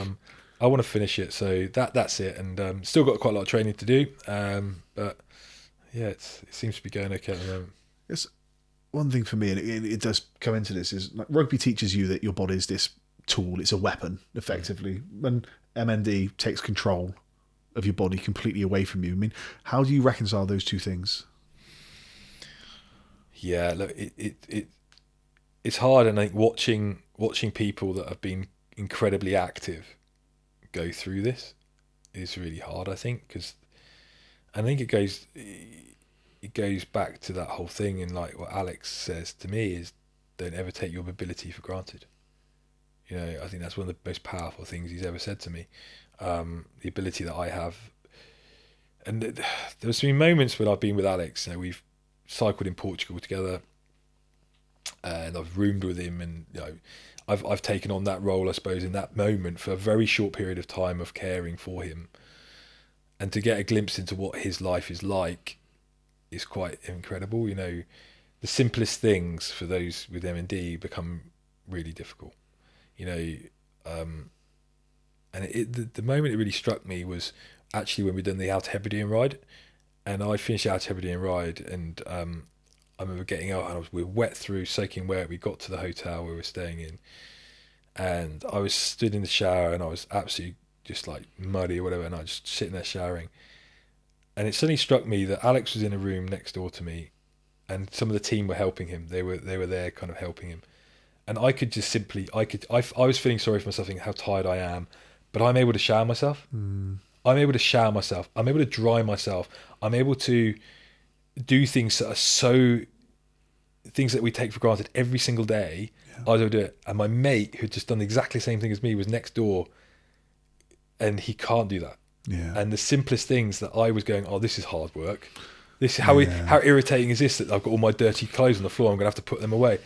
I want to finish it, so that's it. And still got quite a lot of training to do, but yeah, it seems to be going okay at the moment. It's one thing for me, and it does come into this, is like rugby teaches you that your body is this tool, it's a weapon, effectively. When MND takes control of your body completely away from you, I mean, how do you reconcile those two things? Yeah, look, it's hard, and I think watching people that have been incredibly active go through this is really hard. I think, because I think it goes back to that whole thing, and like what Alex says to me is, don't ever take your mobility for granted. I think that's one of the most powerful things he's ever said to me. The ability that I have, and there's been moments when I've been with Alex. We've cycled in Portugal together, and I've roomed with him, and I've taken on that role, I suppose, in that moment for a very short period of time of caring for him, and to get a glimpse into what his life is like is quite incredible. The simplest things for those with MND become really difficult. And the moment it really struck me was actually when we'd done the Outer Hebridean ride, and I finished the Outer Hebridean ride, and I remember getting out, and we were wet through, soaking wet. We got to the hotel we were staying in, and I was stood in the shower, and I was absolutely just like muddy or whatever, and I was just sitting there showering, and it suddenly struck me that Alex was in a room next door to me, and some of the team were helping him. They were there, kind of helping him, and I could just simply, I was feeling sorry for myself, thinking how tired I am, but I'm able to shower myself. I'm able to shower myself. I'm able to dry myself. I'm able to do things that are things that we take for granted every single day. Yeah. I was able to do it. And my mate, who'd just done exactly the same thing as me, was next door, and he can't do that. Yeah. And the simplest things that I was going, oh, this is hard work. This is how irritating is this, that I've got all my dirty clothes on the floor, I'm going to have to put them away.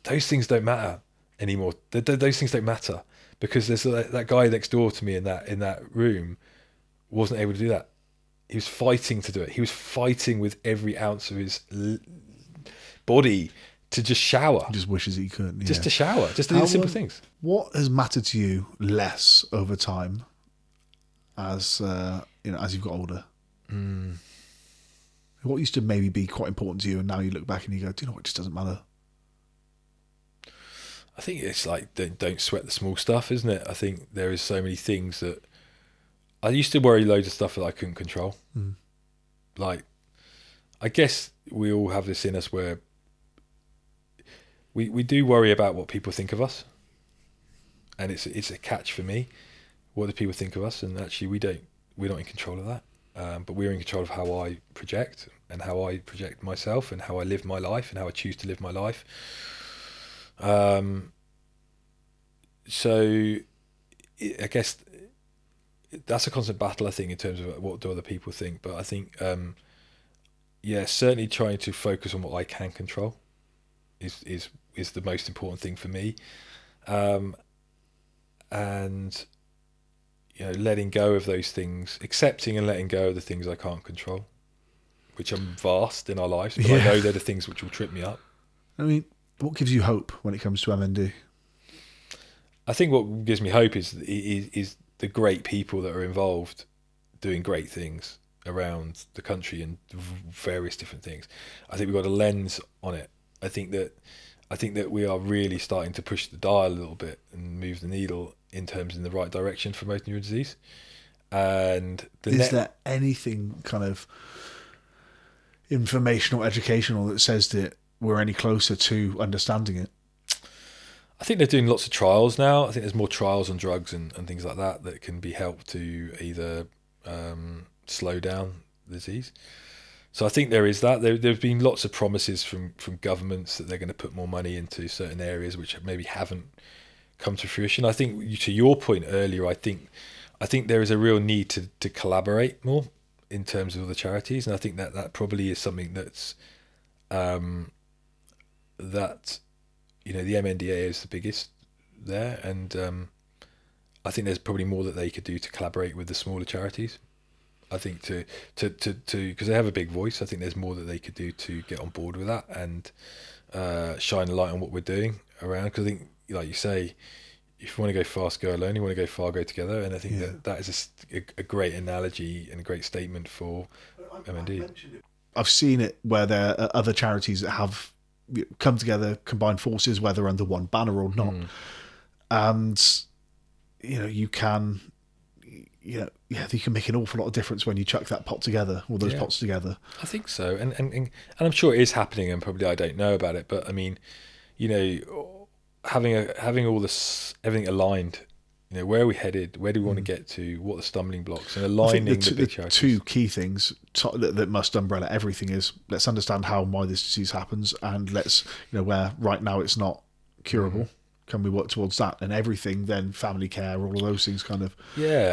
Those things don't matter anymore. Those things don't matter, because there's that guy next door to me in that room wasn't able to do that. He was fighting to do it. He was fighting with every ounce of his body to just shower. He just wishes he could. Yeah. Just to shower. Just to do the simple things. What has mattered to you less over time as as you've got older? What used to maybe be quite important to you, and now you look back and you go, do you know what, it just doesn't matter? I think it's like, don't sweat the small stuff, isn't it? I think there is so many things that I used to worry loads of stuff that I couldn't control. Like, I guess we all have this in us where we do worry about what people think of us, and it's a catch for me. What do people think of us? And actually, we're not in control of that, but we're in control of how I project, and how I project myself, and how I live my life, and how I choose to live my life. So I guess that's a constant battle, I think, in terms of what do other people think. But I think, certainly trying to focus on what I can control is the most important thing for me. And letting go of those things, accepting and letting go of the things I can't control, which are vast in our lives, but I know they're the things which will trip me up. I mean, what gives you hope when it comes to MND? I think what gives me hope is the great people that are involved doing great things around the country and various different things. I think we've got a lens on it. I think that we are really starting to push the dial a little bit and move the needle in the right direction for motor neuron disease. And is there anything kind of informational, educational that says that we're any closer to understanding it? I think they're doing lots of trials now. I think there's more trials on drugs and things like that can be helped to either slow down the disease. So I think there is that. There've been lots of promises from governments that they're going to put more money into certain areas which maybe haven't come to fruition. I think to your point earlier, I think there is a real need to collaborate more in terms of the charities, and I think that probably is something that's that the MNDA is the biggest there, and I think there's probably more that they could do to collaborate with the smaller charities. I think to because they have a big voice. I think there's more that they could do to get on board with that and shine a light on what we're doing around. Because I think, like you say, if you want to go fast, go alone. You want to go far, go together. And I think that is a great analogy and a great statement for MND. I've seen it where there are other charities that have come together, combined forces, whether under one banner or not, and you can. You can make an awful lot of difference when you chuck that pot together, or those pots together. I think so, and I'm sure it is happening, and probably I don't know about it, but I mean, having all this, everything aligned, where are we headed, where do we want to get to, what are the stumbling blocks, and aligning the big charities. Two key things that must umbrella everything is, let's understand how and why this disease happens, and let's, where right now it's not curable. Can we work towards that? And everything, then family care, all of those things kind of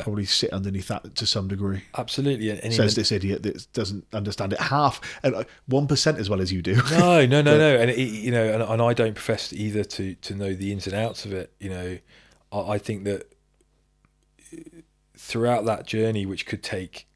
probably sit underneath that to some degree. Absolutely. And says this idiot that doesn't understand it half, and 1% as well as you do. No. And and I don't profess either to know the ins and outs of it. I think that throughout that journey, which could take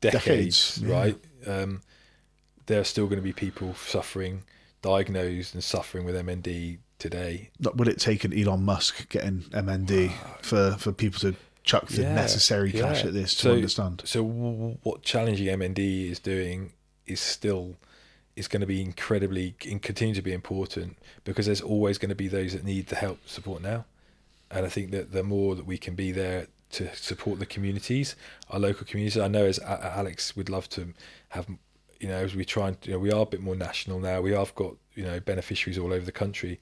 decades. Right? There are still going to be people suffering, diagnosed and suffering with MND today. Would it take an Elon Musk getting MND for people to chuck the necessary cash at this to understand? So what Challenging MND is doing is going to be incredibly and continue to be important, because there's always going to be those that need the help, support now. And I think that the more that we can be there to support the communities, our local communities. I know as Alex would love to have, as we try and, we are a bit more national now. We have got, beneficiaries all over the country,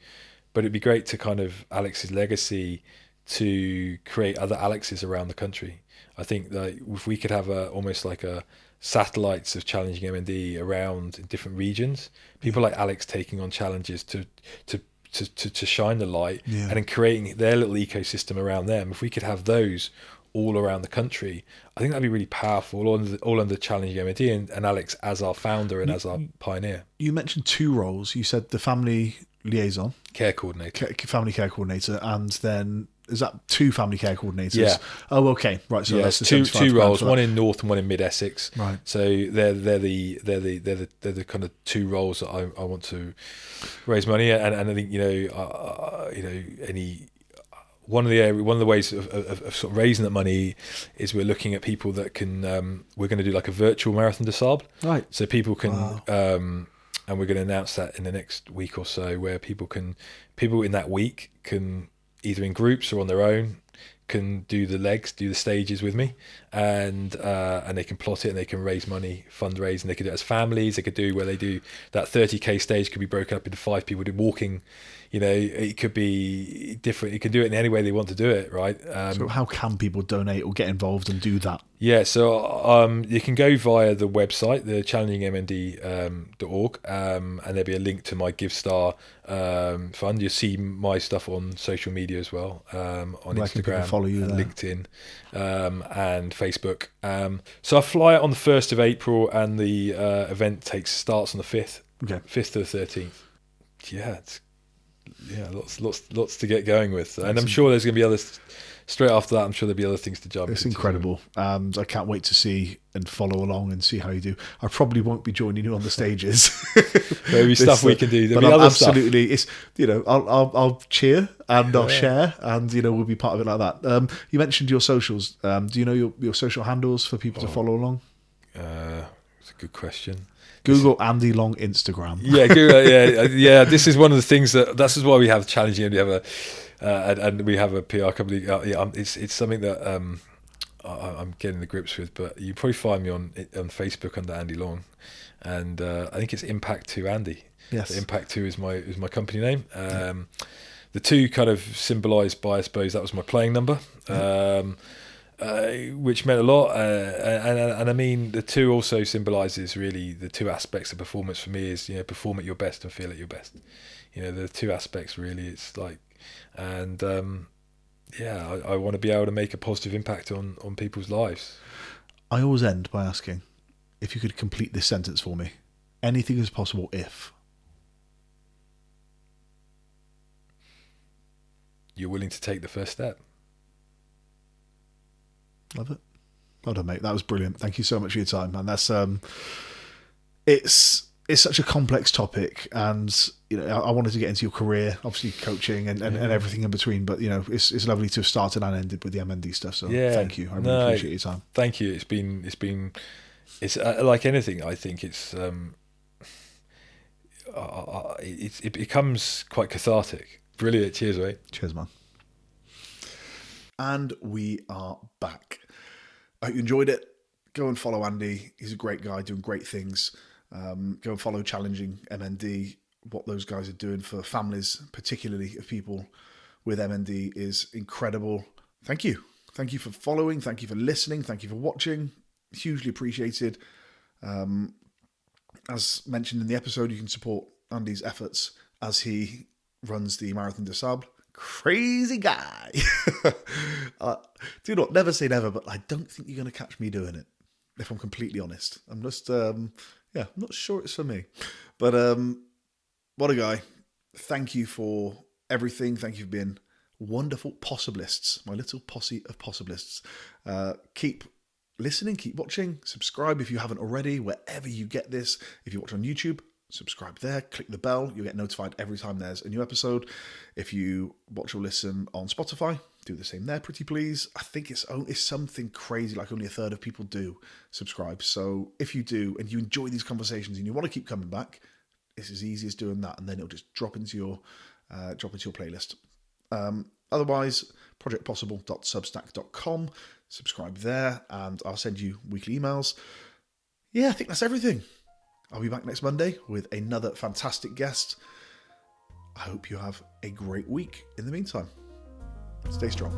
but it'd be great to kind of Alex's legacy to create other Alexes around the country. I think that if we could have almost like a satellites of Challenging MND around in different regions, people like Alex taking on challenges to shine the light and then creating their little ecosystem around them. If we could have those all around the country, I think that'd be really powerful, all under Challenging MND and Alex as our founder and as our pioneer. You mentioned two roles. You said the family liaison, care coordinator, family care coordinator, and then is that two family care coordinators? Yeah. Oh, okay, right. So that's two roles, one in North and one in Mid Essex. Right. So they're the kind of two roles that I want to raise money, and I think one of the ways of sort of raising that money is we're looking at people that can we're going to do like a virtual marathon de Sables. Right. So people can and we're going to announce that in the next week or so, where people in that week can either in groups or on their own can do the stages with me, and they can plot it and they can raise money, fundraise, and they can do it as families. They could do where they do that 30k stage could be broken up into 5 people do walking. It could be different. You can do it in any way they want to do it, right? So how can people donate or get involved and do that? Yeah, so you can go via the website, the challenginmnd.org, and there'll be a link to my GiveStar fund. You'll see my stuff on social media as well, on Where Instagram, follow you and there? LinkedIn, and Facebook. So I fly it on the 1st of April, and the event starts on the 5th, 5th to the 13th. Lots to get going with, and I'm sure there's going to be others straight after that. I'm sure there'll be other things to jump into. It's incredible, and I can't wait to see and follow along and see how you do. I probably won't be joining you on the stages. There'll be stuff we can do. There'll but be other absolutely, stuff. It's I'll cheer and I'll share, and we'll be part of it like that. You mentioned your socials. Do you know your social handles for people to follow along? It's a good question. Google Andy Long Instagram. Yeah, Google, yeah. This is one of the things this is why we have Challenging, and we have and we have a PR company. It's something that I'm getting the grips with. But you probably find me on Facebook under Andy Long, and I think it's Impact 2 Andy. Yes, so Impact 2 is my company name. The two kind of symbolised by, I suppose, that was my playing number. Which meant a lot, and I mean the two also symbolises really the two aspects of performance for me is perform at your best and feel at your best. You know, there are two aspects really. It's like, and I want to be able to make a positive impact on people's lives. I always end by asking if you could complete this sentence for me. Anything is possible if you're willing to take the first step. Love it. Well done, mate. That was brilliant. Thank you so much for your time, man. That's it's such a complex topic, and you know, I wanted to get into your career, obviously coaching and everything in between. But you know, it's lovely to have started and ended with the MND stuff. So thank you. I really appreciate your time. Thank you. It's like anything. I think it becomes quite cathartic. Brilliant. Cheers, mate. Cheers, man. And we are back. I hope you enjoyed it. Go and follow Andy. He's a great guy doing great things. Go and follow Challenging MND. What those guys are doing for families, particularly of people with MND, is incredible. Thank you. Thank you for following. Thank you for listening. Thank you for watching. Hugely appreciated. As mentioned in the episode, you can support Andy's efforts as he runs the Marathon des Sables. Crazy guy. Do not never say never, but I don't think you're going to catch me doing it, if I'm completely honest. I'm just, I'm not sure it's for me. But what a guy. Thank you for everything. Thank you for being wonderful possibilists, my little posse of possibilists. Keep listening, keep watching, subscribe if you haven't already, wherever you get this. If you watch on YouTube, subscribe there, click the bell, you'll get notified every time there's a new episode. If you watch or listen on Spotify, do the same there, pretty please. I think it's something crazy, like only a third of people do subscribe. So if you do, and you enjoy these conversations and you want to keep coming back, it's as easy as doing that, and then it'll just drop into your playlist. Otherwise, projectpossible.substack.com, subscribe there, and I'll send you weekly emails. Yeah, I think that's everything. I'll be back next Monday with another fantastic guest. I hope you have a great week in the meantime. Stay strong.